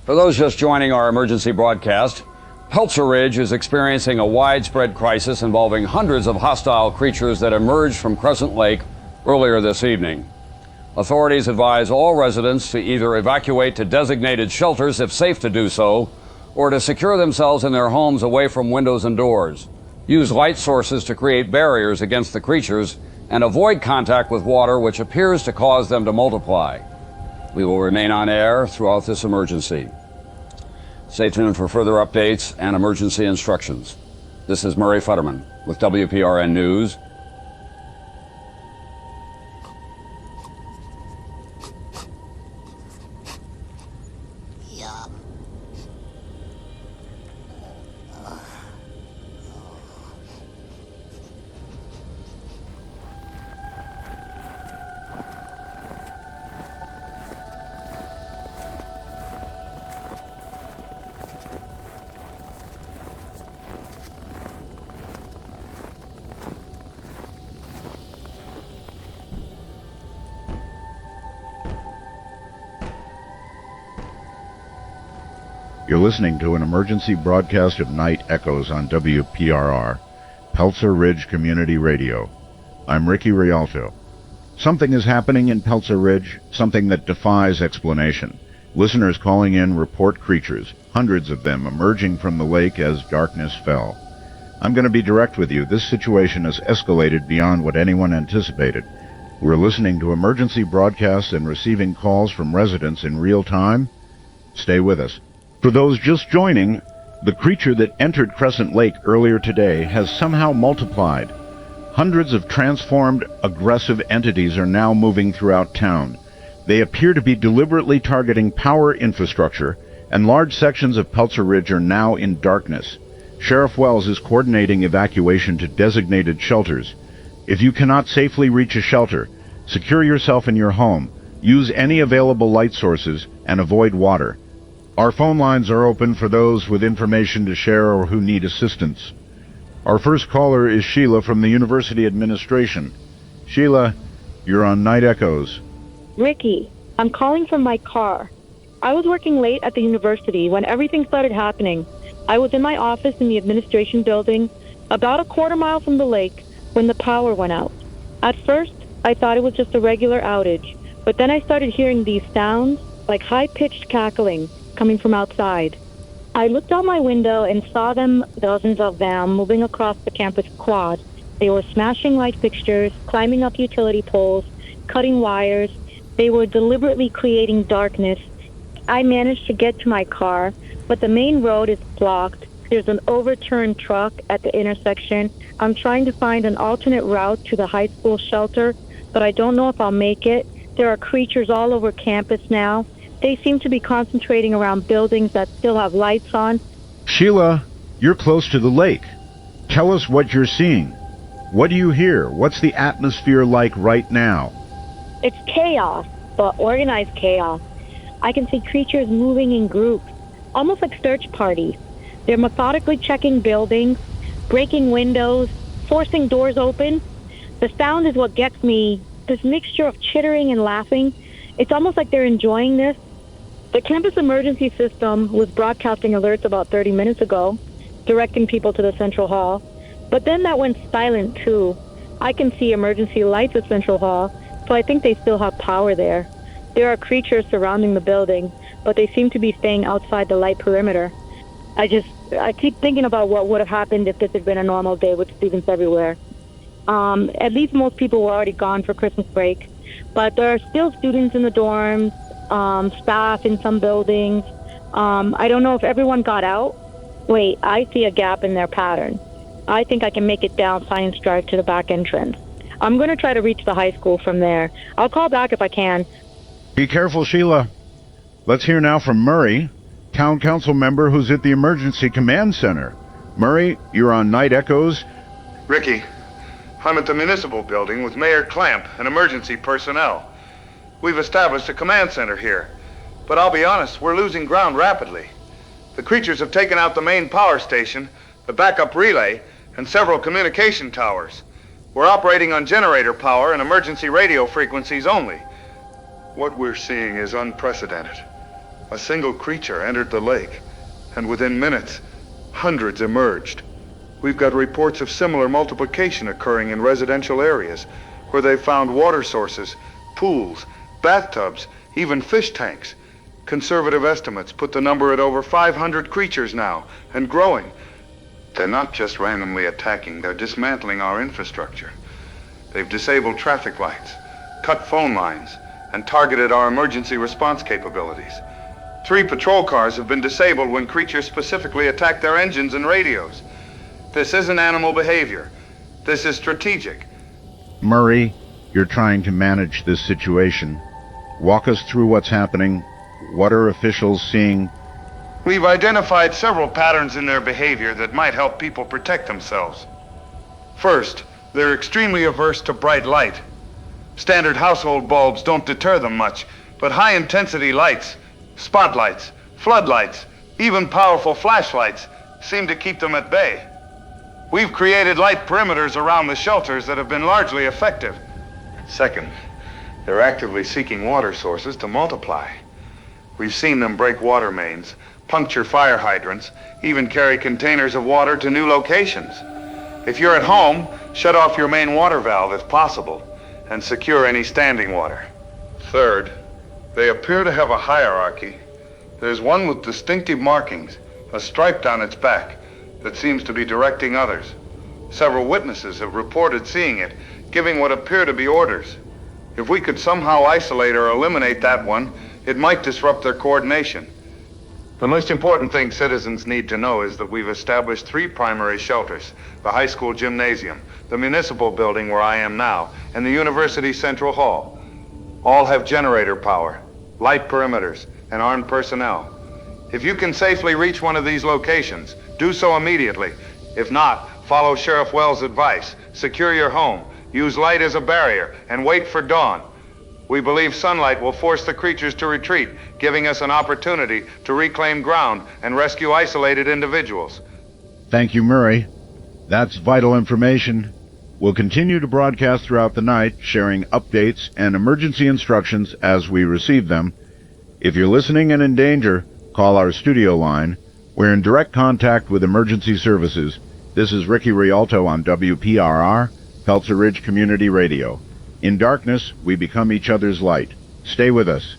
For those just joining our emergency broadcast, Peltzer Ridge is experiencing a widespread crisis involving hundreds of hostile creatures that emerged from Crescent Lake earlier this evening. Authorities advise all residents to either evacuate to designated shelters if safe to do so, or to secure themselves in their homes away from windows and doors. Use light sources to create barriers against the creatures, and avoid contact with water which appears to cause them to multiply. We will remain on air throughout this emergency. Stay tuned for further updates and emergency instructions. This is Murray Futterman with WPRN News. You're listening to an emergency broadcast of Night Echoes on WPRR, Peltzer Ridge Community Radio. I'm Ricky Rialto. Something is happening in Peltzer Ridge, something that defies explanation. Listeners calling in report creatures, hundreds of them emerging from the lake as darkness fell. I'm going to be direct with you. This situation has escalated beyond what anyone anticipated. We're listening to emergency broadcasts and receiving calls from residents in real time. Stay with us. For those just joining, the creature that entered Crescent Lake earlier today has somehow multiplied. Hundreds of transformed, aggressive entities are now moving throughout town. They appear to be deliberately targeting power infrastructure, and large sections of Peltzer Ridge are now in darkness. Sheriff Wells is coordinating evacuation to designated shelters. If you cannot safely reach a shelter, secure yourself in your home, use any available light sources, and avoid water. Our phone lines are open for those with information to share or who need assistance. Our first caller is Sheila from the University Administration. Sheila, you're on Night Echoes. Ricky, I'm calling from my car. I was working late at the university when everything started happening. I was in my office in the administration building, about a quarter mile from the lake, when the power went out. At first, I thought it was just a regular outage, but then I started hearing these sounds, like high-pitched cackling, coming from outside. I looked out my window and saw them, dozens of them, moving across the campus quad. They were smashing light fixtures, climbing up utility poles, cutting wires. They were deliberately creating darkness. I managed to get to my car, but the main road is blocked. There's an overturned truck at the intersection. I'm trying to find an alternate route to the high school shelter, but I don't know if I'll make it. There are creatures all over campus now. They seem to be concentrating around buildings that still have lights on. Sheila, you're close to the lake. Tell us what you're seeing. What do you hear? What's the atmosphere like right now? It's chaos, but organized chaos. I can see creatures moving in groups, almost like search parties. They're methodically checking buildings, breaking windows, forcing doors open. The sound is what gets me, this mixture of chittering and laughing. It's almost like they're enjoying this. The campus emergency system was broadcasting alerts about 30 minutes ago, directing people to the central hall. But then that went silent too. I can see emergency lights at Central Hall, so I think they still have power there. There are creatures surrounding the building, but they seem to be staying outside the light perimeter. I keep thinking about what would have happened if this had been a normal day with students everywhere. At least most people were already gone for Christmas break, but there are still students in the dorms, staff in some buildings. I don't know if everyone got out. Wait, I see a gap in their pattern. I think I can make it down Science Drive to the back entrance. I'm going to try to reach the high school from there. I'll call back if I can. Be careful, Sheila. Let's hear now from Murray, town council member who's at the Emergency Command Center. Murray, you're on Night Echoes. Ricky, I'm at the municipal building with Mayor Clamp and emergency personnel. We've established a command center here, but I'll be honest, we're losing ground rapidly. The creatures have taken out the main power station, the backup relay, and several communication towers. We're operating on generator power and emergency radio frequencies only. What we're seeing is unprecedented. A single creature entered the lake, and within minutes, hundreds emerged. We've got reports of similar multiplication occurring in residential areas, where they've found water sources, pools, bathtubs, even fish tanks. Conservative estimates put the number at over 500 creatures now, and growing. They're not just randomly attacking, they're dismantling our infrastructure. They've disabled traffic lights, cut phone lines, and targeted our emergency response capabilities. 3 patrol cars have been disabled when creatures specifically attack their engines and radios. This isn't animal behavior. This is strategic. Murray, you're trying to manage this situation. Walk us through what's happening. What are officials seeing? We've identified several patterns in their behavior that might help people protect themselves. First, they're extremely averse to bright light. Standard household bulbs don't deter them much, but high-intensity lights, spotlights, floodlights, even powerful flashlights seem to keep them at bay. We've created light perimeters around the shelters that have been largely effective. Second, they're actively seeking water sources to multiply. We've seen them break water mains, puncture fire hydrants, even carry containers of water to new locations. If you're at home, shut off your main water valve if possible, and secure any standing water. Third, they appear to have a hierarchy. There's one with distinctive markings, a stripe down its back, that seems to be directing others. Several witnesses have reported seeing it, giving what appear to be orders. If we could somehow isolate or eliminate that one, it might disrupt their coordination. The most important thing citizens need to know is that we've established 3 primary shelters: the high school gymnasium, the municipal building where I am now, and the university central hall. All have generator power, light perimeters, and armed personnel. If you can safely reach one of these locations, do so immediately. If not, follow Sheriff Wells' advice. Secure your home, use light as a barrier, and wait for dawn. We believe sunlight will force the creatures to retreat, giving us an opportunity to reclaim ground and rescue isolated individuals. Thank you, Murray. That's vital information. We'll continue to broadcast throughout the night, sharing updates and emergency instructions as we receive them. If you're listening and in danger, call our studio line. We're in direct contact with emergency services. This is Ricky Rialto on WPRR, Peltzer Ridge Community Radio. In darkness, we become each other's light. Stay with us.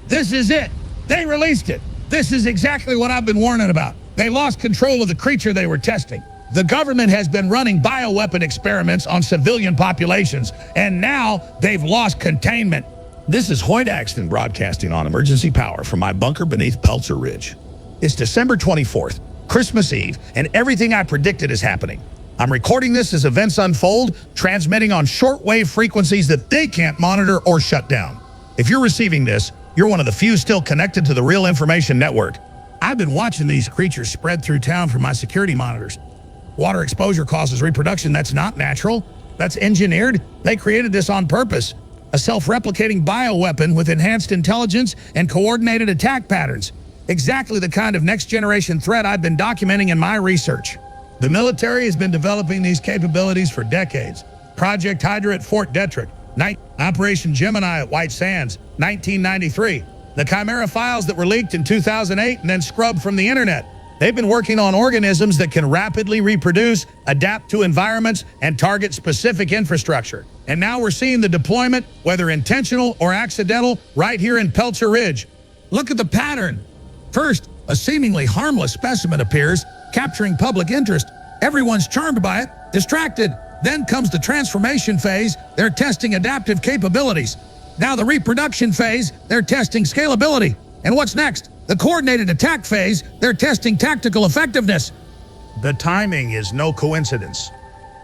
This is it. They released it. This is exactly what I've been warning about. They lost control of the creature they were testing. The government has been running bioweapon experiments on civilian populations, and now they've lost containment. This is Hoyt Axton broadcasting on emergency power from my bunker beneath Peltzer Ridge. It's December 24th, Christmas Eve, and everything I predicted is happening. I'm recording this as events unfold, transmitting on shortwave frequencies that they can't monitor or shut down. If you're receiving this, you're one of the few still connected to the Real Information Network. I've been watching these creatures spread through town from my security monitors. Water exposure causes reproduction. That's not natural. That's engineered. They created this on purpose. A self-replicating bioweapon with enhanced intelligence and coordinated attack patterns. Exactly the kind of next-generation threat I've been documenting in my research. The military has been developing these capabilities for decades. Project Hydra at Fort Detrick. Operation Gemini at White Sands, 1993. The Chimera files that were leaked in 2008 and then scrubbed from the internet. They've been working on organisms that can rapidly reproduce, adapt to environments, and target specific infrastructure. And now we're seeing the deployment, whether intentional or accidental, right here in Peltzer Ridge. Look at the pattern. First, a seemingly harmless specimen appears, capturing public interest. Everyone's charmed by it, distracted. Then comes the transformation phase. They're testing adaptive capabilities. Now the reproduction phase, they're testing scalability. And what's next? The coordinated attack phase, they're testing tactical effectiveness. The timing is no coincidence.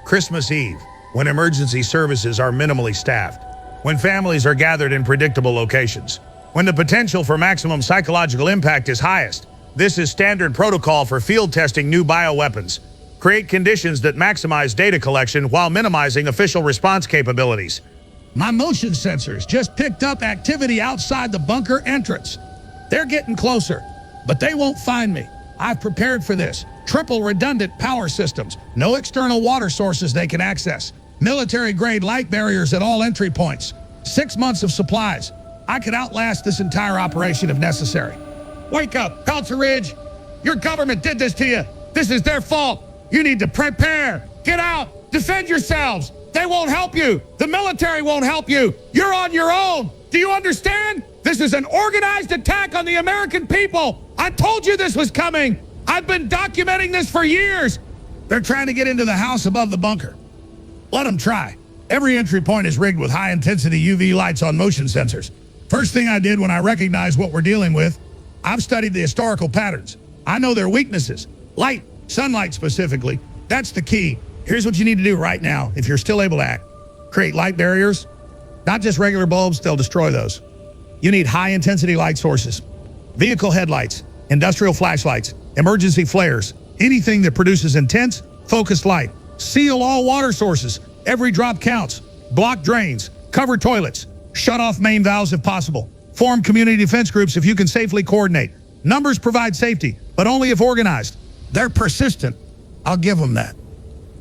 Christmas Eve, when emergency services are minimally staffed, when families are gathered in predictable locations, when the potential for maximum psychological impact is highest. This is standard protocol for field testing new bioweapons. Create conditions that maximize data collection while minimizing official response capabilities. My motion sensors just picked up activity outside the bunker entrance. They're getting closer, but they won't find me. I've prepared for this. Triple redundant power systems, no external water sources they can access, military-grade light barriers at all entry points, 6 months of supplies. I could outlast this entire operation if necessary. Wake up, Peltzer Ridge! Your government did this to you. This is their fault. You need to prepare. Get out. Defend yourselves. They won't help you. The military won't help you. You're on your own. Do you understand? This is an organized attack on the American people. I told you this was coming. I've been documenting this for years. They're trying to get into the house above the bunker. Let them try. Every entry point is rigged with high-intensity UV lights on motion sensors. First thing I did when I recognized what we're dealing with, I've studied the historical patterns. I know their weaknesses. Light, sunlight specifically, that's the key. Here's what you need to do right now, if you're still able to act. Create light barriers, not just regular bulbs, they'll destroy those. You need high-intensity light sources. Vehicle headlights, industrial flashlights, emergency flares, anything that produces intense, focused light. Seal all water sources. Every drop counts. Block drains. Cover toilets. Shut off main valves if possible. Form community defense groups if you can safely coordinate. Numbers provide safety, but only if organized. They're persistent. I'll give them that.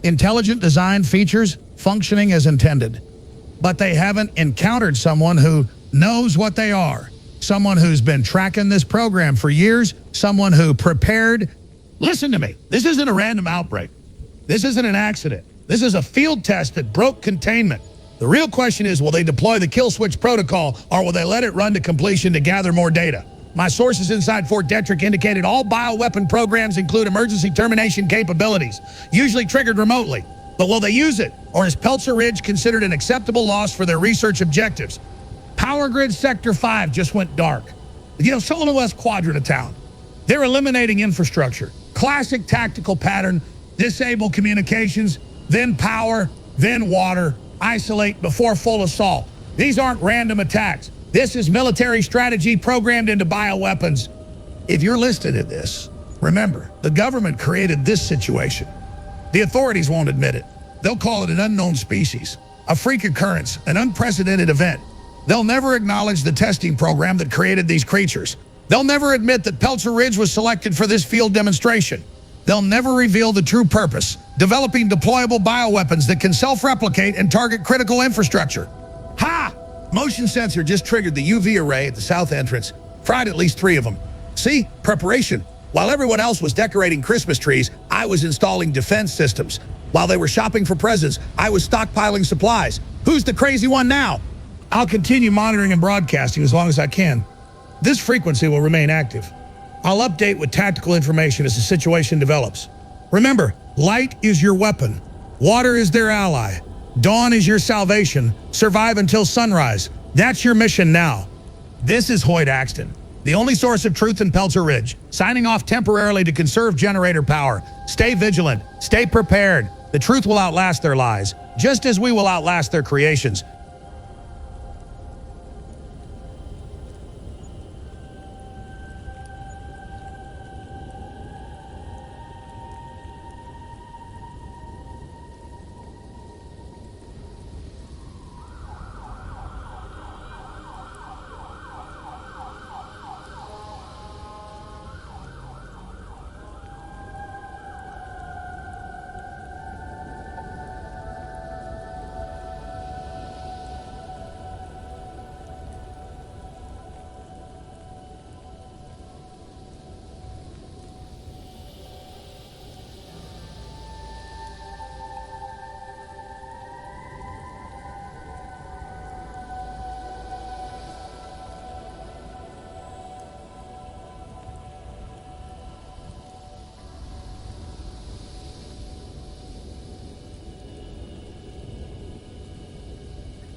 Intelligent design features functioning as intended. But they haven't encountered someone who knows what they are. Someone who's been tracking this program for years. Someone who prepared. Listen to me. This isn't a random outbreak. This isn't an accident. This is a field test that broke containment. The real question is, will they deploy the kill switch protocol, or will they let it run to completion to gather more data? My sources inside Fort Detrick indicated all bioweapon programs include emergency termination capabilities, usually triggered remotely. But will they use it? Or is Peltzer Ridge considered an acceptable loss for their research objectives? Power Grid Sector 5 just went dark. Still in the west quadrant of town. They're eliminating infrastructure. Classic tactical pattern: disable communications, then power, then water, isolate before full assault. These aren't random attacks. This is military strategy programmed into bioweapons. If you're listed in this, remember, the government created this situation. The authorities won't admit it. They'll call it an unknown species, a freak occurrence, an unprecedented event. They'll never acknowledge the testing program that created these creatures. They'll never admit that Peltzer Ridge was selected for this field demonstration. They'll never reveal the true purpose: developing deployable bioweapons that can self-replicate and target critical infrastructure. Ha! Motion sensor just triggered the UV array at the south entrance. Fried at least 3 of them. See? Preparation. While everyone else was decorating Christmas trees, I was installing defense systems. While they were shopping for presents, I was stockpiling supplies. Who's the crazy one now? I'll continue monitoring and broadcasting as long as I can. This frequency will remain active. I'll update with tactical information as the situation develops. Remember, light is your weapon. Water is their ally. Dawn is your salvation. Survive until sunrise. That's your mission now. This is Hoyt Axton, the only source of truth in Peltzer Ridge, signing off temporarily to conserve generator power. Stay vigilant. Stay prepared. The truth will outlast their lies, just as we will outlast their creations.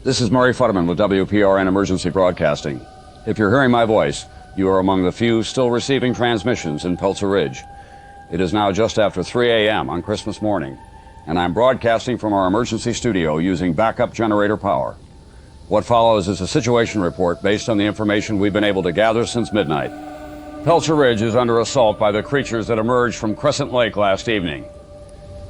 This is Murray Futterman with WPRN Emergency Broadcasting. If you're hearing my voice, you are among the few still receiving transmissions in Peltzer Ridge. It is now just after 3 a.m. on Christmas morning, and I'm broadcasting from our emergency studio using backup generator power. What follows is a situation report based on the information we've been able to gather since midnight. Peltzer Ridge is under assault by the creatures that emerged from Crescent Lake last evening.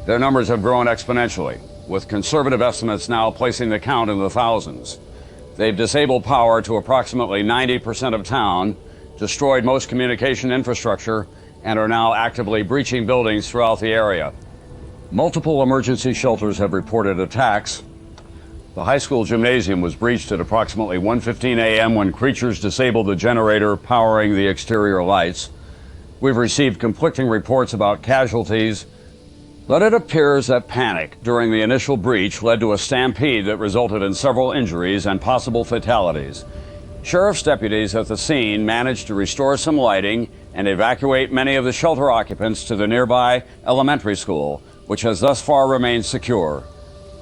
Their numbers have grown exponentially, with conservative estimates now placing the count in the thousands. They've disabled power to approximately 90% of town, destroyed most communication infrastructure, and are now actively breaching buildings throughout the area. Multiple emergency shelters have reported attacks. The high school gymnasium was breached at approximately 1:15 a.m. when creatures disabled the generator powering the exterior lights. We've received conflicting reports about casualties, but it appears that panic during the initial breach led to a stampede that resulted in several injuries and possible fatalities. Sheriff's deputies at the scene managed to restore some lighting and evacuate many of the shelter occupants to the nearby elementary school, which has thus far remained secure.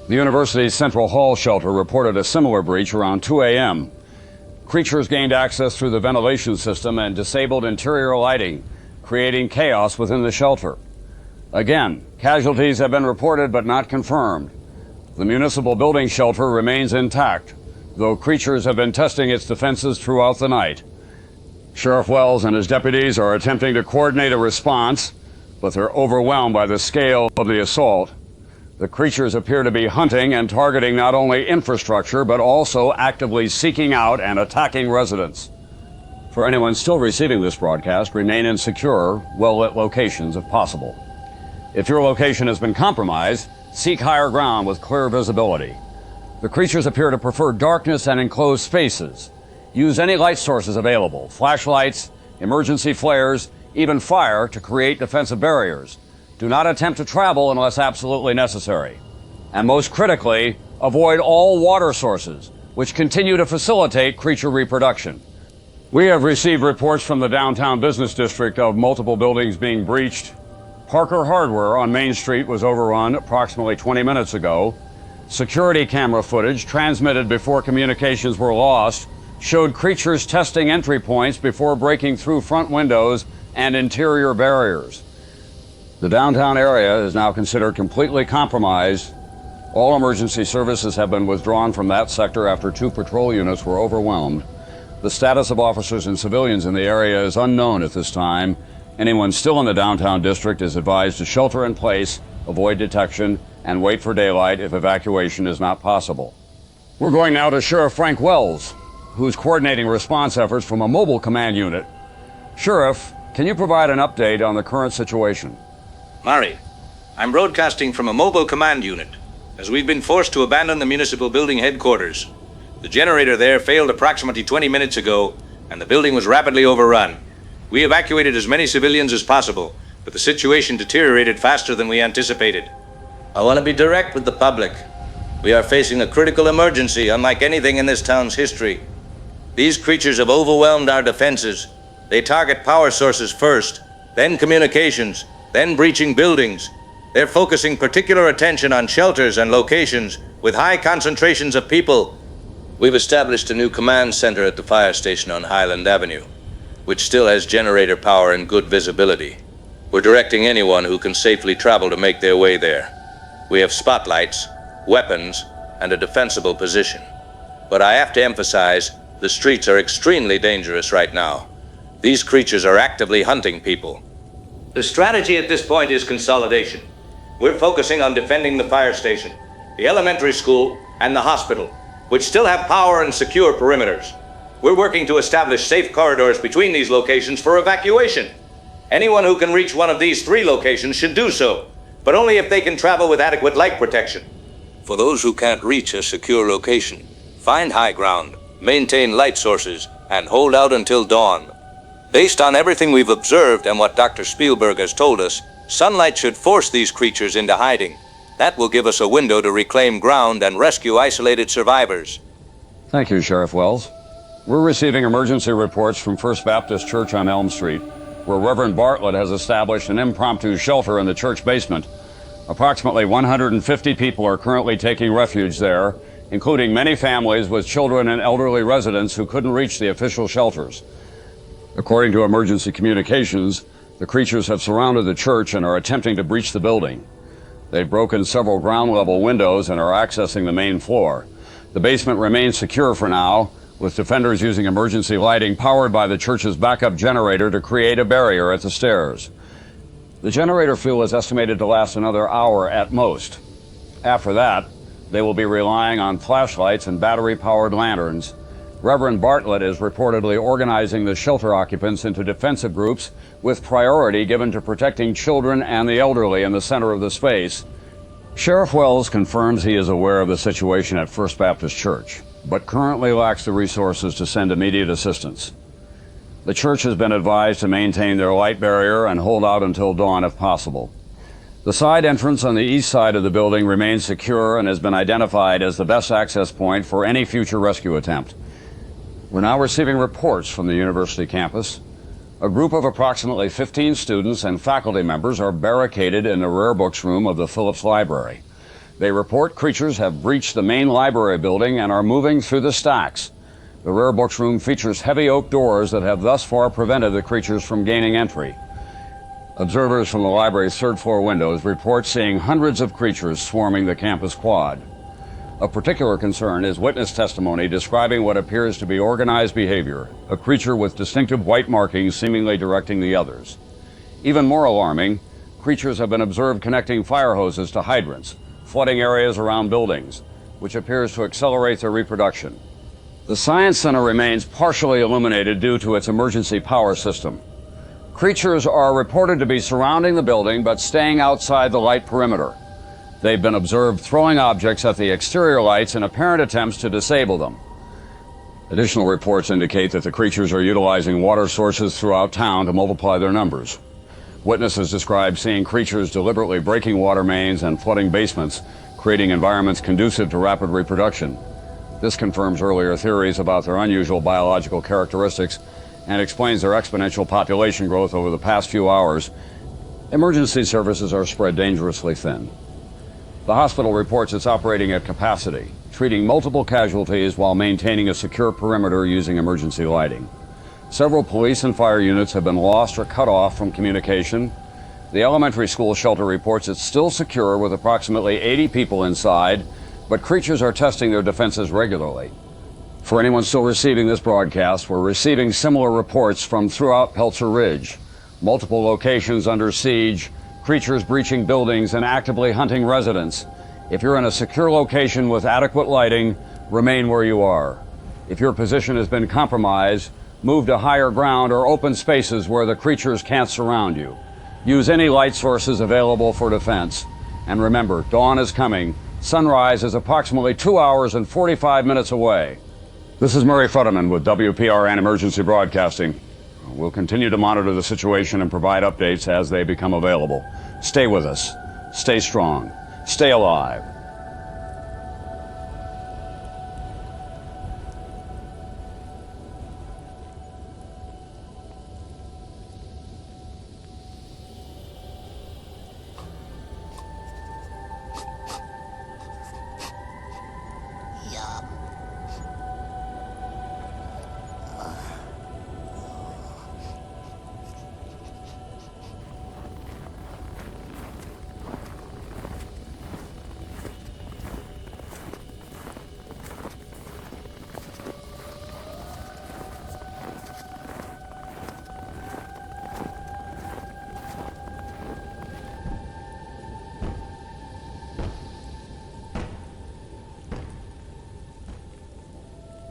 The university's Central Hall shelter reported a similar breach around 2 a.m. Creatures gained access through the ventilation system and disabled interior lighting, creating chaos within the shelter. Again, casualties have been reported but not confirmed. The municipal building shelter remains intact, though creatures have been testing its defenses throughout the night. Sheriff Wells and his deputies are attempting to coordinate a response, but they're overwhelmed by the scale of the assault. The creatures appear to be hunting and targeting not only infrastructure, but also actively seeking out and attacking residents. For anyone still receiving this broadcast, remain in secure, well-lit locations if possible. If your location has been compromised, seek higher ground with clear visibility. The creatures appear to prefer darkness and enclosed spaces. Use any light sources available, flashlights, emergency flares, even fire to create defensive barriers. Do not attempt to travel unless absolutely necessary. And most critically, avoid all water sources, which continue to facilitate creature reproduction. We have received reports from the downtown business district of multiple buildings being breached. Parker Hardware on Main Street was overrun approximately 20 minutes ago. Security camera footage transmitted before communications were lost showed creatures testing entry points before breaking through front windows and interior barriers. The downtown area is now considered completely compromised. All emergency services have been withdrawn from that sector after 2 patrol units were overwhelmed. The status of officers and civilians in the area is unknown at this time. Anyone still in the downtown district is advised to shelter in place, avoid detection, and wait for daylight if evacuation is not possible. We're going now to Sheriff Frank Wells, who's coordinating response efforts from a mobile command unit. Sheriff, can you provide an update on the current situation? Murray, I'm broadcasting from a mobile command unit, as we've been forced to abandon the municipal building headquarters. The generator there failed approximately 20 minutes ago, and the building was rapidly overrun. We evacuated as many civilians as possible, but the situation deteriorated faster than we anticipated. I want to be direct with the public. We are facing a critical emergency unlike anything in this town's history. These creatures have overwhelmed our defenses. They target power sources first, then communications, then breaching buildings. They're focusing particular attention on shelters and locations with high concentrations of people. We've established a new command center at the fire station on Highland Avenue, which still has generator power and good visibility. We're directing anyone who can safely travel to make their way there. We have spotlights, weapons, and a defensible position. But I have to emphasize, the streets are extremely dangerous right now. These creatures are actively hunting people. The strategy at this point is consolidation. We're focusing on defending the fire station, the elementary school, and the hospital, which still have power and secure perimeters. We're working to establish safe corridors between these locations for evacuation. Anyone who can reach one of these 3 locations should do so, but only if they can travel with adequate light protection. For those who can't reach a secure location, find high ground, maintain light sources, and hold out until dawn. Based on everything we've observed and what Dr. Spielberg has told us, sunlight should force these creatures into hiding. That will give us a window to reclaim ground and rescue isolated survivors. Thank you, Sheriff Wells. We're receiving emergency reports from First Baptist Church on Elm Street, where Reverend Bartlett has established an impromptu shelter in the church basement. Approximately 150 people are currently taking refuge there, including many families with children and elderly residents who couldn't reach the official shelters. According to emergency communications, the creatures have surrounded the church and are attempting to breach the building. They've broken several ground-level windows and are accessing the main floor. The basement remains secure for now, with defenders using emergency lighting powered by the church's backup generator to create a barrier at the stairs. The generator fuel is estimated to last another hour at most. After that, they will be relying on flashlights and battery-powered lanterns. Reverend Bartlett is reportedly organizing the shelter occupants into defensive groups with priority given to protecting children and the elderly in the center of the space. Sheriff Wells confirms he is aware of the situation at First Baptist Church, but currently lacks the resources to send immediate assistance. The church has been advised to maintain their light barrier and hold out until dawn if possible. The side entrance on the east side of the building remains secure and has been identified as the best access point for any future rescue attempt. We're now receiving reports from the university campus. A group of approximately 15 students and faculty members are barricaded in the rare books room of the Phillips Library. They report creatures have breached the main library building and are moving through the stacks. The rare books room features heavy oak doors that have thus far prevented the creatures from gaining entry. Observers from the library's third-floor windows report seeing hundreds of creatures swarming the campus quad. Of particular concern is witness testimony describing what appears to be organized behavior, a creature with distinctive white markings seemingly directing the others. Even more alarming, creatures have been observed connecting fire hoses to hydrants, flooding areas around buildings, which appears to accelerate their reproduction. The Science Center remains partially illuminated due to its emergency power system. Creatures are reported to be surrounding the building but staying outside the light perimeter. They've been observed throwing objects at the exterior lights in apparent attempts to disable them. Additional reports indicate that the creatures are utilizing water sources throughout town to multiply their numbers. Witnesses describe seeing creatures deliberately breaking water mains and flooding basements, creating environments conducive to rapid reproduction. This confirms earlier theories about their unusual biological characteristics and explains their exponential population growth over the past few hours. Emergency services are spread dangerously thin. The hospital reports it's operating at capacity, treating multiple casualties while maintaining a secure perimeter using emergency lighting. Several police and fire units have been lost or cut off from communication. The elementary school shelter reports it's still secure with approximately 80 people inside, but creatures are testing their defenses regularly. For anyone still receiving this broadcast, we're receiving similar reports from throughout Peltzer Ridge. Multiple locations under siege, creatures breaching buildings and actively hunting residents. If you're in a secure location with adequate lighting, remain where you are. If your position has been compromised, move to higher ground or open spaces where the creatures can't surround you. Use any light sources available for defense. And remember, dawn is coming. Sunrise is approximately 2 hours and 45 minutes away. This is Murray Futterman with WPRN Emergency Broadcasting. We'll continue to monitor the situation and provide updates as they become available. Stay with us. Stay strong. Stay alive.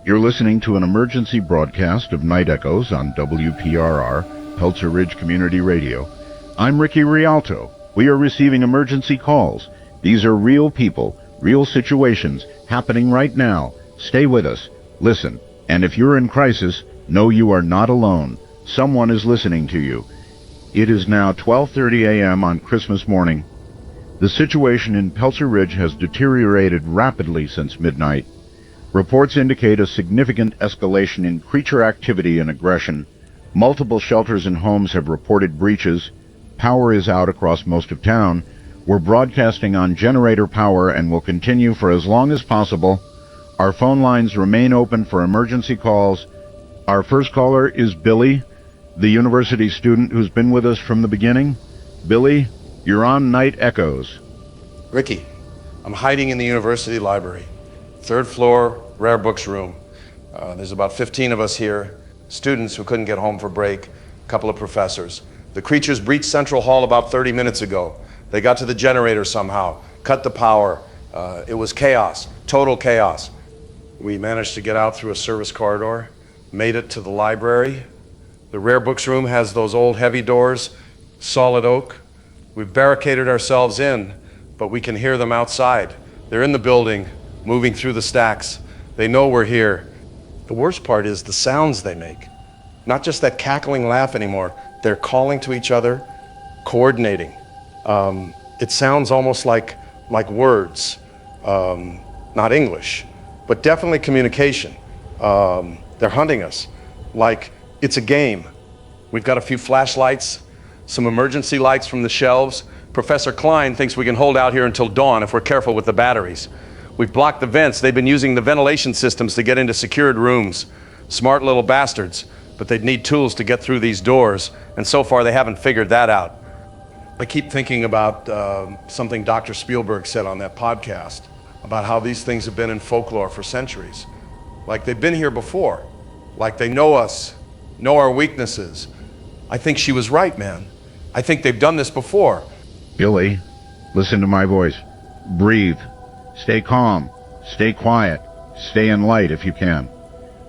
You're listening to an emergency broadcast of Night Echoes on WPRR, Peltzer Ridge Community Radio. I'm Ricky Rialto. We are receiving emergency calls. These are real people, real situations happening right now. Stay with us. Listen. And if you're in crisis, know you are not alone. Someone is listening to you. It is now 12:30 a.m. on Christmas morning. The situation in Peltzer Ridge has deteriorated rapidly since midnight. Reports indicate a significant escalation in creature activity and aggression. Multiple shelters and homes have reported breaches. Power is out across most of town. We're broadcasting on generator power and will continue for as long as possible. Our phone lines remain open for emergency calls. Our first caller is Billy, the university student who's been with us from the beginning. Billy, you're on Night Echoes. Ricky, I'm hiding in the university library. Third floor, rare books room. There's about 15 of us here, students who couldn't get home for break, a couple of professors. The creatures breached Central Hall about 30 minutes ago. They got to the generator somehow, cut the power. It was chaos, total chaos. We managed to get out through a service corridor, made it to the library. The rare books room has those old heavy doors, solid oak. We've barricaded ourselves in, but we can hear them outside. They're in the building, moving through the stacks. They know we're here. The worst part is the sounds they make. Not just that cackling laugh anymore. They're calling to each other, coordinating. It sounds almost like words, not English, but definitely communication. They're hunting us like it's a game. We've got a few flashlights, some emergency lights from the shelves, Professor Klein thinks we can hold out here until dawn if we're careful with the batteries. We've blocked the vents. They've been using the ventilation systems to get into secured rooms. Smart little bastards, but they'd need tools to get through these doors, and so far they haven't figured that out. I keep thinking about something Dr. Spielberg said on that podcast about how these things have been in folklore for centuries. Like they've been here before. Like they know us, know our weaknesses. I think she was right, man. I think they've done this before. Billy, listen to my voice. Breathe. Stay calm. Stay quiet. Stay in light if you can.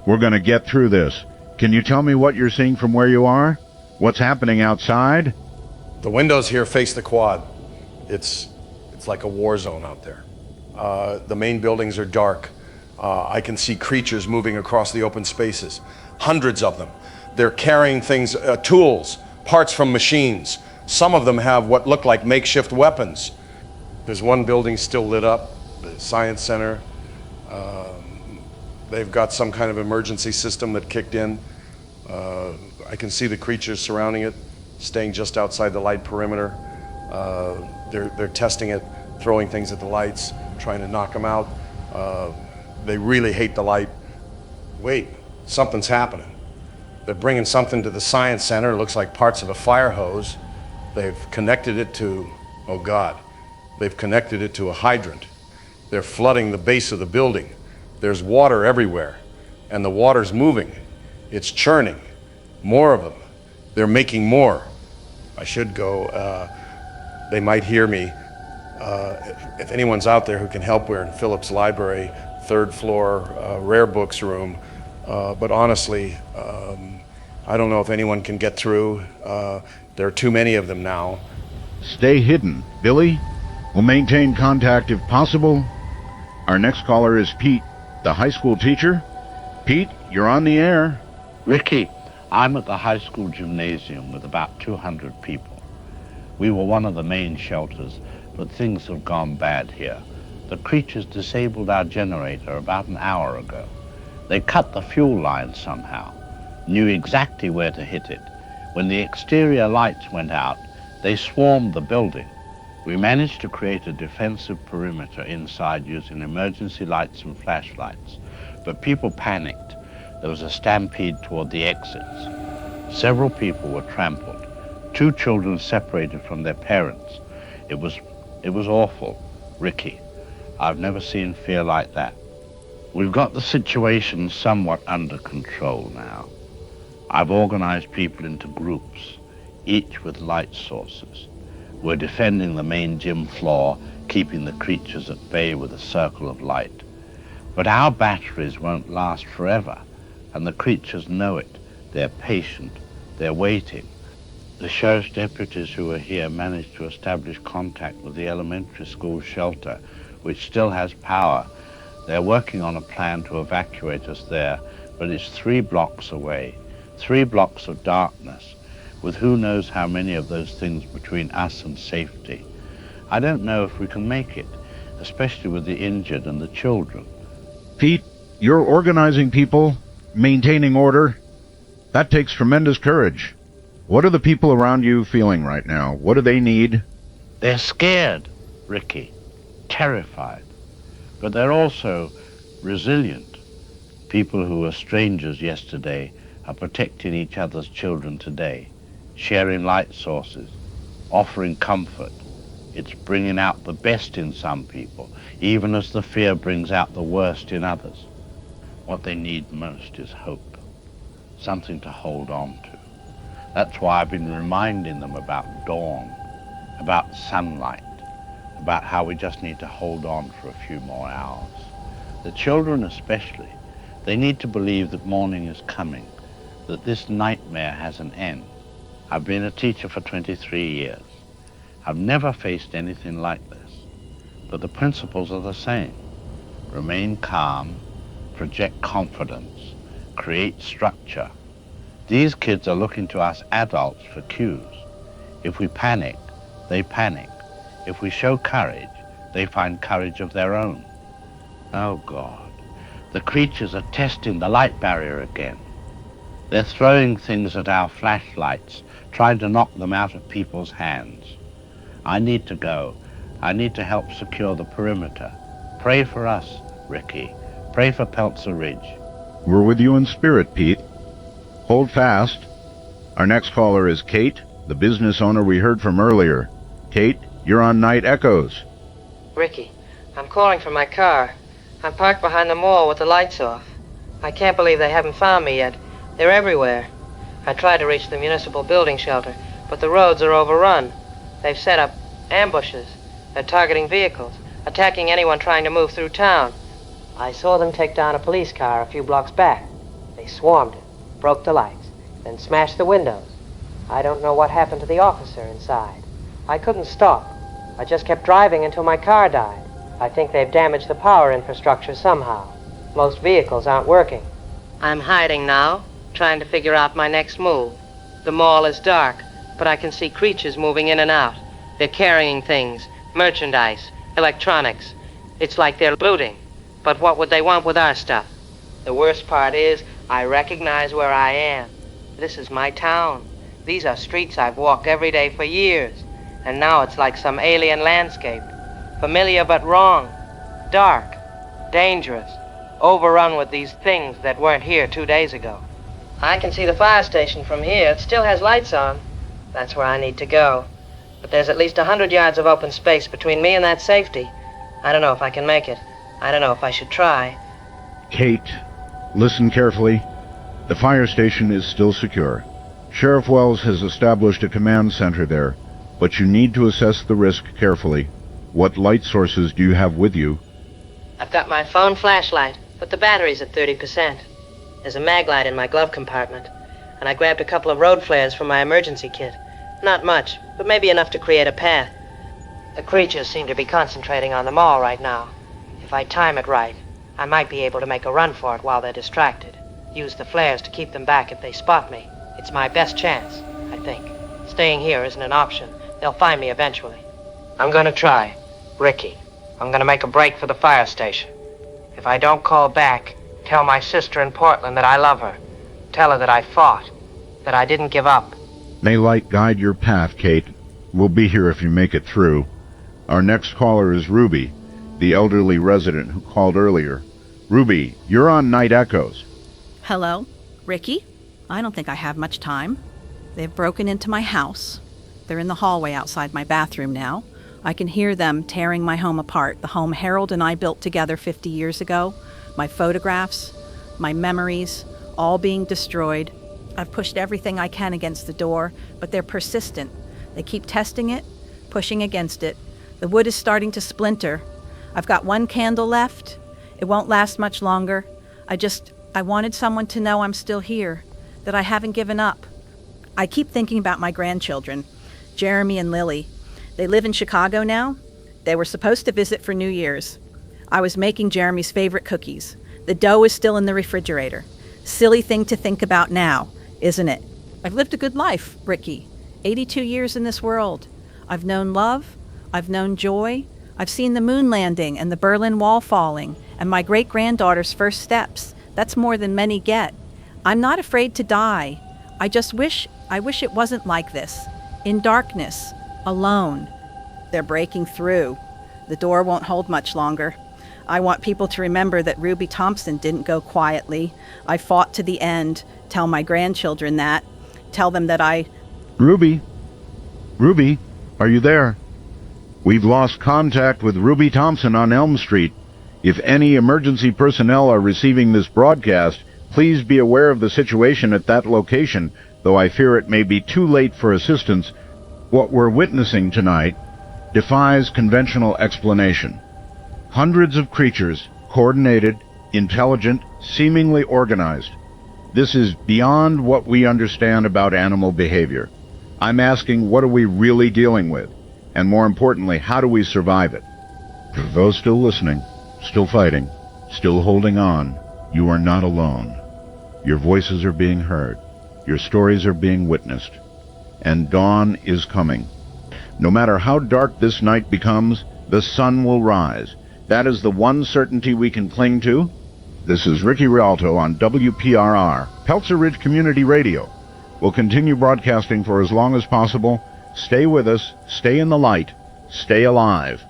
We're going to get through this. Can you tell me what you're seeing from where you are? What's happening outside? The windows here face the quad. It's like a war zone out there. The main buildings are dark. I can see creatures moving across the open spaces. Hundreds of them. They're carrying things, tools, parts from machines. Some of them have what look like makeshift weapons. There's one building still lit up, the Science Center. They've got some kind of emergency system that kicked in. I can see the creatures surrounding it, staying just outside the light perimeter. They're testing it, throwing things at the lights, trying to knock them out. They really hate the light. Wait, something's happening. They're bringing something to the Science Center. It looks like parts of a fire hose. They've connected it to, oh God, they've connected it to a hydrant. They're flooding the base of the building. There's water everywhere, and the water's moving. It's churning. More of them. They're making more. I should go. They might hear me. If anyone's out there who can help, we're in Phillips Library, 3rd floor, rare books room. But honestly, I don't know if anyone can get through. There are too many of them now. Stay hidden. Billy, we'll maintain contact if possible. Our next caller is Pete, the high school teacher. Pete, you're on the air. Ricky, I'm at the high school gymnasium with about 200 people. We were one of the main shelters, but things have gone bad here. The creatures disabled our generator about an hour ago. They cut the fuel line somehow, knew exactly where to hit it. When the exterior lights went out, they swarmed the building. We managed to create a defensive perimeter inside using emergency lights and flashlights, but people panicked. There was a stampede toward the exits. Several people were trampled. 2 children separated from their parents. It was awful, Ricky. I've never seen fear like that. We've got the situation somewhat under control now. I've organized people into groups, each with light sources. We're defending the main gym floor, keeping the creatures at bay with a circle of light. But our batteries won't last forever, and the creatures know it. They're patient. They're waiting. The sheriff's deputies who are here managed to establish contact with the elementary school shelter, which still has power. They're working on a plan to evacuate us there, but it's 3 blocks away. 3 blocks of darkness, with who knows how many of those things between us and safety. I don't know if we can make it, especially with the injured and the children. Pete, you're organizing people, maintaining order. That takes tremendous courage. What are the people around you feeling right now? What do they need? They're scared, Ricky, terrified, but they're also resilient. People who were strangers yesterday are protecting each other's children today, sharing light sources, offering comfort. It's bringing out the best in some people, even as the fear brings out the worst in others. What they need most is hope, something to hold on to. That's why I've been reminding them about dawn, about sunlight, about how we just need to hold on for a few more hours. The children especially, they need to believe that morning is coming, that this nightmare has an end. I've been a teacher for 23 years. I've never faced anything like this, but the principles are the same. Remain calm, project confidence, create structure. These kids are looking to us adults for cues. If we panic, they panic. If we show courage, they find courage of their own. Oh God, the creatures are testing the light barrier again. They're throwing things at our flashlights, trying to knock them out of people's hands. I need to go. I need to help secure the perimeter. Pray for us, Ricky. Pray for Peltzer Ridge. We're with you in spirit, Pete. Hold fast. Our next caller is Kate, the business owner we heard from earlier. Kate, you're on Night Echoes. Ricky, I'm calling from my car. I'm parked behind the mall with the lights off. I can't believe they haven't found me yet. They're everywhere. I tried to reach the municipal building shelter, but the roads are overrun. They've set up ambushes. They're targeting vehicles, attacking anyone trying to move through town. I saw them take down a police car a few blocks back. They swarmed it, broke the lights, then smashed the windows. I don't know what happened to the officer inside. I couldn't stop. I just kept driving until my car died. I think they've damaged the power infrastructure somehow. Most vehicles aren't working. I'm hiding now, trying to figure out my next move. The mall is dark, but I can see creatures moving in and out. They're carrying things, merchandise, electronics. It's like they're looting. But what would they want with our stuff? The worst part is, I recognize where I am. This is my town. These are streets I've walked every day for years. And now it's like some alien landscape. Familiar but wrong. Dark. Dangerous. Overrun with these things that weren't here 2 days ago. I can see the fire station from here. It still has lights on. That's where I need to go. But there's at least 100 yards of open space between me and that safety. I don't know if I can make it. I don't know if I should try. Kate, listen carefully. The fire station is still secure. Sheriff Wells has established a command center there, but you need to assess the risk carefully. What light sources do you have with you? I've got my phone flashlight, but the battery's at 30%. There's a mag light in my glove compartment, and I grabbed a couple of road flares from my emergency kit. Not much, but maybe enough to create a path. The creatures seem to be concentrating on the mall right now. If I time it right, I might be able to make a run for it while they're distracted. Use the flares to keep them back if they spot me. It's my best chance, I think. Staying here isn't an option. They'll find me eventually. I'm gonna try. Ricky, I'm gonna make a break for the fire station. If I don't call back, tell my sister in Portland that I love her. Tell her that I fought, that I didn't give up. May light guide your path, Kate. We'll be here if you make it through. Our next caller is Ruby, the elderly resident who called earlier. Ruby, you're on Night Echoes. Hello, Ricky? I don't think I have much time. They've broken into my house. They're in the hallway outside my bathroom now. I can hear them tearing my home apart, the home Harold and I built together 50 years ago. My photographs, my memories, all being destroyed. I've pushed everything I can against the door, but they're persistent. They keep testing it, pushing against it. The wood is starting to splinter. I've got one candle left. It won't last much longer. I wanted someone to know I'm still here, that I haven't given up. I keep thinking about my grandchildren, Jeremy and Lily. They live in Chicago now. They were supposed to visit for New Year's. I was making Jeremy's favorite cookies. The dough is still in the refrigerator. Silly thing to think about now, isn't it? I've lived a good life, Ricky. 82 years in this world. I've known love. I've known joy. I've seen the moon landing and the Berlin Wall falling and my great-granddaughter's first steps. That's more than many get. I'm not afraid to die. I wish it wasn't like this. In darkness, alone. They're breaking through. The door won't hold much longer. I want people to remember that Ruby Thompson didn't go quietly. I fought to the end. Tell my grandchildren that. Tell them that I... Ruby? Ruby, are you there? We've lost contact with Ruby Thompson on Elm Street. If any emergency personnel are receiving this broadcast, please be aware of the situation at that location, though I fear it may be too late for assistance. What we're witnessing tonight defies conventional explanation. Hundreds of creatures, coordinated, intelligent, seemingly organized. This is beyond what we understand about animal behavior. I'm asking, what are we really dealing with? And more importantly, how do we survive it? For those still listening, still fighting, still holding on, you are not alone. Your voices are being heard. Your stories are being witnessed. And dawn is coming. No matter how dark this night becomes, the sun will rise. That is the one certainty we can cling to. This is Ricky Rialto on WPRR, Peltzer Ridge Community Radio. We'll continue broadcasting for as long as possible. Stay with us, stay in the light, stay alive.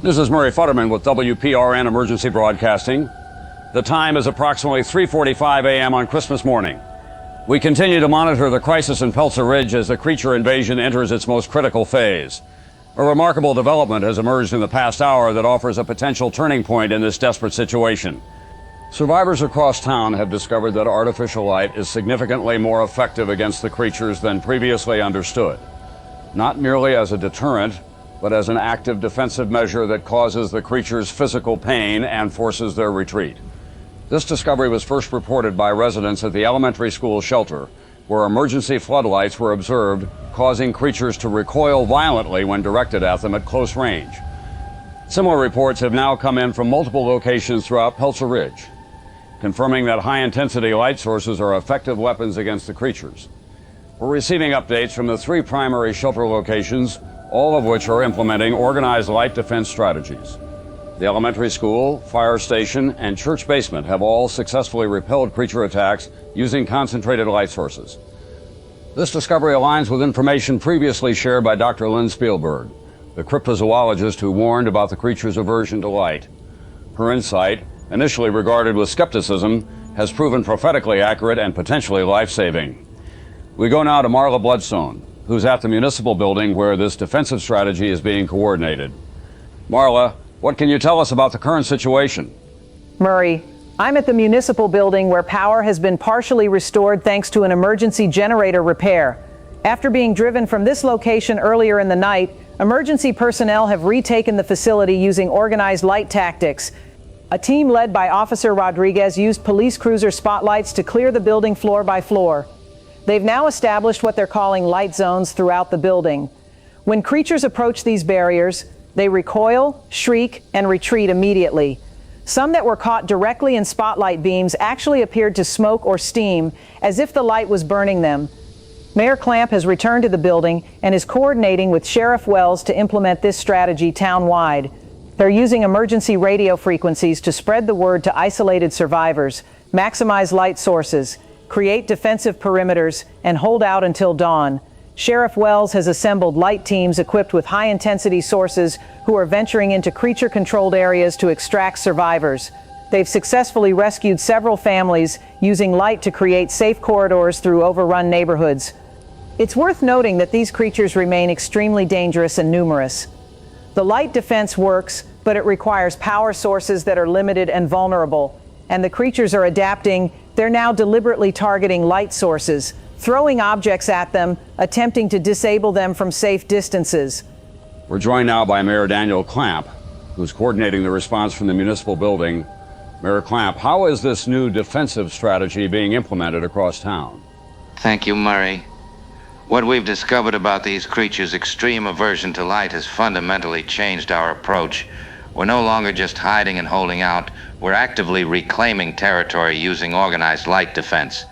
This is Murray Futterman with WPRN Emergency Broadcasting. The time is approximately 3:45 a.m. on Christmas morning. We continue to monitor the crisis in Peltzer Ridge as the creature invasion enters its most critical phase. A remarkable development has emerged in the past hour that offers a potential turning point in this desperate situation. Survivors across town have discovered that artificial light is significantly more effective against the creatures than previously understood. Not merely as a deterrent, but as an active defensive measure that causes the creatures physical pain and forces their retreat. This discovery was first reported by residents at the elementary school shelter, where emergency floodlights were observed, causing creatures to recoil violently when directed at them at close range. Similar reports have now come in from multiple locations throughout Peltzer Ridge, confirming that high-intensity light sources are effective weapons against the creatures. We're receiving updates from the 3 primary shelter locations, all of which are implementing organized light defense strategies. The elementary school, fire station, and church basement have all successfully repelled creature attacks using concentrated light sources. This discovery aligns with information previously shared by Dr. Lynn Spielberg, the cryptozoologist who warned about the creature's aversion to light. Her insight, initially regarded with skepticism, has proven prophetically accurate and potentially life-saving. We go now to Marla Bloodstone, who's at the municipal building where this defensive strategy is being coordinated. Marla, what can you tell us about the current situation? Murray, I'm at the municipal building where power has been partially restored thanks to an emergency generator repair. After being driven from this location earlier in the night, emergency personnel have retaken the facility using organized light tactics. A team led by Officer Rodriguez used police cruiser spotlights to clear the building floor by floor. They've now established what they're calling light zones throughout the building. When creatures approach these barriers, they recoil, shriek, and retreat immediately. Some that were caught directly in spotlight beams actually appeared to smoke or steam, as if the light was burning them. Mayor Clamp has returned to the building and is coordinating with Sheriff Wells to implement this strategy town-wide. They're using emergency radio frequencies to spread the word to isolated survivors, maximize light sources, create defensive perimeters, and hold out until dawn. Sheriff Wells has assembled light teams equipped with high-intensity sources who are venturing into creature-controlled areas to extract survivors. They've successfully rescued several families using light to create safe corridors through overrun neighborhoods. It's worth noting that these creatures remain extremely dangerous and numerous. The light defense works, but it requires power sources that are limited and vulnerable, and the creatures are adapting. They're now deliberately targeting light sources, throwing objects at them, attempting to disable them from safe distances. We're joined now by Mayor Daniel Clamp, who's coordinating the response from the municipal building. Mayor Clamp, how is this new defensive strategy being implemented across town? Thank you, Murray. What we've discovered about these creatures' extreme aversion to light has fundamentally changed our approach. We're no longer just hiding and holding out. We're actively reclaiming territory using organized light defense.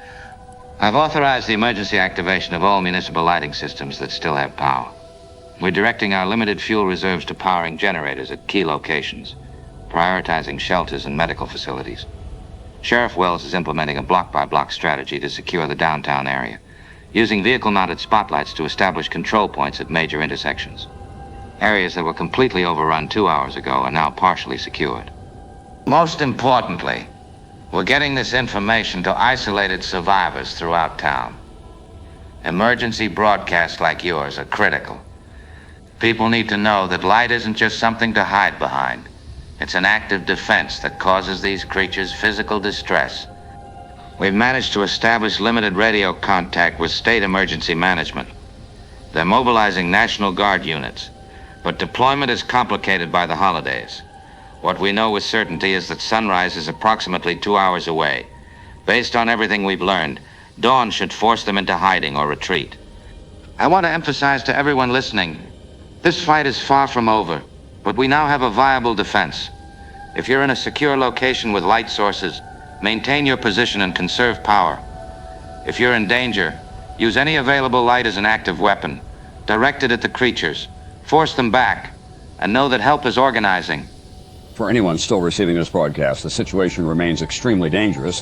I've authorized the emergency activation of all municipal lighting systems that still have power. We're directing our limited fuel reserves to powering generators at key locations, prioritizing shelters and medical facilities. Sheriff Wells is implementing a block-by-block strategy to secure the downtown area, using vehicle-mounted spotlights to establish control points at major intersections. Areas that were completely overrun 2 hours ago are now partially secured. Most importantly, we're getting this information to isolated survivors throughout town. Emergency broadcasts like yours are critical. People need to know that light isn't just something to hide behind. It's an active defense that causes these creatures physical distress. We've managed to establish limited radio contact with state emergency management. They're mobilizing National Guard units. But deployment is complicated by the holidays. What we know with certainty is that sunrise is approximately 2 hours away. Based on everything we've learned, dawn should force them into hiding or retreat. I want to emphasize to everyone listening, this fight is far from over, but we now have a viable defense. If you're in a secure location with light sources, maintain your position and conserve power. If you're in danger, use any available light as an active weapon. Direct it at the creatures, force them back, and know that help is organizing. For anyone still receiving this broadcast, the situation remains extremely dangerous,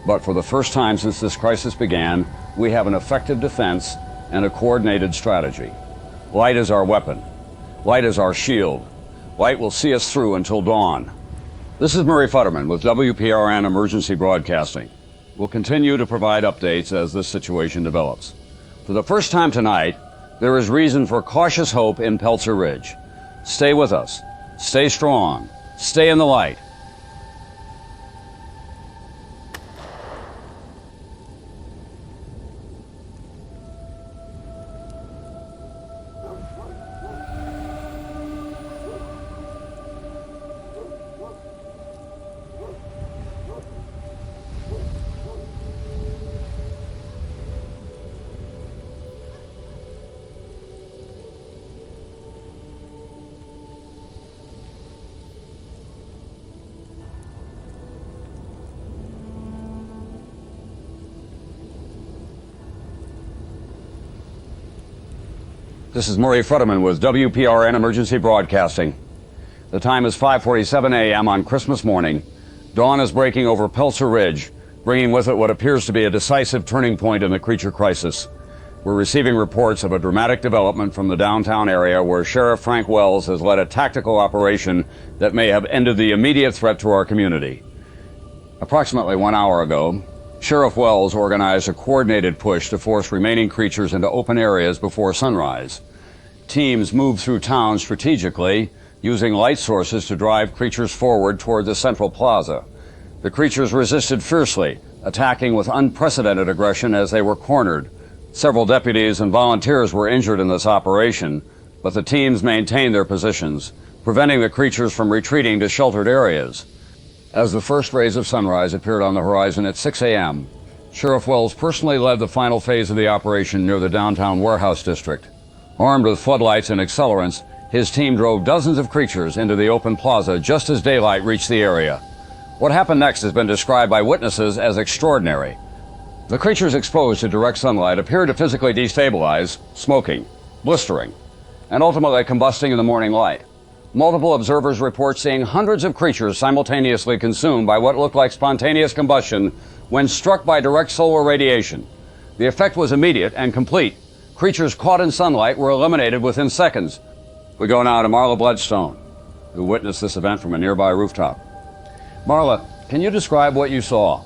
but for the first time since this crisis began, we have an effective defense and a coordinated strategy. Light is our weapon. Light is our shield. Light will see us through until dawn. This is Murray Futterman with WPRN Emergency Broadcasting. We'll continue to provide updates as this situation develops. For the first time tonight, there is reason for cautious hope in Peltzer Ridge. Stay with us. Stay strong. Stay in the light. This is Murray Futterman with WPRN Emergency Broadcasting. The time is 5:47 a.m. on Christmas morning. Dawn is breaking over Peltzer Ridge, bringing with it what appears to be a decisive turning point in the creature crisis. We're receiving reports of a dramatic development from the downtown area where Sheriff Frank Wells has led a tactical operation that may have ended the immediate threat to our community. Approximately 1 hour ago, Sheriff Wells organized a coordinated push to force remaining creatures into open areas before sunrise. Teams moved through town strategically, using light sources to drive creatures forward toward the central plaza. The creatures resisted fiercely, attacking with unprecedented aggression as they were cornered. Several deputies and volunteers were injured in this operation, but the teams maintained their positions, preventing the creatures from retreating to sheltered areas. As the first rays of sunrise appeared on the horizon at 6 a.m., Sheriff Wells personally led the final phase of the operation near the downtown warehouse district. Armed with floodlights and accelerants, his team drove dozens of creatures into the open plaza just as daylight reached the area. What happened next has been described by witnesses as extraordinary. The creatures exposed to direct sunlight appeared to physically destabilize, smoking, blistering, and ultimately combusting in the morning light. Multiple observers report seeing hundreds of creatures simultaneously consumed by what looked like spontaneous combustion when struck by direct solar radiation. The effect was immediate and complete. Creatures caught in sunlight were eliminated within seconds. We go now to Marla Bloodstone, who witnessed this event from a nearby rooftop. Marla, can you describe what you saw?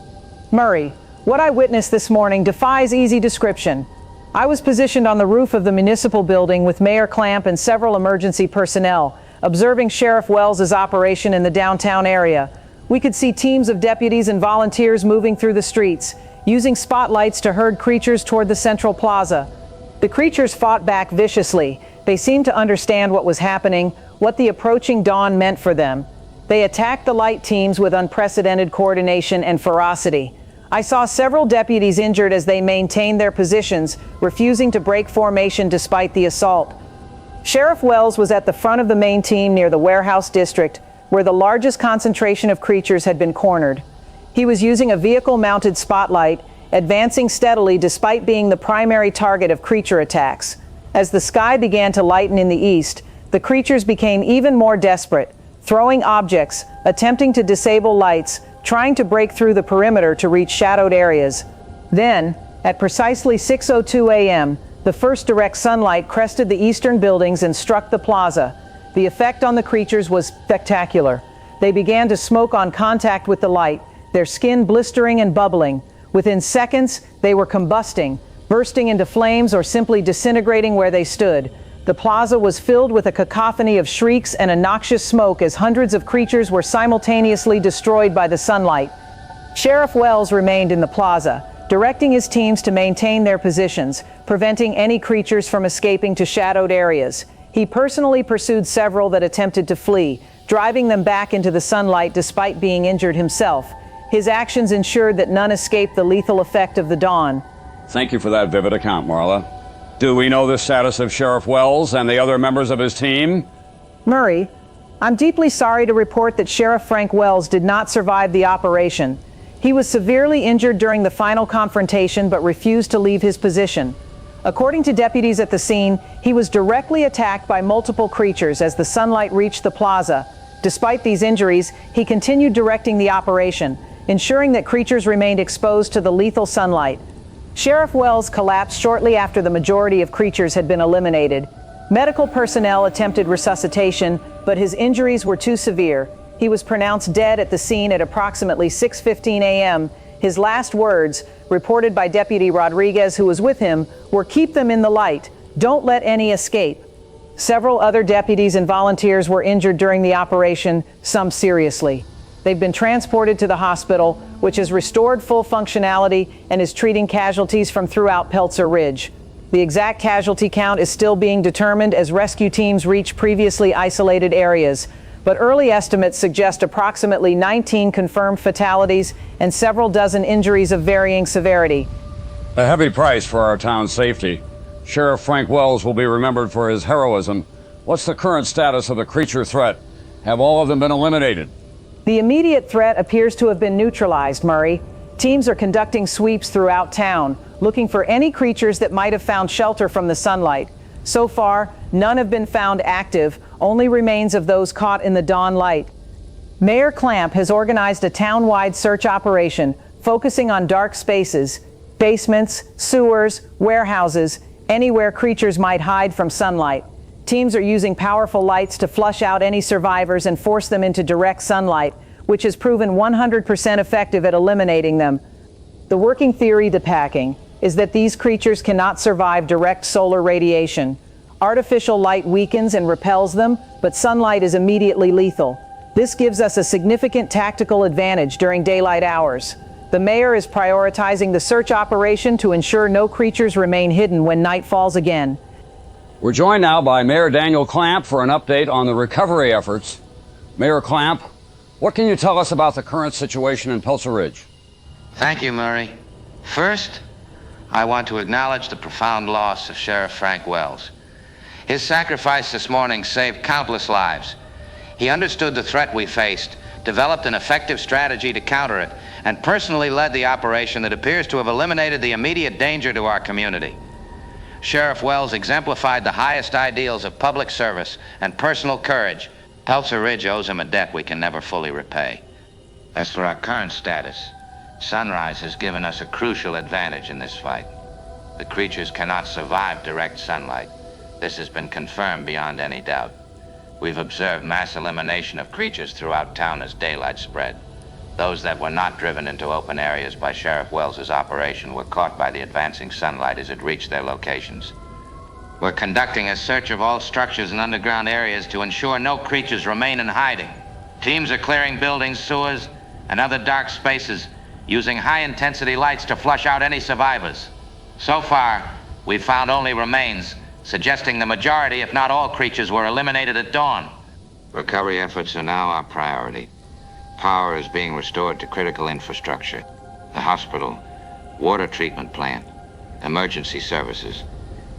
Murray, what I witnessed this morning defies easy description. I was positioned on the roof of the municipal building with Mayor Clamp and several emergency personnel, observing Sheriff Wells's operation in the downtown area. We could see teams of deputies and volunteers moving through the streets, using spotlights to herd creatures toward the central plaza. The creatures fought back viciously. They seemed to understand what was happening, what the approaching dawn meant for them. They attacked the light teams with unprecedented coordination and ferocity. I saw several deputies injured as they maintained their positions, refusing to break formation despite the assault. Sheriff Wells was at the front of the main team near the warehouse district, where the largest concentration of creatures had been cornered. He was using a vehicle-mounted spotlight, advancing steadily despite being the primary target of creature attacks. As the sky began to lighten in the east, the creatures became even more desperate, throwing objects, attempting to disable lights, trying to break through the perimeter to reach shadowed areas. Then, at precisely 6:02 a.m., the first direct sunlight crested the eastern buildings and struck the plaza. The effect on the creatures was spectacular. They began to smoke on contact with the light, their skin blistering and bubbling. Within seconds, they were combusting, bursting into flames or simply disintegrating where they stood. The plaza was filled with a cacophony of shrieks and a noxious smoke as hundreds of creatures were simultaneously destroyed by the sunlight. Sheriff Wells remained in the plaza, directing his teams to maintain their positions, preventing any creatures from escaping to shadowed areas. He personally pursued several that attempted to flee, driving them back into the sunlight despite being injured himself. His actions ensured that none escaped the lethal effect of the dawn. Thank you for that vivid account, Marla. Do we know the status of Sheriff Wells and the other members of his team? Murray, I'm deeply sorry to report that Sheriff Frank Wells did not survive the operation. He was severely injured during the final confrontation but refused to leave his position. According to deputies at the scene, he was directly attacked by multiple creatures as the sunlight reached the plaza. Despite these injuries, he continued directing the operation, ensuring that creatures remained exposed to the lethal sunlight. Sheriff Wells collapsed shortly after the majority of creatures had been eliminated. Medical personnel attempted resuscitation, but his injuries were too severe. He was pronounced dead at the scene at approximately 6:15 a.m. His last words, reported by Deputy Rodriguez, who was with him, were "Keep them in the light. Don't let any escape." Several other deputies and volunteers were injured during the operation, some seriously. They've been transported to the hospital, which has restored full functionality and is treating casualties from throughout Peltzer Ridge. The exact casualty count is still being determined as rescue teams reach previously isolated areas, but early estimates suggest approximately 19 confirmed fatalities and several dozen injuries of varying severity. A heavy price for our town's safety. Sheriff Frank Wells will be remembered for his heroism. What's the current status of the creature threat? Have all of them been eliminated? The immediate threat appears to have been neutralized, Murray. Teams are conducting sweeps throughout town, looking for any creatures that might have found shelter from the sunlight. So far, none have been found active, only remains of those caught in the dawn light. Mayor Clamp has organized a town-wide search operation focusing on dark spaces, basements, sewers, warehouses, anywhere creatures might hide from sunlight. Teams are using powerful lights to flush out any survivors and force them into direct sunlight, which has proven 100% effective at eliminating them. The working theory depicting is that these creatures cannot survive direct solar radiation. Artificial light weakens and repels them, but sunlight is immediately lethal. This gives us a significant tactical advantage during daylight hours. The mayor is prioritizing the search operation to ensure no creatures remain hidden when night falls again. We're joined now by Mayor Daniel Clamp for an update on the recovery efforts. Mayor Clamp, what can you tell us about the current situation in Peltzer Ridge? Thank you, Murray. First, I want to acknowledge the profound loss of Sheriff Frank Wells. His sacrifice this morning saved countless lives. He understood the threat we faced, developed an effective strategy to counter it, and personally led the operation that appears to have eliminated the immediate danger to our community. Sheriff Wells exemplified the highest ideals of public service and personal courage. Peltzer Ridge owes him a debt we can never fully repay. As for our current status, sunrise has given us a crucial advantage in this fight. The creatures cannot survive direct sunlight. This has been confirmed beyond any doubt. We've observed mass elimination of creatures throughout town as daylight spread. Those that were not driven into open areas by Sheriff Wells's operation were caught by the advancing sunlight as it reached their locations. We're conducting a search of all structures and underground areas to ensure no creatures remain in hiding. Teams are clearing buildings, sewers, and other dark spaces, using high-intensity lights to flush out any survivors. So far, we've found only remains, suggesting the majority, if not all, creatures were eliminated at dawn. Recovery efforts are now our priority. Power is being restored to critical infrastructure. The hospital, water treatment plant, emergency services,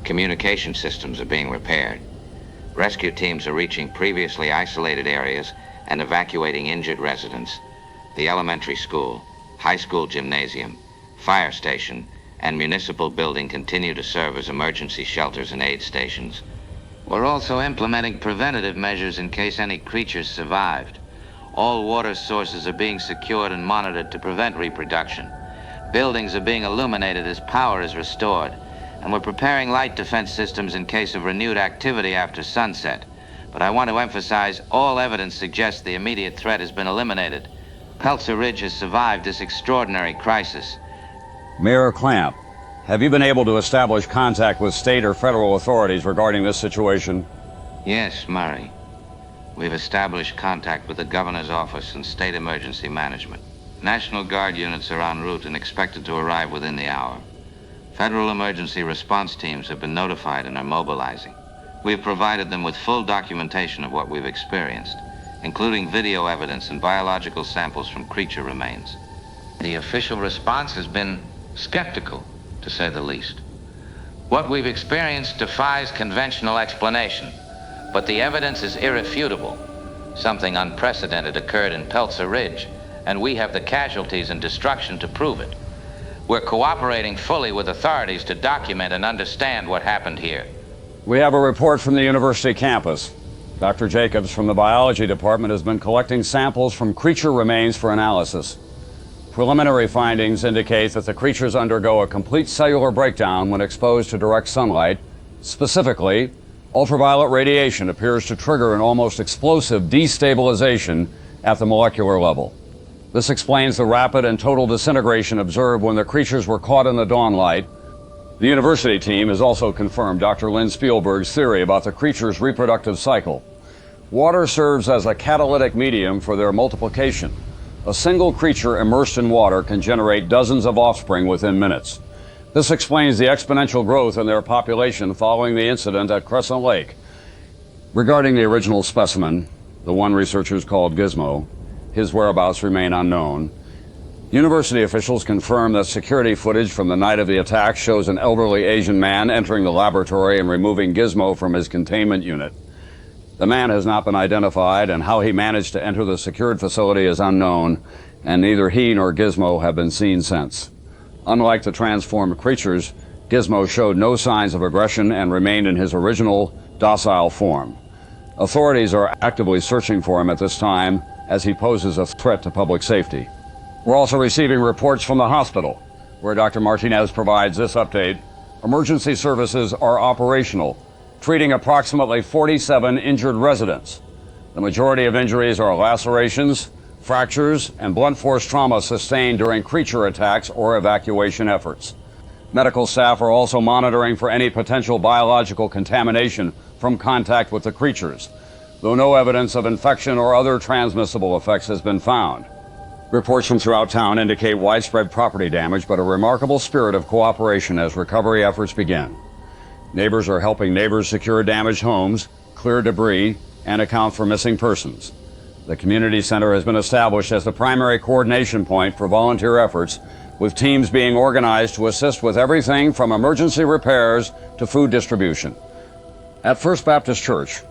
communication systems are being repaired. Rescue teams are reaching previously isolated areas and evacuating injured residents. The elementary school, high school gymnasium, fire station, and municipal building continue to serve as emergency shelters and aid stations. We're also implementing preventative measures in case any creatures survived. All water sources are being secured and monitored to prevent reproduction. Buildings are being illuminated as power is restored, and we're preparing light defense systems in case of renewed activity after sunset. But I want to emphasize, all evidence suggests the immediate threat has been eliminated. Peltzer Ridge has survived this extraordinary crisis. Mayor Clamp, have you been able to establish contact with state or federal authorities regarding this situation? Yes, Murray. We've established contact with the governor's office and state emergency management. National Guard units are en route and expected to arrive within the hour. Federal emergency response teams have been notified and are mobilizing. We've provided them with full documentation of what we've experienced, including video evidence and biological samples from creature remains. The official response has been skeptical, to say the least. What we've experienced defies conventional explanation, but the evidence is irrefutable. Something unprecedented occurred in Peltzer Ridge, and we have the casualties and destruction to prove it. We're cooperating fully with authorities to document and understand what happened here. We have a report from the university campus. Dr. Jacobs from the biology department has been collecting samples from creature remains for analysis. Preliminary findings indicate that the creatures undergo a complete cellular breakdown when exposed to direct sunlight. Specifically, ultraviolet radiation appears to trigger an almost explosive destabilization at the molecular level. This explains the rapid and total disintegration observed when the creatures were caught in the dawn light. The university team has also confirmed Dr. Lynn Spielberg's theory about the creature's reproductive cycle. Water serves as a catalytic medium for their multiplication. A single creature immersed in water can generate dozens of offspring within minutes. This explains the exponential growth in their population following the incident at Crescent Lake. Regarding the original specimen, the one researchers called Gizmo, his whereabouts remain unknown. University officials confirm that security footage from the night of the attack shows an elderly Asian man entering the laboratory and removing Gizmo from his containment unit. The man has not been identified, and how he managed to enter the secured facility is unknown, and neither he nor Gizmo have been seen since. Unlike the transformed creatures, Gizmo showed no signs of aggression and remained in his original, docile form. Authorities are actively searching for him at this time, as he poses a threat to public safety. We're also receiving reports from the hospital, where Dr. Martinez provides this update. Emergency services are operational, treating approximately 47 injured residents. The majority of injuries are lacerations, fractures, and blunt force trauma sustained during creature attacks or evacuation efforts. Medical staff are also monitoring for any potential biological contamination from contact with the creatures, though no evidence of infection or other transmissible effects has been found. Reports from throughout town indicate widespread property damage, but a remarkable spirit of cooperation as recovery efforts begin. Neighbors are helping neighbors secure damaged homes, clear debris, and account for missing persons. The community center has been established as the primary coordination point for volunteer efforts, with teams being organized to assist with everything from emergency repairs to food distribution. At First Baptist Church,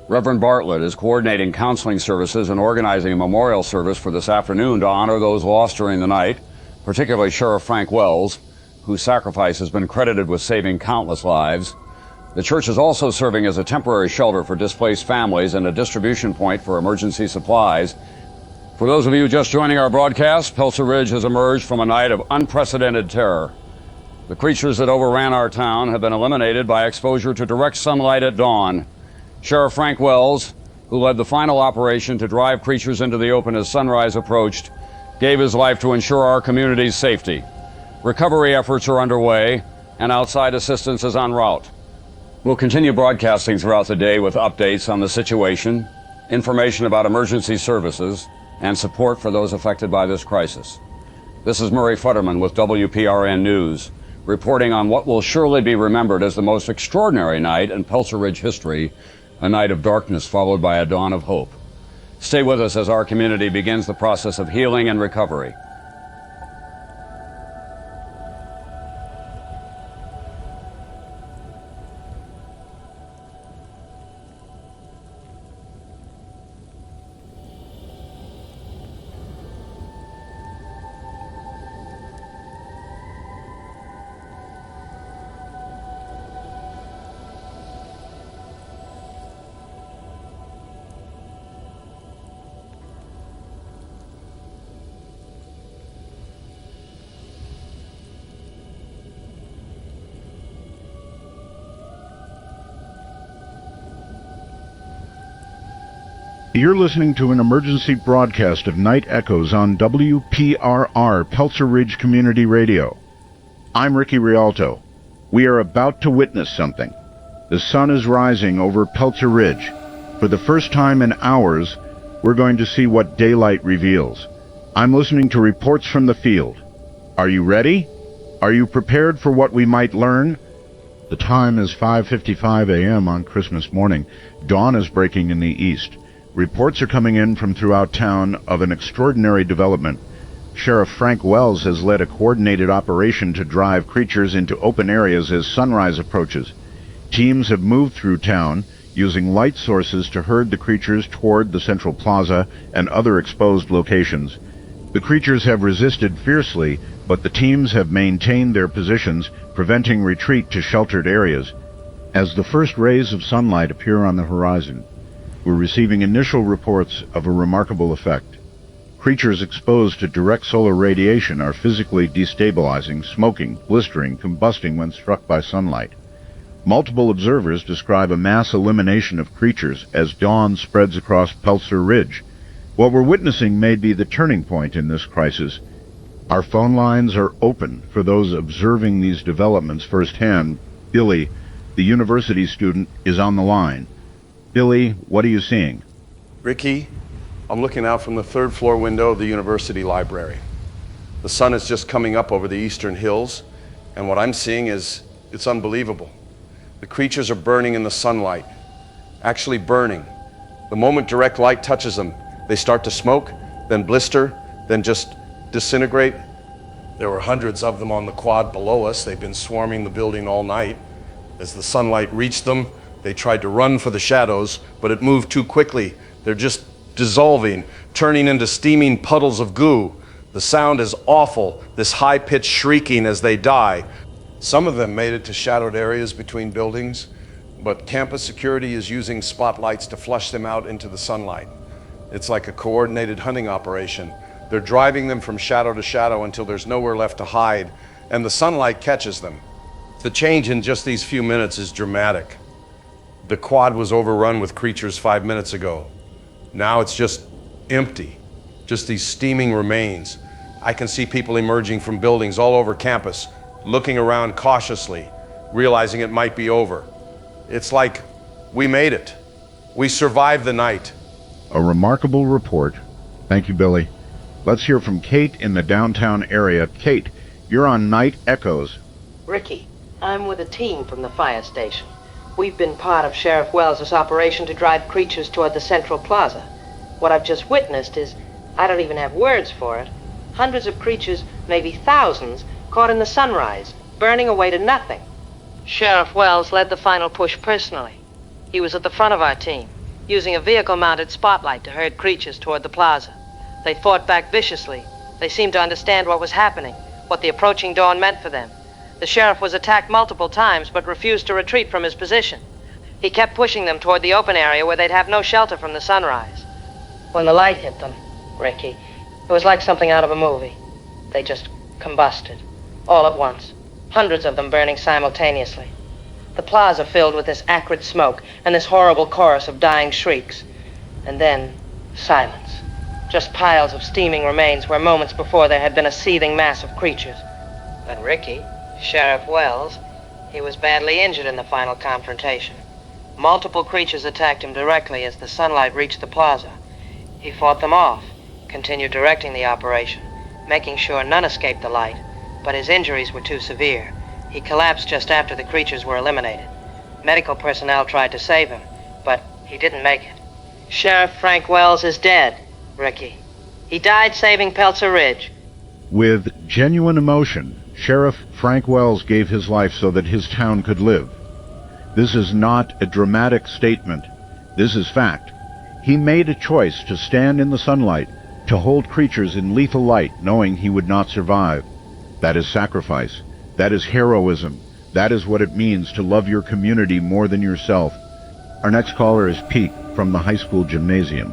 Reverend Bartlett is coordinating counseling services and organizing a memorial service for this afternoon to honor those lost during the night, particularly Sheriff Frank Wells, whose sacrifice has been credited with saving countless lives. The church is also serving as a temporary shelter for displaced families and a distribution point for emergency supplies. For those of you just joining our broadcast, Peltzer Ridge has emerged from a night of unprecedented terror. The creatures that overran our town have been eliminated by exposure to direct sunlight at dawn. Sheriff Frank Wells, who led the final operation to drive creatures into the open as sunrise approached, gave his life to ensure our community's safety. Recovery efforts are underway, and outside assistance is en route. We'll continue broadcasting throughout the day with updates on the situation, information about emergency services, and support for those affected by this crisis. This is Murray Futterman with WPRN News, reporting on what will surely be remembered as the most extraordinary night in Peltzer Ridge history, a night of darkness followed by a dawn of hope. Stay with us as our community begins the process of healing and recovery. You're listening to an emergency broadcast of Night Echoes on WPRR, Peltzer Ridge Community Radio. I'm Ricky Rialto. We are about to witness something. The sun is rising over Peltzer Ridge. For the first time in hours, we're going to see what daylight reveals. I'm listening to reports from the field. Are you ready? Are you prepared for what we might learn? The time is 5:55 a.m. on Christmas morning. Dawn is breaking in the east. Reports are coming in from throughout town of an extraordinary development. Sheriff Frank Wells has led a coordinated operation to drive creatures into open areas as sunrise approaches. Teams have moved through town, using light sources to herd the creatures toward the central plaza and other exposed locations. The creatures have resisted fiercely, but the teams have maintained their positions, preventing retreat to sheltered areas. As the first rays of sunlight appear on the horizon, we're receiving initial reports of a remarkable effect. Creatures exposed to direct solar radiation are physically destabilizing, smoking, blistering, combusting when struck by sunlight. Multiple observers describe a mass elimination of creatures as dawn spreads across Peltzer Ridge. What we're witnessing may be the turning point in this crisis. Our phone lines are open for those observing these developments firsthand. Billy, the university student, is on the line. Billy, what are you seeing? Ricky, I'm looking out from the third floor window of the university library. The sun is just coming up over the eastern hills, and what I'm seeing it's unbelievable. The creatures are burning in the sunlight, actually burning. The moment direct light touches them, they start to smoke, then blister, then just disintegrate. There were hundreds of them on the quad below us. They've been swarming the building all night. As the sunlight reached them, they tried to run for the shadows, but it moved too quickly. They're just dissolving, turning into steaming puddles of goo. The sound is awful, this high-pitched shrieking as they die. Some of them made it to shadowed areas between buildings, but campus security is using spotlights to flush them out into the sunlight. It's like a coordinated hunting operation. They're driving them from shadow to shadow until there's nowhere left to hide, and the sunlight catches them. The change in just these few minutes is dramatic. The quad was overrun with creatures 5 minutes ago. Now it's just empty, just these steaming remains. I can see people emerging from buildings all over campus, looking around cautiously, realizing it might be over. It's like we made it. We survived the night. A remarkable report. Thank you, Billy. Let's hear from Kate in the downtown area. Kate, you're on Night Echoes. Ricky, I'm with a team from the fire station. We've been part of Sheriff Wells' operation to drive creatures toward the central plaza. What I've just witnessed is, I don't even have words for it. Hundreds of creatures, maybe thousands, caught in the sunrise, burning away to nothing. Sheriff Wells led the final push personally. He was at the front of our team, using a vehicle-mounted spotlight to herd creatures toward the plaza. They fought back viciously. They seemed to understand what was happening, what the approaching dawn meant for them. The sheriff was attacked multiple times, but refused to retreat from his position. He kept pushing them toward the open area where they'd have no shelter from the sunrise. When the light hit them, Ricky, it was like something out of a movie. They just combusted, all at once. Hundreds of them burning simultaneously. The plaza filled with this acrid smoke and this horrible chorus of dying shrieks. And then, silence. Just piles of steaming remains where moments before there had been a seething mass of creatures. But Ricky, Sheriff Wells, he was badly injured in the final confrontation. Multiple creatures attacked him directly as the sunlight reached the plaza. He fought them off, continued directing the operation, making sure none escaped the light, but his injuries were too severe. He collapsed just after the creatures were eliminated. Medical personnel tried to save him, but he didn't make it. Sheriff Frank Wells is dead, Ricky. He died saving Peltzer Ridge. With genuine emotion, Sheriff Frank Wells gave his life so that his town could live. This is not a dramatic statement. This is fact. He made a choice to stand in the sunlight, to hold creatures in lethal light, knowing he would not survive. That is sacrifice. That is heroism. That is what it means to love your community more than yourself. Our next caller is Pete from the high school gymnasium.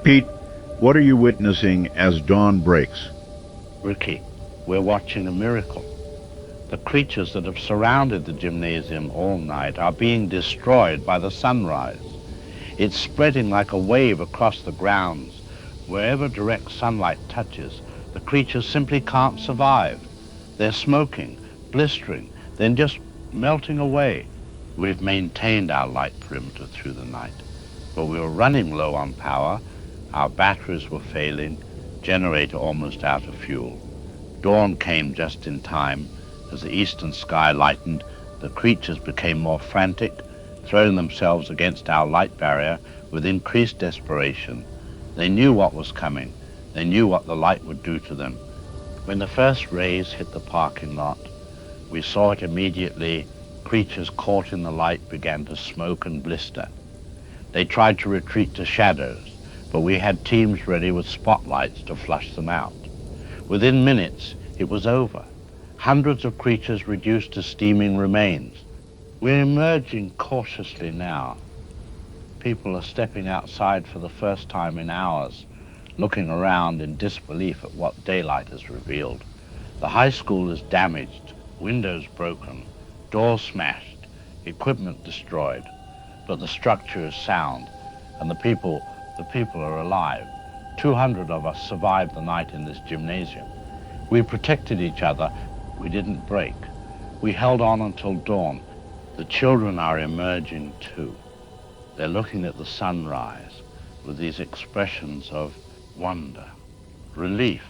Pete, what are you witnessing as dawn breaks? Ricky, we're watching a miracle. The creatures that have surrounded the gymnasium all night are being destroyed by the sunrise. It's spreading like a wave across the grounds. Wherever direct sunlight touches, the creatures simply can't survive. They're smoking, blistering, then just melting away. We've maintained our light perimeter through the night, but we were running low on power. Our batteries were failing, generator almost out of fuel. Dawn came just in time. As the eastern sky lightened, The creatures became more frantic, throwing themselves against our light barrier with increased desperation. They knew what was coming. They knew what the light would do to them. When the first rays hit the parking lot, we saw it immediately. Creatures caught in the light began to smoke and blister. They tried to retreat to shadows, but we had teams ready with spotlights to flush them out. Within minutes, it was over. Hundreds of creatures reduced to steaming remains. We're emerging cautiously now. People are stepping outside for the first time in hours, looking around in disbelief at what daylight has revealed. The high school is damaged, windows broken, doors smashed, equipment destroyed, but the structure is sound, and the people are alive. 200 of us survived the night in this gymnasium. We protected each other. We didn't break. We held on until dawn. The children are emerging too. They're looking at the sunrise with these expressions of wonder, relief,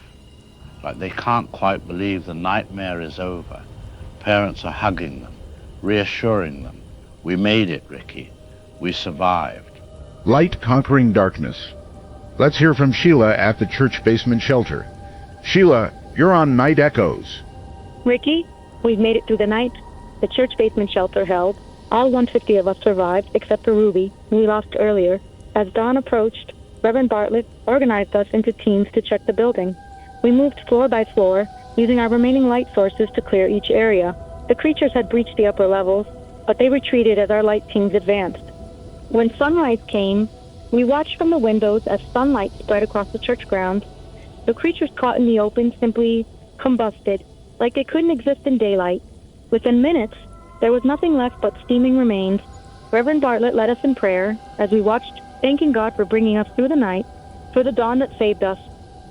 like they can't quite believe the nightmare is over. Parents are hugging them, reassuring them. We made it, Ricky. We survived. Light conquering darkness. Let's hear from Sheila at the church basement shelter. Sheila, you're on Night Echoes. Ricky, we've made it through the night. The church basement shelter held. All 150 of us survived, except for Ruby, who we lost earlier. As dawn approached, Reverend Bartlett organized us into teams to check the building. We moved floor by floor, using our remaining light sources to clear each area. The creatures had breached the upper levels, but they retreated as our light teams advanced. When sunrise came, we watched from the windows as sunlight spread across the church grounds. The creatures caught in the open simply combusted, like they couldn't exist in daylight. Within minutes, there was nothing left but steaming remains. Reverend Bartlett led us in prayer as we watched, thanking God for bringing us through the night, for the dawn that saved us.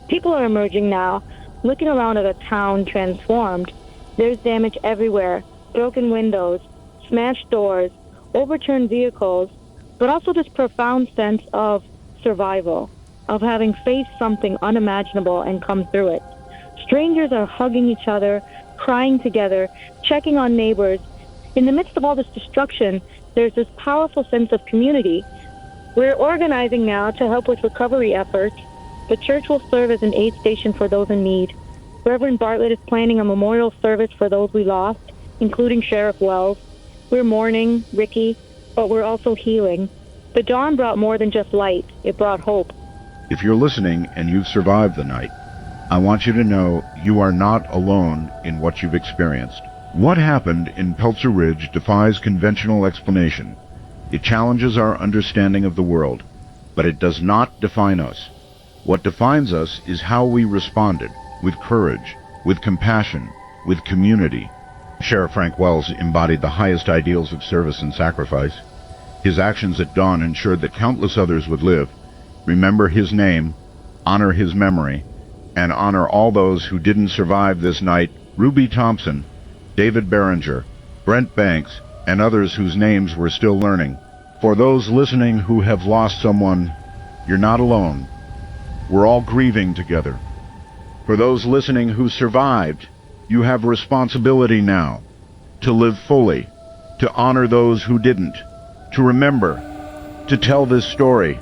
People are emerging now, looking around at a town transformed. There's damage everywhere, broken windows, smashed doors, overturned vehicles, but also this profound sense of survival, of having faced something unimaginable and come through it. Strangers are hugging each other, crying together, checking on neighbors. In the midst of all this destruction, there's this powerful sense of community. We're organizing now to help with recovery efforts. The church will serve as an aid station for those in need. Reverend Bartlett is planning a memorial service for those we lost, including Sheriff Wells. We're mourning, Ricky, but we're also healing. The dawn brought more than just light. It brought hope. If you're listening and you've survived the night, I want you to know you are not alone in what you've experienced. What happened in Peltzer Ridge defies conventional explanation. It challenges our understanding of the world, but it does not define us. What defines us is how we responded, with courage, with compassion, with community. Sheriff Frank Wells embodied the highest ideals of service and sacrifice. His actions at dawn ensured that countless others would live, remember his name, honor his memory, and honor all those who didn't survive this night: Ruby Thompson, David Behringer, Brent Banks, and others whose names we're still learning. For those listening who have lost someone, you're not alone. We're all grieving together. For those listening who survived, you have responsibility now to live fully, to honor those who didn't, to remember, to tell this story.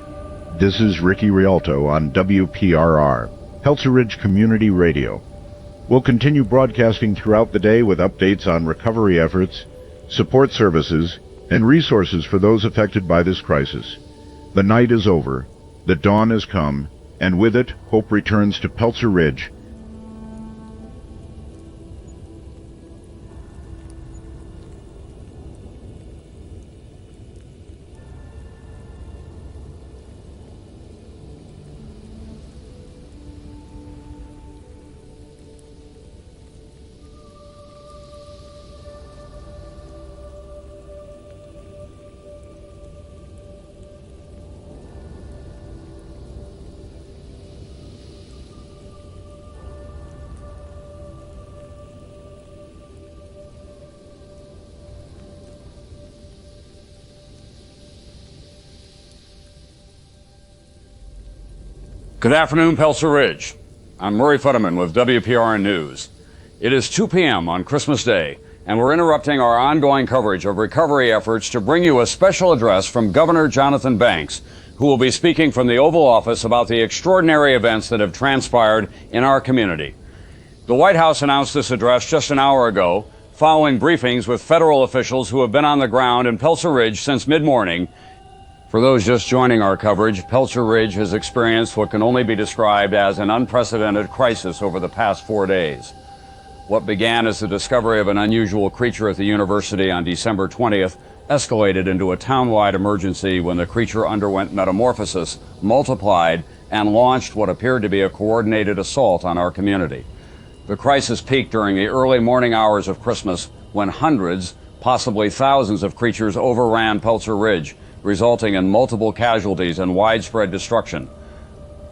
This is Ricky Rialto on WPRR, Peltzer Ridge Community Radio. We'll continue broadcasting throughout the day with updates on recovery efforts, support services, and resources for those affected by this crisis. The night is over, the dawn has come, and with it, hope returns to Peltzer Ridge. Good afternoon, Peltzer Ridge. I'm Murray Futterman with WPRN News. It is 2 p.m. on Christmas Day, and we're interrupting our ongoing coverage of recovery efforts to bring you a special address from Governor Jonathan Banks, who will be speaking from the Oval Office about the extraordinary events that have transpired in our community. The White House announced this address just an hour ago, following briefings with federal officials who have been on the ground in Peltzer Ridge since mid-morning. For those just joining our coverage, Peltzer Ridge has experienced what can only be described as an unprecedented crisis over the past 4 days. What began as the discovery of an unusual creature at the university on December 20th escalated into a town-wide emergency when the creature underwent metamorphosis, multiplied, and launched what appeared to be a coordinated assault on our community. The crisis peaked during the early morning hours of Christmas when hundreds, possibly thousands of creatures overran Peltzer Ridge, resulting in multiple casualties and widespread destruction.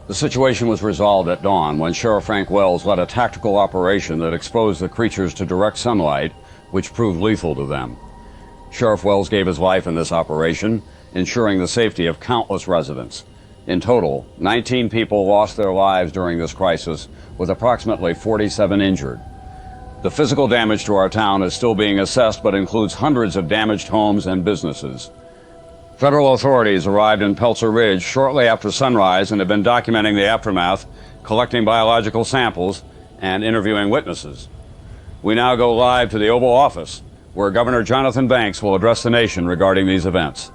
The situation was resolved at dawn when Sheriff Frank Wells led a tactical operation that exposed the creatures to direct sunlight, which proved lethal to them. Sheriff Wells gave his life in this operation, ensuring the safety of countless residents. In total, 19 people lost their lives during this crisis, with approximately 47 injured. The physical damage to our town is still being assessed, but includes hundreds of damaged homes and businesses. Federal authorities arrived in Peltzer Ridge shortly after sunrise and have been documenting the aftermath, collecting biological samples, and interviewing witnesses. We now go live to the Oval Office, where Governor Jonathan Banks will address the nation regarding these events.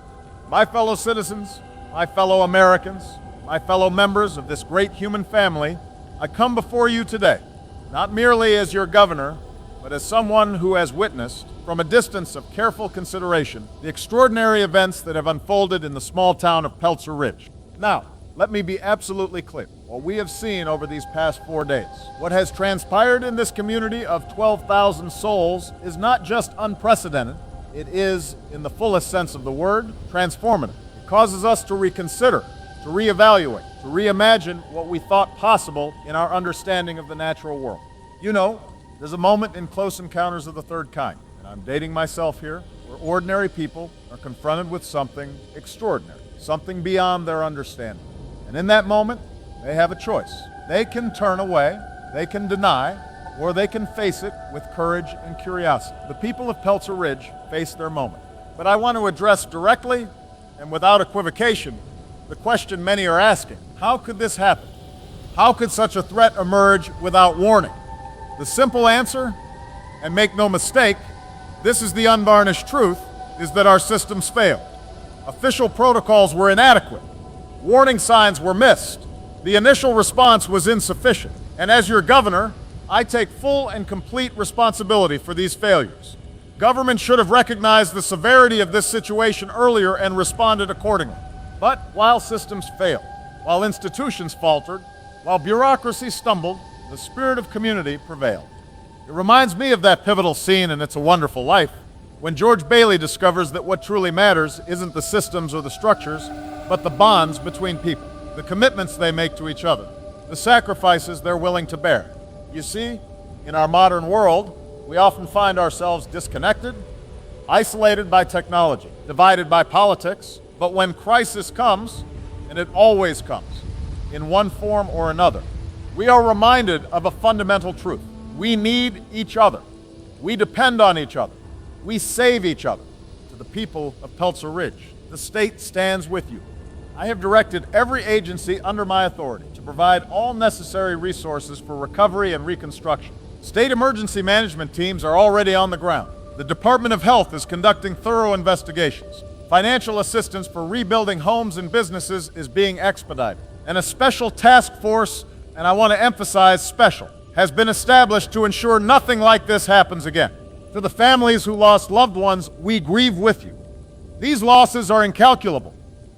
My fellow citizens, my fellow Americans, my fellow members of this great human family, I come before you today, not merely as your governor, but as someone who has witnessed, from a distance of careful consideration, the extraordinary events that have unfolded in the small town of Peltzer Ridge. Now, let me be absolutely clear. What we have seen over these past 4 days, what has transpired in this community of 12,000 souls, is not just unprecedented, it is, in the fullest sense of the word, transformative. It causes us to reconsider, to reevaluate, to reimagine what we thought possible in our understanding of the natural world. You know, there's a moment in Close Encounters of the Third Kind, and I'm dating myself here, where ordinary people are confronted with something extraordinary, something beyond their understanding. And in that moment, they have a choice. They can turn away, they can deny, or they can face it with courage and curiosity. The people of Peltzer Ridge face their moment. But I want to address directly and without equivocation the question many are asking. How could this happen? How could such a threat emerge without warning? The simple answer, and make no mistake, this is the unvarnished truth, is that our systems failed. Official protocols were inadequate. Warning signs were missed. The initial response was insufficient. And as your governor, I take full and complete responsibility for these failures. Government should have recognized the severity of this situation earlier and responded accordingly. But while systems failed, while institutions faltered, while bureaucracy stumbled, the spirit of community prevailed. It reminds me of that pivotal scene in It's a Wonderful Life, when George Bailey discovers that what truly matters isn't the systems or the structures, but the bonds between people, the commitments they make to each other, the sacrifices they're willing to bear. You see, in our modern world, we often find ourselves disconnected, isolated by technology, divided by politics, but when crisis comes, and it always comes, in one form or another, we are reminded of a fundamental truth. We need each other. We depend on each other. We save each other. To the people of Peltzer Ridge, the state stands with you. I have directed every agency under my authority to provide all necessary resources for recovery and reconstruction. State emergency management teams are already on the ground. The Department of Health is conducting thorough investigations. Financial assistance for rebuilding homes and businesses is being expedited. And a special task force, and I want to emphasize special, has been established to ensure nothing like this happens again. To the families who lost loved ones, we grieve with you. These losses are incalculable.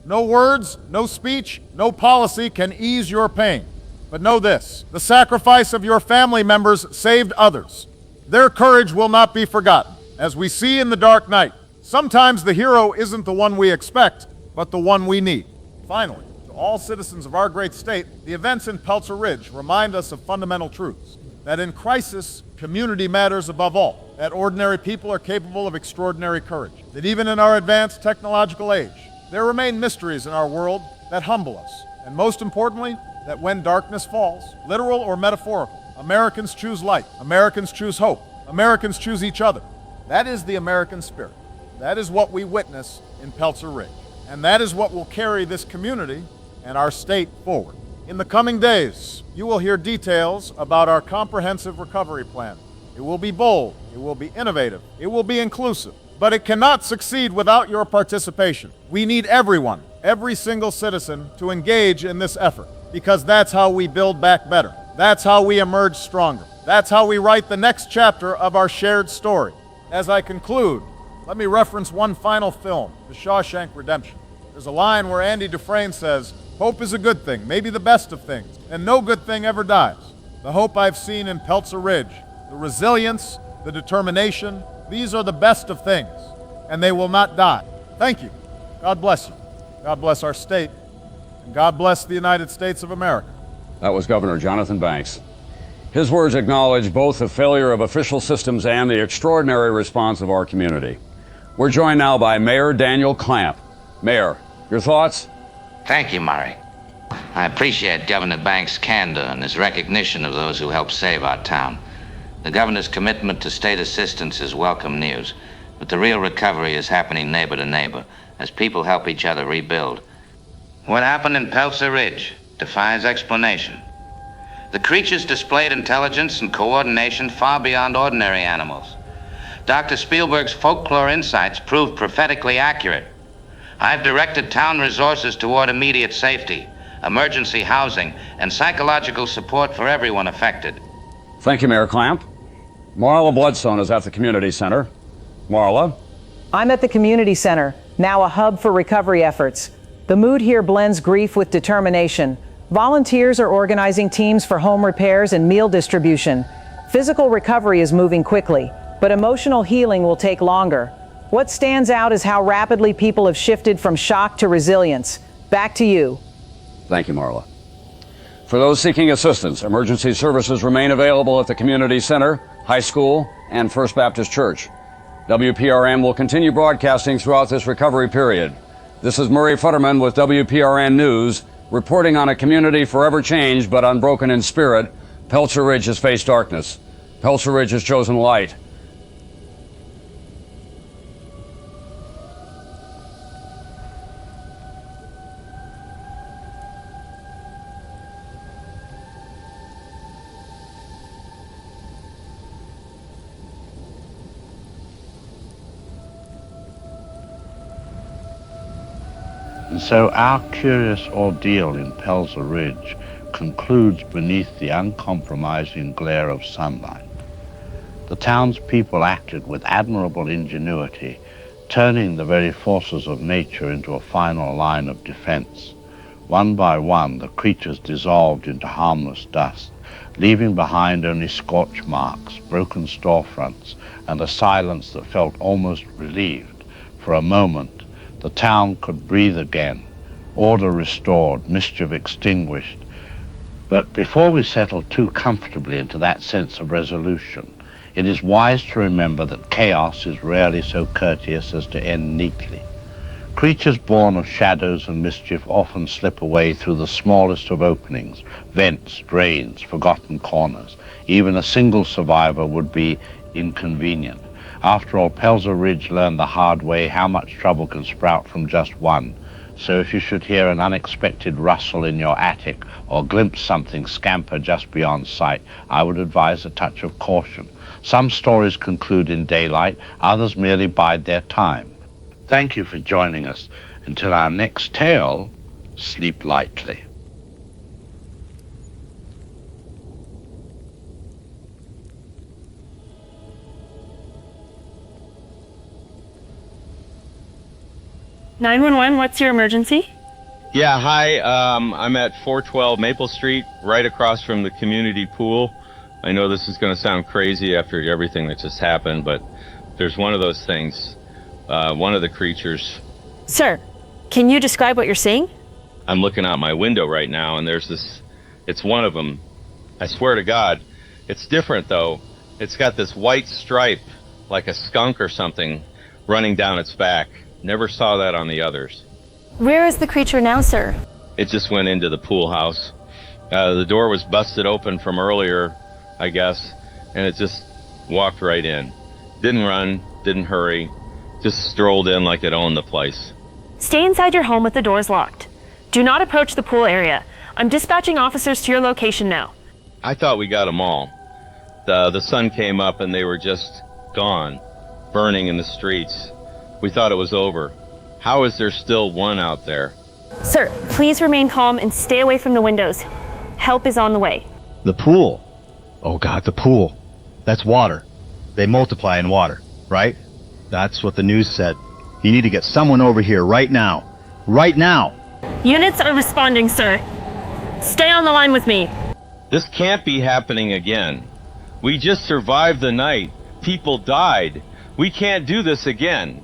No words, no speech, no policy can ease your pain. But know this, the sacrifice of your family members saved others. Their courage will not be forgotten. As we see in the dark night, sometimes the hero isn't the one we expect, but the one we need. Finally, to all citizens of our great state, the events in Peltzer Ridge remind us of fundamental truths. That in crisis, community matters above all. That ordinary people are capable of extraordinary courage. That even in our advanced technological age, there remain mysteries in our world that humble us. And most importantly, that when darkness falls, literal or metaphorical, Americans choose light. Americans choose hope. Americans choose each other. That is the American spirit. That is what we witnessed in Peltzer Ridge. And that is what will carry this community and our state forward. In the coming days, you will hear details about our comprehensive recovery plan. It will be bold, it will be innovative, it will be inclusive, but it cannot succeed without your participation. We need everyone, every single citizen, to engage in this effort, because that's how we build back better. That's how we emerge stronger. That's how we write the next chapter of our shared story. As I conclude, let me reference one final film, The Shawshank Redemption. There's a line where Andy Dufresne says, "Hope is a good thing, maybe the best of things, and no good thing ever dies." The hope I've seen in Peltzer Ridge, the resilience, the determination, these are the best of things, and they will not die. Thank you. God bless you. God bless our state, and God bless the United States of America. That was Governor Jonathan Banks. His words acknowledge both the failure of official systems and the extraordinary response of our community. We're joined now by Mayor Daniel Clamp. Mayor, your thoughts? Thank you, Murray. I appreciate Governor Banks' candor and his recognition of those who helped save our town. The governor's commitment to state assistance is welcome news, but the real recovery is happening neighbor to neighbor as people help each other rebuild. What happened in Peltzer Ridge defies explanation. The creatures displayed intelligence and coordination far beyond ordinary animals. Dr. Spielberg's folklore insights proved prophetically accurate. I've directed town resources toward immediate safety, emergency housing, and psychological support for everyone affected. Thank you, Mayor Clamp. Marla Bloodstone is at the community center. Marla? I'm at the community center, now a hub for recovery efforts. The mood here blends grief with determination. Volunteers are organizing teams for home repairs and meal distribution. Physical recovery is moving quickly, but emotional healing will take longer. What stands out is how rapidly people have shifted from shock to resilience. Back to you. Thank you, Marla. For those seeking assistance, emergency services remain available at the community center, high school, and First Baptist Church. WPRN will continue broadcasting throughout this recovery period. This is Murray Futterman with WPRN News, reporting on a community forever changed but unbroken in spirit. Peltzer Ridge has faced darkness. Peltzer Ridge has chosen light. And so our curious ordeal in Pelzer Ridge concludes beneath the uncompromising glare of sunlight. The townspeople acted with admirable ingenuity, turning the very forces of nature into a final line of defense. One by one, the creatures dissolved into harmless dust, leaving behind only scorch marks, broken storefronts, and a silence that felt almost relieved. For a moment, the town could breathe again, order restored, mischief extinguished. But before we settle too comfortably into that sense of resolution, it is wise to remember that chaos is rarely so courteous as to end neatly. Creatures born of shadows and mischief often slip away through the smallest of openings, vents, drains, forgotten corners. Even a single survivor would be inconvenient. After all, Pelzer Ridge learned the hard way how much trouble can sprout from just one. So if you should hear an unexpected rustle in your attic or glimpse something scamper just beyond sight, I would advise a touch of caution. Some stories conclude in daylight, others merely bide their time. Thank you for joining us. Until our next tale, sleep lightly. (911), what's your emergency? Yeah, hi. I'm at 412 Maple Street, right across from the community pool. I know this is going to sound crazy after everything that just happened, but there's one of those things. One of the creatures. Sir, can you describe what you're seeing? I'm looking out my window right now, and there's this. It's one of them. I swear to God. It's different, though. It's got this white stripe, like a skunk or something, running down its back. Never saw that on the others. Where is the creature now, sir? It just went into the pool house. The door was busted open from earlier, I guess, and it just walked right in. Didn't run, didn't hurry, just strolled in like it owned the place. Stay inside your home with the doors locked. Do not approach the pool area. I'm dispatching officers to your location now. I thought we got them all. The sun came up and they were just gone, burning in the streets. We thought it was over. How is there still one out there? Sir, please remain calm and stay away from the windows. Help is on the way. The pool. Oh God, the pool. That's water. They multiply in water, right? That's what the news said. You need to get someone over here right now. Right now! Units are responding, sir. Stay on the line with me. This can't be happening again. We just survived the night. People died. We can't do this again.